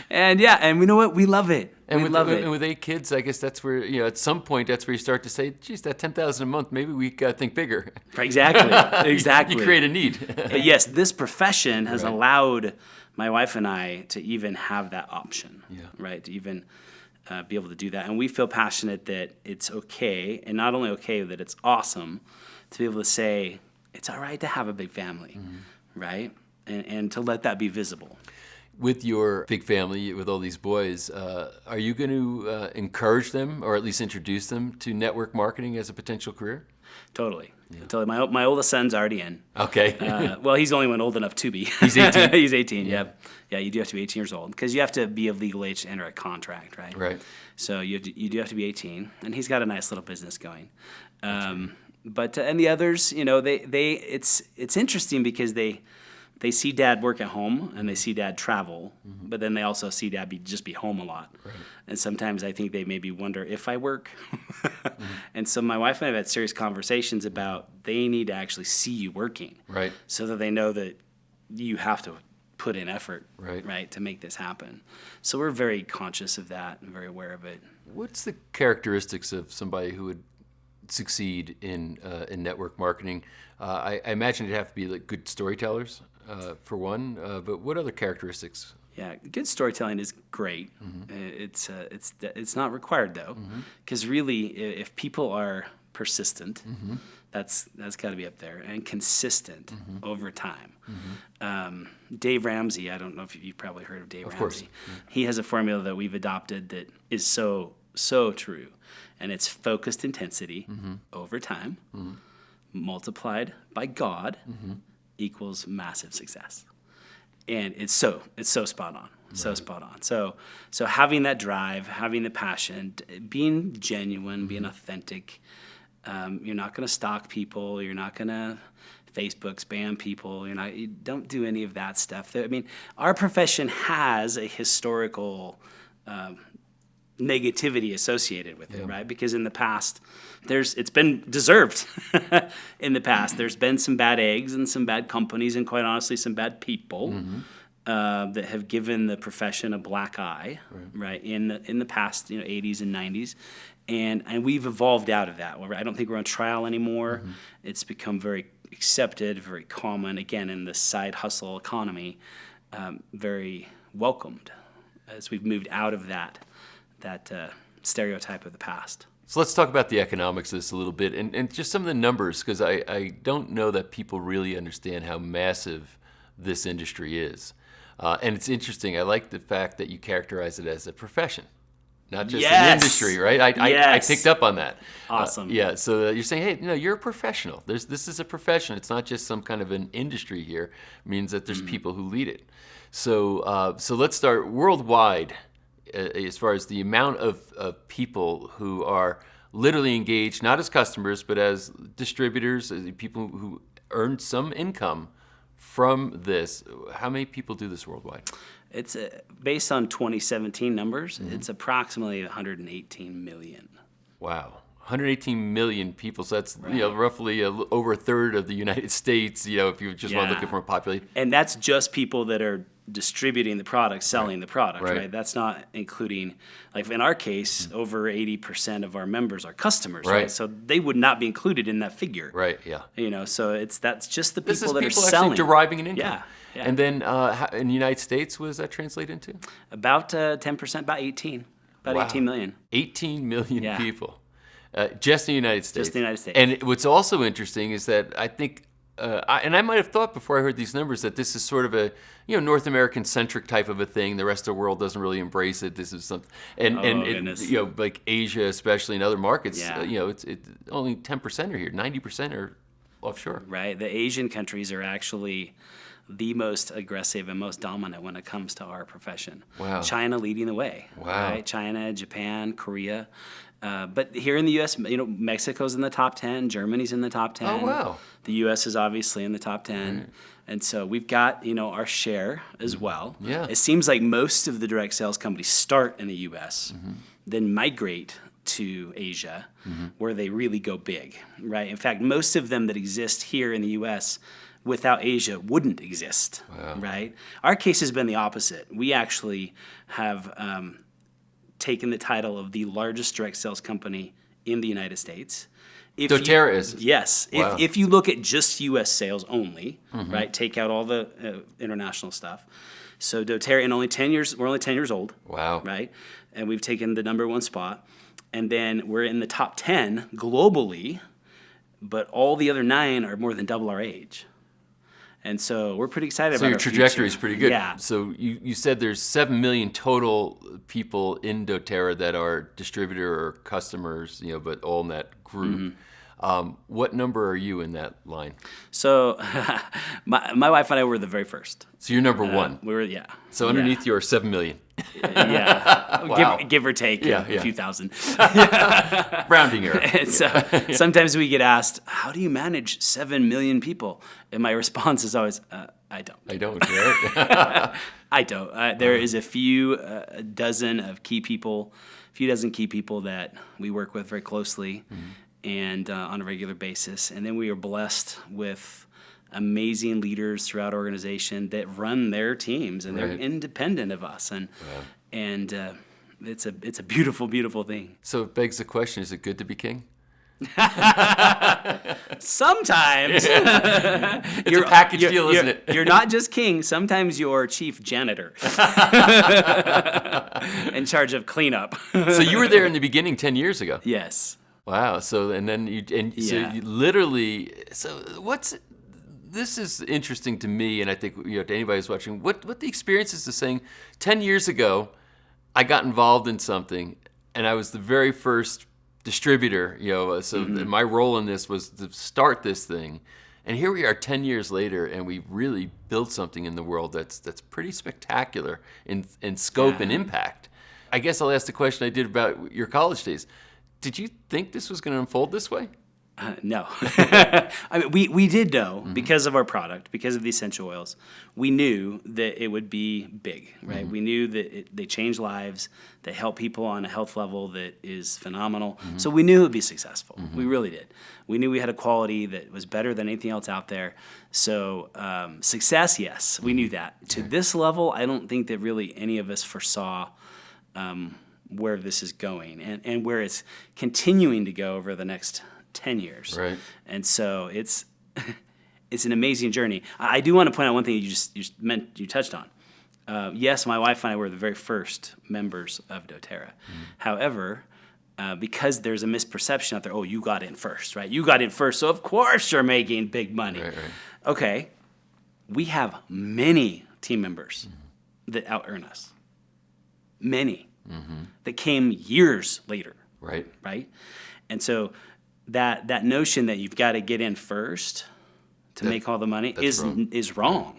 And and we know what? We love it. And with 8 kids, I guess that's where, at some point, that's where you start to say, geez, that $10,000 a month, maybe we got to think bigger. Exactly. You create a need. But yes, this profession has allowed my wife and I to even have that option, right? To even be able to do that. And we feel passionate that it's okay, and not only okay, that it's awesome to be able to say, it's all right to have a big family, right? And to let that be visible. with your big family, with all these boys, are you going to encourage them, or at least introduce them to network marketing as a potential career? Totally. Totally. My oldest son's already in. Okay. Well, he's the only one old enough to be. He's 18? He's 18, yeah. Yeah, you do have to be 18 years old because you have to be of legal age to enter a contract, right? Right. So you do have to be 18, and he's got a nice little business going. But and the others, it's interesting because they see Dad work at home and they see Dad travel, but then they also see Dad just be home a lot. Right. And sometimes I think they maybe wonder if I work. And so my wife and I have had serious conversations about they need to actually see you working, Right. so that they know that you have to put in effort, right, to make this happen. So we're very conscious of that and very aware of it. What's the characteristics of somebody who would succeed in network marketing? I imagine it'd have to be like good storytellers, for one. But what other characteristics? Yeah, good storytelling is great. It's not required though, because really, if people are persistent, that's got to be up there, and consistent over time. Dave Ramsey, I don't know if you've probably heard of Dave Ramsey. Course. He has a formula that we've adopted that is so true, and it's focused intensity over time multiplied by God equals massive success. And it's so spot on. So spot on. So having that drive, having the passion, being genuine, being authentic. You're not going to stalk people. You're not going to Facebook spam people. You don't do any of that stuff. I mean, our profession has a historical negativity associated with it, right? Because in the past, it's been deserved. In the past, there's been some bad eggs and some bad companies, and quite honestly, some bad people that have given the profession a black eye, right? In the past, 80s and 90s, and we've evolved out of that. I don't think we're on trial anymore. It's become very accepted, very common. Again, in the side hustle economy, very welcomed as we've moved out of that stereotype of the past. So let's talk about the economics of this a little bit, and just some of the numbers, because I don't know that people really understand how massive this industry is. And it's interesting. I like the fact that you characterize it as a profession, not just an industry, right? I picked up on that. Awesome. So you're saying, hey, you're a professional. This is a profession. It's not just some kind of an industry here. It means that there's people who lead it. So let's start worldwide. As far as the amount of people who are literally engaged, not as customers, but as distributors, as people who earn some income from this, how many people do this worldwide? It's based on 2017 numbers, it's approximately 118 million. Wow. 118 million people, so that's roughly over a third of the United States, if you just want to look at from a population. And that's just people that are distributing the product, selling the product, right? That's not including, like in our case, over 80% of our members are customers, right? So they would not be included in that figure. Right, yeah. So that's just the this people is that people are selling. actually deriving an income. Yeah. And then in the United States, what does that translate into? About 10%, about 18. About 18 million. 18 million people. Just in the United States. Just the United States. And what's also interesting is that I think, I might have thought before I heard these numbers that this is sort of a North American centric type of a thing. The rest of the world doesn't really embrace it. This is something, and like Asia, especially in other markets, it's only 10% are here. 90% are offshore. Right. The Asian countries are actually the most aggressive and most dominant when it comes to our profession. Wow. China leading the way. Wow. Right? China, Japan, Korea. But here in the U.S., Mexico's in the top 10, Germany's in the top 10. Oh, wow. The U.S. is obviously in the top 10. Right. And so we've got, our share as well. Yeah. It seems like most of the direct sales companies start in the U.S., then migrate to Asia, where they really go big, right? In fact, most of them that exist here in the U.S. without Asia wouldn't exist, right? Our case has been the opposite. We actually have taken the title of the largest direct sales company in the United States. doTERRA is? Yes. Wow. If you look at just U.S. sales only, right, take out all the international stuff. So doTERRA, in only 10 years, we're only 10 years old. Wow. Right? And we've taken the number one spot. And then we're in the top 10 globally, but all the other 9 are more than double our age. And so we're pretty excited So about your our trajectory future. is pretty good. Yeah. So you said there's 7 million total people in doTERRA that are distributor or customers, but all in that group. What number are you in that line? So my wife and I were the very first. So you're number one. We were, yeah. So underneath you are 7 million. Yeah. Wow. Give or take Yeah, a few thousand. Rounding error. And so sometimes we get asked, how do you manage 7 million people? And my response is always, I don't. I don't, right? I don't. There is a few dozen key people that we work with very closely and on a regular basis. And then we are blessed with amazing leaders throughout our organization that run their teams, and they're independent of us. And it's a beautiful, beautiful thing. So it begs the question, is it good to be king? Sometimes. It's a package deal, isn't it? You're not just king. Sometimes you're chief janitor in charge of cleanup. So you were there in the beginning 10 years ago. Yes. Wow. So you literally. So this is interesting to me, and I think to anybody who's watching. What the experience is saying. 10 years ago, I got involved in something, and I was the very first distributor. So my role in this was to start this thing, and here we are 10 years later, and we really built something in the world that's pretty spectacular in scope and impact. I guess I'll ask the question I did about your college days. Did you think this was going to unfold this way? No. I mean, we did know because of our product, because of the essential oils. We knew that it would be big, right? We knew that they change lives, they help people on a health level that is phenomenal. So we knew it would be successful. We really did. We knew we had a quality that was better than anything else out there. So success, yes, we knew that. To this level, I don't think that really any of us foresaw where this is going and where it's continuing to go over the next 10 years. Right. And so it's an amazing journey. I do want to point out one thing you touched on. Yes, my wife and I were the very first members of doTERRA. However, because there's a misperception out there, oh, you got in first, right? You got in first, so of course you're making big money. Right. Okay, we have many team members that out-earn us. Many that came years later. Right. And so that notion that you've got to get in first to make all the money is wrong.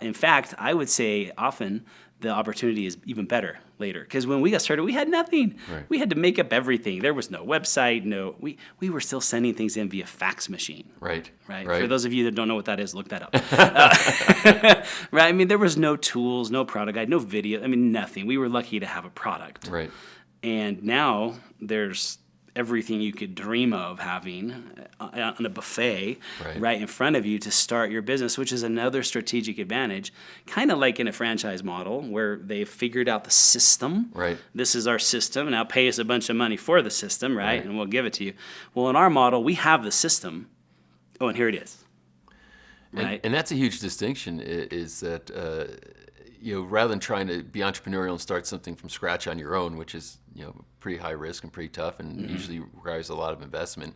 In fact, I would say often the opportunity is even better later. Because when we got started, we had nothing. Right. We had to make up everything. There was no website. We were still sending things in via fax machine. Right. For those of you that don't know what that is, look that up. Right? I mean, there was no tools, no product guide, no video. I mean, nothing. We were lucky to have a product. Right. And now there's everything you could dream of having on a buffet right in front of you to start your business, which is another strategic advantage, kind of like in a franchise model where they've figured out the system. Right. This is our system. Now pay us a bunch of money for the system, right? And we'll give it to you. Well, in our model, we have the system. Oh, and here it is. Right. And that's a huge distinction, is that rather than trying to be entrepreneurial and start something from scratch on your own, which is pretty high risk and pretty tough and usually requires a lot of investment,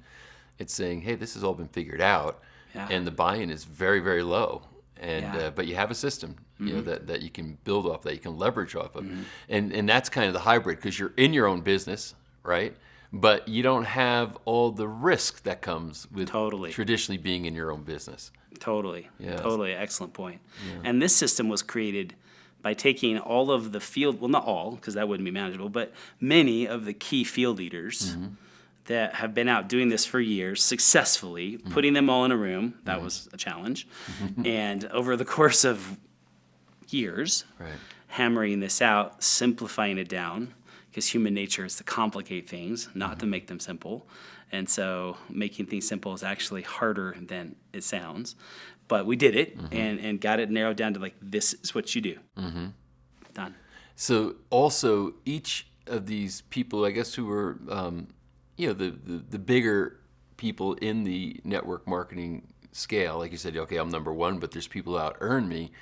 it's saying, hey, this has all been figured out, and the buy-in is very, very low, and but you have a system that you can build off, that you can leverage off of, and that's kind of the hybrid, because you're in your own business, right? But you don't have all the risk that comes with traditionally being in your own business. Totally. Yes. Totally. Excellent point. Yeah. And this system was created by taking all of the field, well, not all, because that wouldn't be manageable, but many of the key field leaders that have been out doing this for years successfully, putting them all in a room. That was a challenge. And over the course of years, hammering this out, simplifying it down, because human nature is to complicate things, not to make them simple. And so making things simple is actually harder than it sounds. But we did it and got it narrowed down to like, this is what you do. Done. So also each of these people, I guess, who were, the bigger people in the network marketing scale, like you said, okay, I'm number one, but there's people who out-earn me.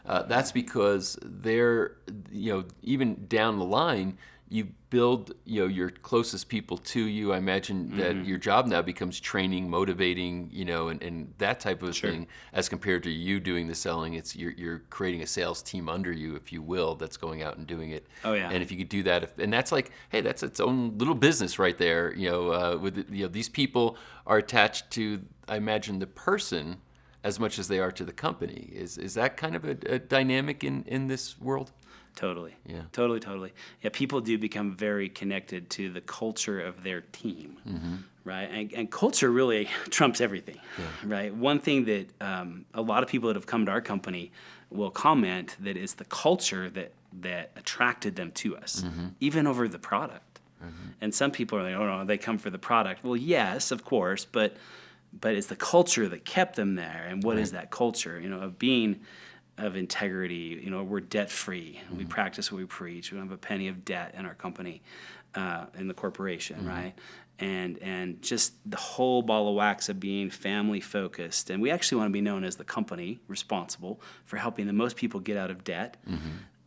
That's because they're, even down the line, you build, your closest people to you. I imagine that your job now becomes training, motivating, and that type of thing, as compared to you doing the selling. It's you're creating a sales team under you, if you will, that's going out and doing it. Oh, yeah. And if you could do that, and that's like, hey, that's its own little business right there. With these people are attached to, I imagine, the person as much as they are to the company. Is that kind of a dynamic in this world? Totally. Yeah. Totally. Yeah, people do become very connected to the culture of their team, right? And culture really trumps everything, right? One thing that a lot of people that have come to our company will comment that it's the culture that attracted them to us, even over the product. And some people are like, oh no, they come for the product. Well, yes, of course, but it's the culture that kept them there. And what is that culture? Of integrity. We're debt free. We practice what we preach. We don't have a penny of debt in our company, in the corporation, right? And just the whole ball of wax of being family focused. And we actually want to be known as the company responsible for helping the most people get out of debt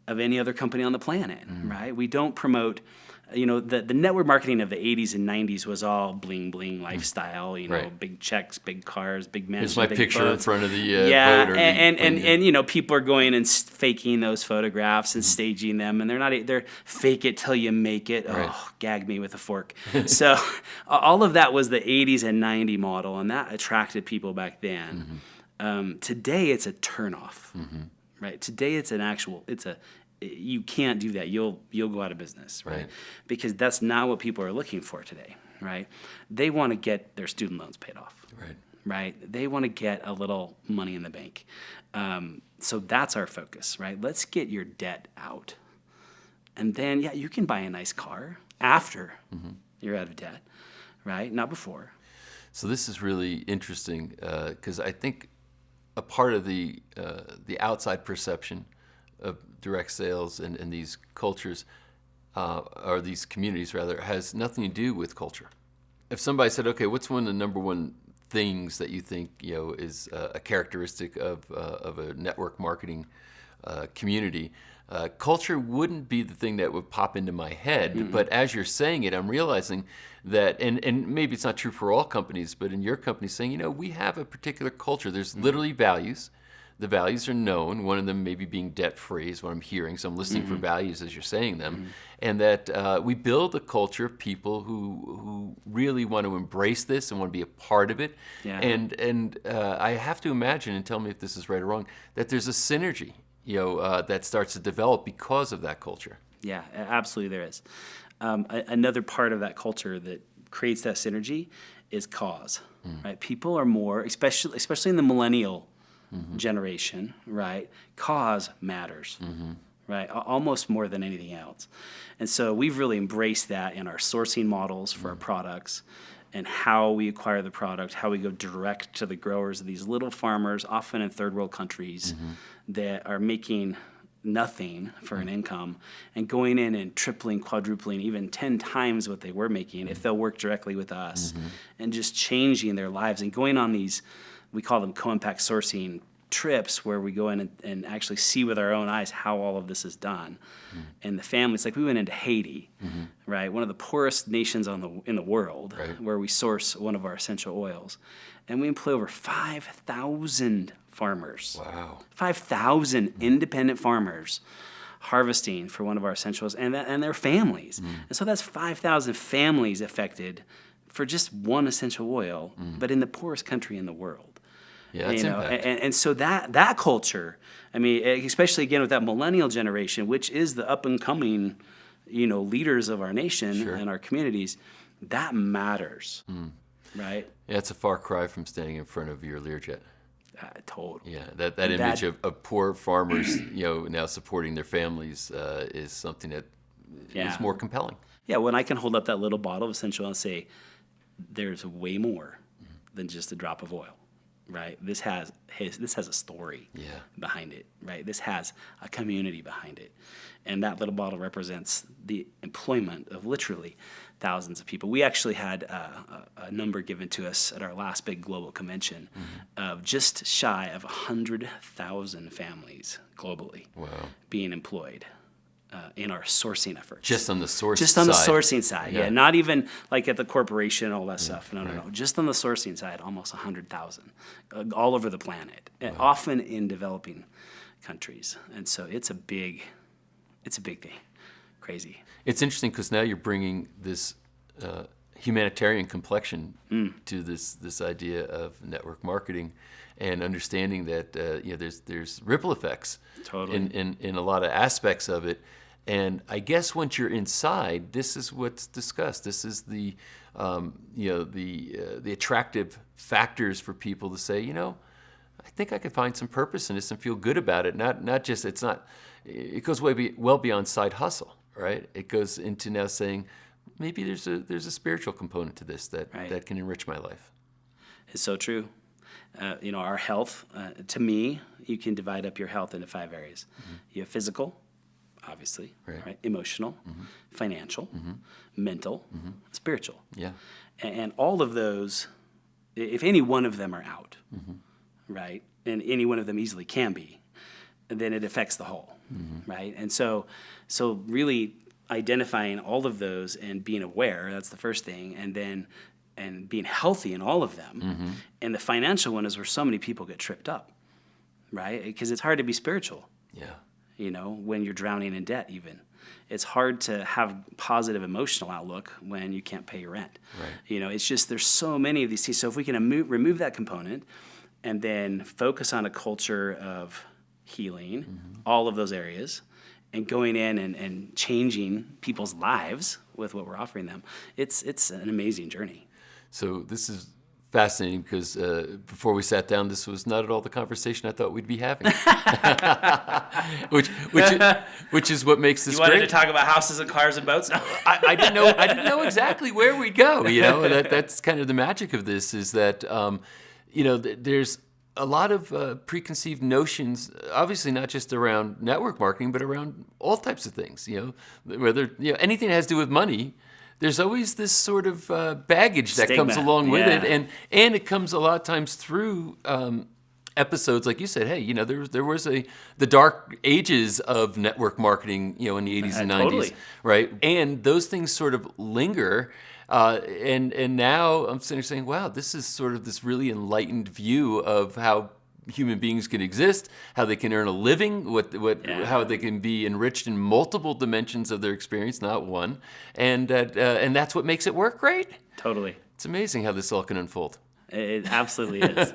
of any other company on the planet, right? We don't promote. The network marketing of the 80s and 90s was all bling bling lifestyle, big checks, big cars, big mansions. Here's my big picture boats. in front of the yeah, boat. And people are going and faking those photographs and staging them, and they're fake it till you make it. Right. Oh, gag me with a fork. So all of that was the 80s and 90 model, and that attracted people back then. Today it's a turnoff, right? Today it's you can't do that. You'll go out of business, right? Because that's not what people are looking for today, right? They want to get their student loans paid off, right? They want to get a little money in the bank. So that's our focus, right? Let's get your debt out. And then, you can buy a nice car after you're out of debt, right? Not before. So this is really interesting because I think a part of the outside perception of direct sales and these cultures, or these communities rather, has nothing to do with culture. If somebody said, okay, what's one of the number one things that you think is a characteristic of a network marketing community, culture wouldn't be the thing that would pop into my head. But as you're saying it, I'm realizing that, and maybe it's not true for all companies, but in your company, saying, we have a particular culture. There's literally values. The values are known. One of them maybe being debt-free is what I'm hearing. So I'm listening for values as you're saying them. And that we build a culture of people who really want to embrace this and want to be a part of it. Yeah. And I have to imagine, and tell me if this is right or wrong, that there's a synergy that starts to develop because of that culture. Yeah, absolutely there is. Another part of that culture that creates that synergy is cause, right? People are more, especially in the millennial generation, right? Cause matters, right? Almost more than anything else. And so we've really embraced that in our sourcing models for our products and how we acquire the product, how we go direct to the growers of these little farmers, often in third world countries, that are making nothing for an income and going in and tripling, quadrupling, even 10 times what they were making if they'll work directly with us and just changing their lives and going on these, we call them co-impact sourcing trips, where we go in and actually see with our own eyes how all of this is done. And the families, like we went into Haiti, right? One of the poorest nations in the world, where we source one of our essential oils. And we employ over 5,000 farmers. Wow. 5,000 independent farmers harvesting for one of our essentials and their families. And so that's 5,000 families affected for just one essential oil, but in the poorest country in the world. Yeah, that's impact. And so that culture, I mean, especially again with that millennial generation, which is the up and coming, leaders of our nation and our communities, that matters, right? Yeah, it's a far cry from standing in front of your Learjet. Totally. Yeah, that image of poor farmers, now supporting their families is something that is more compelling. Yeah, when I can hold up that little bottle of essential oil and say, there's way more than just a drop of oil, right? This has a story behind it, right? This has a community behind it. And that little bottle represents the employment of literally thousands of people. We actually had a number given to us at our last big global convention of just shy of 100,000 families globally being employed in our sourcing efforts. Just on the source Just on the side. sourcing side, yeah. Not even like at the corporation and all that stuff. No. Just on the sourcing side, almost 100,000 all over the planet, and often in developing countries. And so it's a big thing. Crazy. It's interesting because now you're bringing this humanitarian complexion to this idea of network marketing, and understanding that there's ripple effects in a lot of aspects of it. And I guess once you're inside, this is what's discussed. This is the attractive factors for people to say, I think I could find some purpose in this and feel good about it. Not just it goes well beyond side hustle, right? It goes into now saying, maybe there's a spiritual component to this that can enrich my life. It's so true. Our health, to me, you can divide up your health into 5 areas. Mm-hmm. You have physical, obviously, right? Emotional, financial, mental, spiritual. Yeah. And all of those, if any one of them are out, right, and any one of them easily can be, then it affects the whole, right? And so really identifying all of those and being aware, that's the first thing, and being healthy in all of them. And the financial one is where so many people get tripped up, right? Because it's hard to be spiritual. Yeah. When you're drowning in debt even. It's hard to have positive emotional outlook when you can't pay your rent. Right. It's just there's so many of these things. So if we can remove that component and then focus on a culture of healing, all of those areas, and going in and changing people's lives with what we're offering them, it's an amazing journey. So this is fascinating because before we sat down, this was not at all the conversation I thought we'd be having, which is what makes this great. You wanted to talk about houses and cars and boats? No. I didn't know exactly where we'd go. That's kind of the magic of this is that there's a lot of preconceived notions, obviously not just around network marketing, but around all types of things. Whether anything that has to do with money. There's always this sort of baggage that comes along with it, and it comes a lot of times through episodes like you said. Hey, there was the dark ages of network marketing, in the 80s and 90s, totally. Right? And those things sort of linger, and now I'm sitting there saying, wow, this is sort of this really enlightened view of how human beings can exist, how they can earn a living, how they can be enriched in multiple dimensions of their experience, not one, and that's what makes it work great. Totally. It's amazing how this all can unfold. It absolutely is.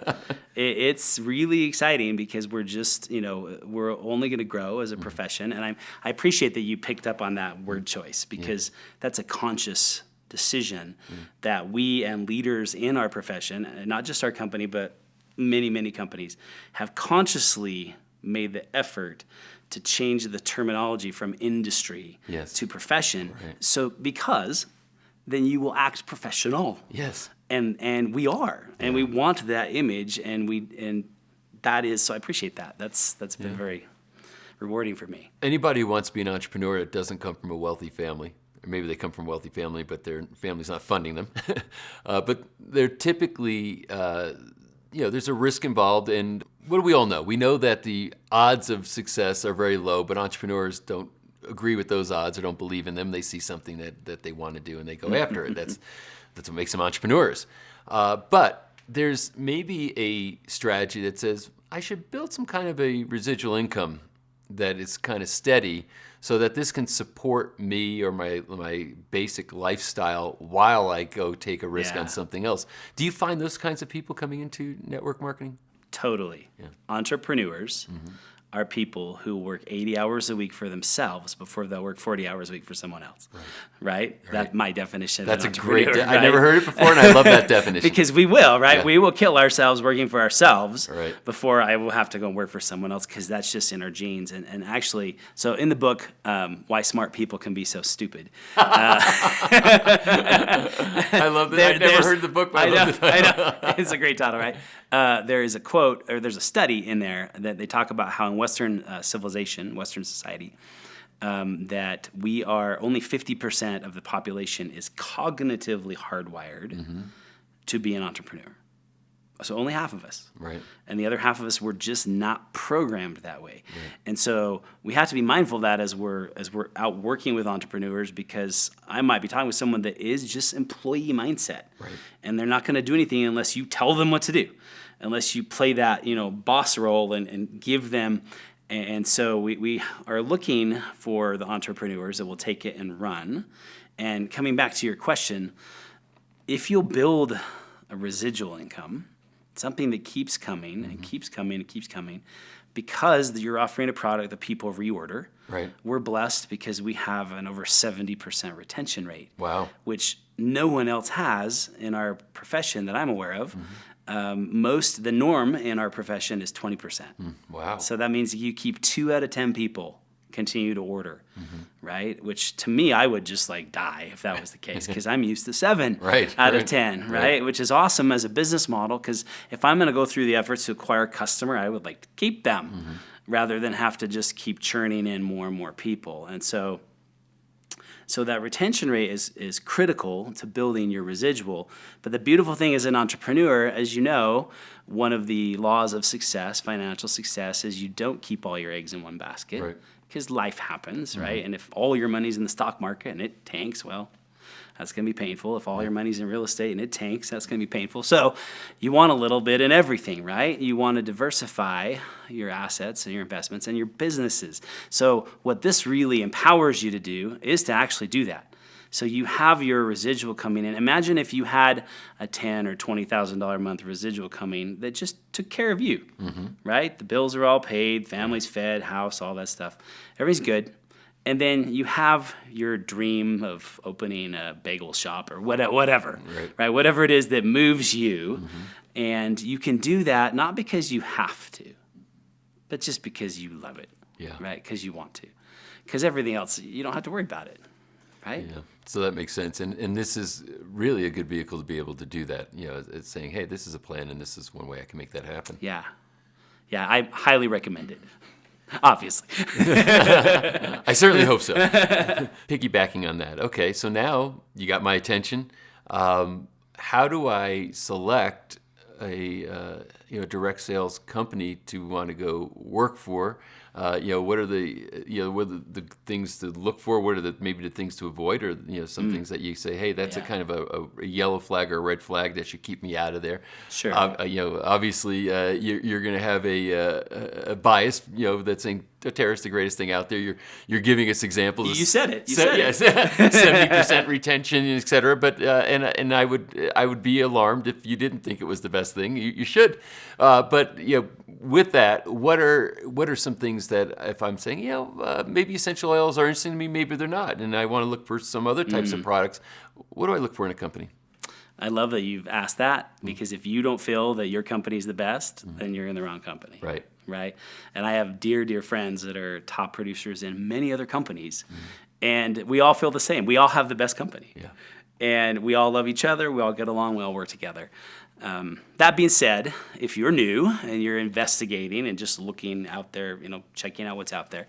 It's really exciting because we're just, we're only going to grow as a profession, and I appreciate that you picked up on that word choice because that's a conscious decision that we and leaders in our profession, not just our company, but many, many companies have consciously made the effort to change the terminology from industry to profession. Right. So because then you will act professional. Yes. And we are. And we want that image and that is so I appreciate that. That's been very rewarding for me. Anybody who wants to be an entrepreneur that doesn't come from a wealthy family, or maybe they come from a wealthy family but their family's not funding them. But they're typically there's a risk involved, and what do we all know? We know that the odds of success are very low, but entrepreneurs don't agree with those odds or don't believe in them. They see something that they want to do, and they go after it. That's what makes them entrepreneurs. But there's maybe a strategy that says, I should build some kind of a residual income that is kind of steady so that this can support me or my basic lifestyle while I go take a risk on something else. Do you find those kinds of people coming into network marketing? Totally. Yeah. Entrepreneurs are people who work 80 hours a week for themselves before they'll work 40 hours a week for someone else. Right? That's my definition of an entrepreneur. That's a great I never heard it before, and I love that definition. Because we will, right? Yeah. We will kill ourselves working for ourselves before I will have to go and work for someone else because that's just in our genes. And actually, so in the book, Why Smart People Can Be So Stupid. I love that. I've never heard the book, but I love the title. I know. It's a great title, right? There is a quote, or there's a study in there that they talk about how in Western civilization, Western society, that we are only 50% of the population is cognitively hardwired to be an entrepreneur. So only half of us. Right. And the other half of us were just not programmed that way. Right. And so we have to be mindful of that as we're out working with entrepreneurs, because I might be talking with someone that is just employee mindset. Right. And they're not going to do anything unless you tell them what to do, unless you play that, boss role and give them. And so we are looking for the entrepreneurs that will take it and run. And coming back to your question, if you'll build a residual income, something that keeps coming and keeps coming and keeps coming, because you're offering a product that people reorder. Right. We're blessed because we have an over 70% retention rate. Wow. Which no one else has in our profession that I'm aware of. The norm in our profession is 20%. Wow. So that means you keep 2 out of 10 people continue to order, right? Which to me, I would just die if that was the case, because I'm used to 7 out of 10, right? Which is awesome as a business model, because if I'm going to go through the efforts to acquire a customer, I would like to keep them rather than have to just keep churning in more and more people. And so that retention rate is critical to building your residual. But the beautiful thing as an entrepreneur, as you know, one of the laws of success, financial success, is you don't keep all your eggs in one basket. Right. Because life happens, right? And if all your money's in the stock market and it tanks, well, that's going to be painful. If all your money's in real estate and it tanks, that's going to be painful. So you want a little bit in everything, right? You want to diversify your assets and your investments and your businesses. So what this really empowers you to do is to actually do that. So you have your residual coming in. Imagine if you had a $10,000 or $20,000 a month residual coming that just took care of you, right? The bills are all paid, family's fed, house, all that stuff. Everything's good. And then you have your dream of opening a bagel shop or whatever, right? Whatever it is that moves you. And you can do that not because you have to, but just because you love it, right? Because you want to. Because everything else, you don't have to worry about it, right? Yeah. So that makes sense. And this is really a good vehicle to be able to do that. It's saying, hey, this is a plan and this is one way I can make that happen. Yeah. Yeah, I highly recommend it. Obviously. I certainly hope so. Piggybacking on that. Okay, so now you got my attention. How do I select a direct sales company to want to go work for? What are the things to look for? What are maybe the things to avoid, or some things that you say, hey, that's a kind of a yellow flag or a red flag that should keep me out of there. Sure. Obviously, you're going to have a bias, that's saying Terra is the greatest thing out there. You're giving us examples. You said it. You said it. 70% retention, et cetera. But and I would be alarmed if you didn't think it was the best thing. You should. But with that, what are some things that if I'm saying, maybe essential oils are interesting to me, maybe they're not, and I want to look for some other types of products. What do I look for in a company? I love that you've asked that, because if you don't feel that your company's the best, then you're in the wrong company. Right. And I have dear friends that are top producers in many other companies, and we all feel the same. We all have the best company. Yeah. And we all love each other. We all get along. We all work together. That being said, if you're new and you're investigating and just looking out there, checking out what's out there,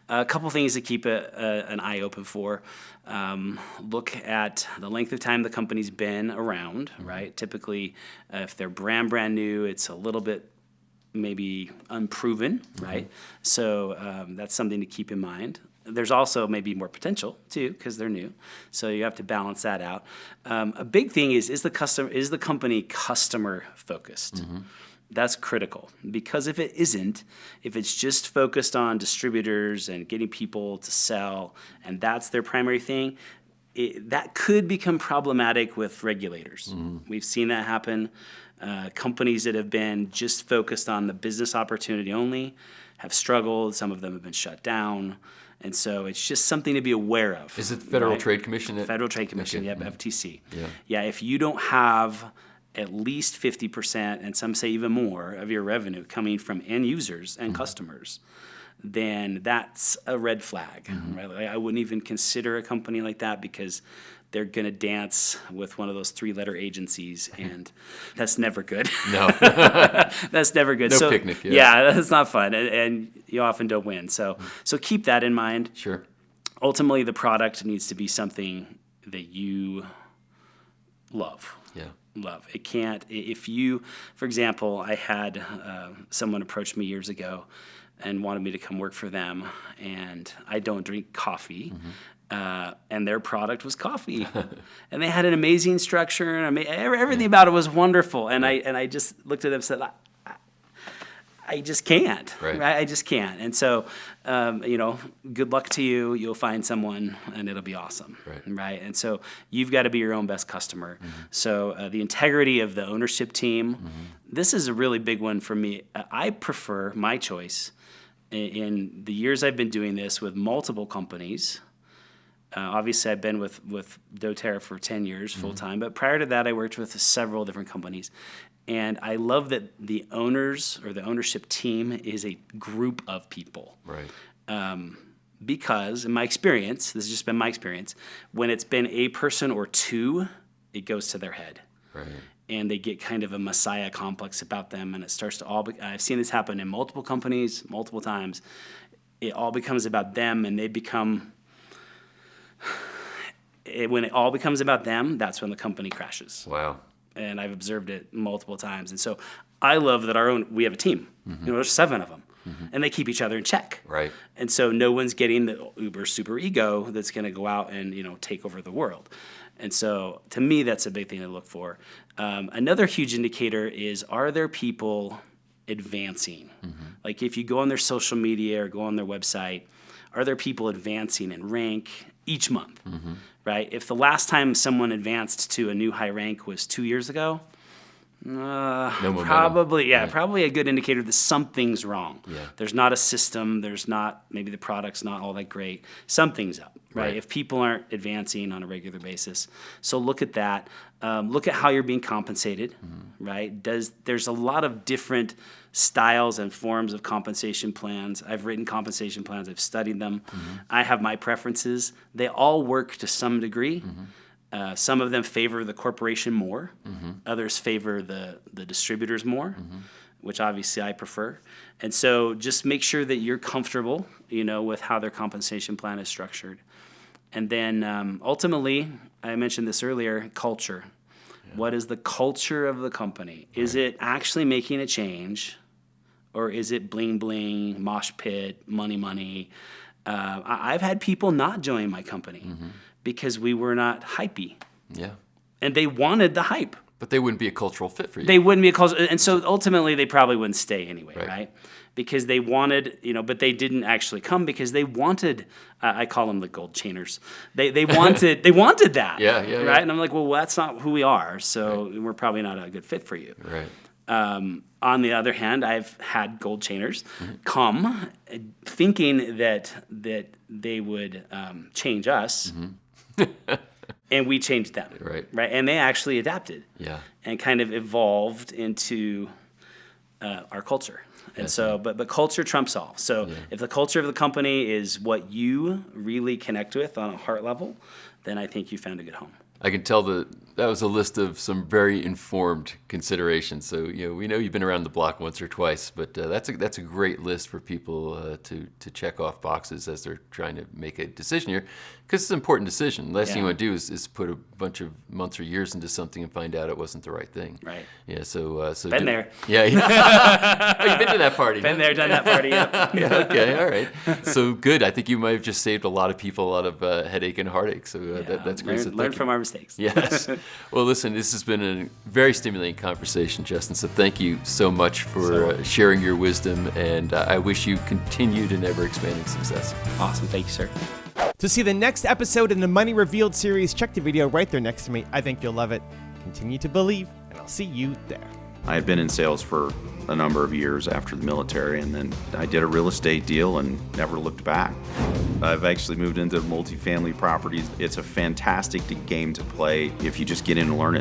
a couple things to keep an eye open for. Look at the length of time the company's been around, right? Typically, if they're brand new, it's a little bit maybe unproven, right? So that's something to keep in mind. There's also maybe more potential too, because they're new. So you have to balance that out. A big thing is the company customer focused? That's critical, because if it isn't, if it's just focused on distributors and getting people to sell, and that's their primary thing, that could become problematic with regulators. We've seen that happen. Companies that have been just focused on the business opportunity only have struggled. Some of them have been shut down. And so it's just something to be aware of. Is it the Federal Trade Commission? Federal Trade Commission, Okay. FTC. Yeah. If you don't have at least 50%, and some say even more, of your revenue coming from end users and customers, then that's a red flag. Right? I wouldn't even consider a company like that, because they're going to dance with one of those 3-letter agencies, and that's never good. No. That's never good. No picnic. Yeah, that's not fun, and you often don't win. So keep that in mind. Sure. Ultimately, the product needs to be something that you love. Yeah. love. It can't, if you, for example, I had someone approach me years ago and wanted me to come work for them, and I don't drink coffee. And their product was coffee, and they had an amazing structure, and everything about it was wonderful. And I just looked at them and said, I just can't. Right. I just can't. And so, good luck to you. You'll find someone, and it'll be awesome. Right. And so you've got to be your own best customer. So the integrity of the ownership team. This is a really big one for me. I prefer my choice. In the years I've been doing this with multiple companies. Obviously, I've been with doTERRA for 10 years full time, but prior to that, I worked with several different companies. And I love that the owners or the ownership team is a group of people. Right. Because in my experience, this has just been my experience, when it's been a person or two, it goes to their head. Right. And they get kind of a messiah complex about them, and it starts to I've seen this happen in multiple companies, multiple times. It all becomes about them, and they become... when it all becomes about them, that's when the company crashes. Wow. And I've observed it multiple times. And so I love that we have a team. There's 7 of them. And they keep each other in check. Right. And so no one's getting the uber super ego that's going to go out and take over the world. And so to me, that's a big thing to look for. Another huge indicator is, are there people advancing? Like if you go on their social media or go on their website, are there people advancing in rank each month? Right? If the last time someone advanced to a new high rank was 2 years ago, probably a good indicator that something's wrong. Yeah. There's not a system. Maybe the product's not all that great. Something's up, right? If people aren't advancing on a regular basis. So look at that. Look at how you're being compensated, right? There's a lot of different styles and forms of compensation plans. I've written compensation plans. I've studied them. I have my preferences. They all work to some degree. Some of them favor the corporation more. Others favor the distributors more, which obviously I prefer. And so just make sure that you're comfortable, with how their compensation plan is structured. And then ultimately, I mentioned this earlier, culture. What is the culture of the company? Is it actually making a change, or is it bling bling, mosh pit, money? I've had people not join my company because we were not hypey. Yeah. And they wanted the hype. But they wouldn't be a cultural fit for you. They wouldn't be a cultural, and so ultimately they probably wouldn't stay anyway, right? Because they wanted, but they didn't actually come because they wanted. I call them the gold chainers. They wanted that. Yeah. Right. And I'm like, well, that's not who we are. So we're probably not a good fit for you. Right. On the other hand, I've had gold chainers come thinking that they would change us. And we changed them, right? And they actually adapted, and kind of evolved into our culture. And so, but culture trumps all. So if the culture of the company is what you really connect with on a heart level, then I think you found a good home. I can tell that was a list of some very informed considerations. So we know you've been around the block once or twice, but that's a great list for people to check off boxes as they're trying to make a decision here, because it's an important decision. The last thing you want to do is put a bunch of months or years into something and find out it wasn't the right thing. Right. Yeah. So been there. Yeah. Oh, you've been to that party. Been there, done that party. Yep. Yeah. Okay. All right. So good. I think you might have just saved a lot of people a lot of headache and heartache. So that's great. Learn from our mistakes. Yes. Well, listen, this has been a very stimulating conversation, Justin. So thank you so much for sharing your wisdom, and I wish you continued and ever-expanding success. Awesome. Thank you, sir. To see the next episode in the Money Revealed series, check the video right there next to me. I think you'll love it. Continue to believe, and I'll see you there. I had been in sales for a number of years after the military, and then I did a real estate deal and never looked back. I've actually moved into multifamily properties. It's a fantastic game to play if you just get in and learn it.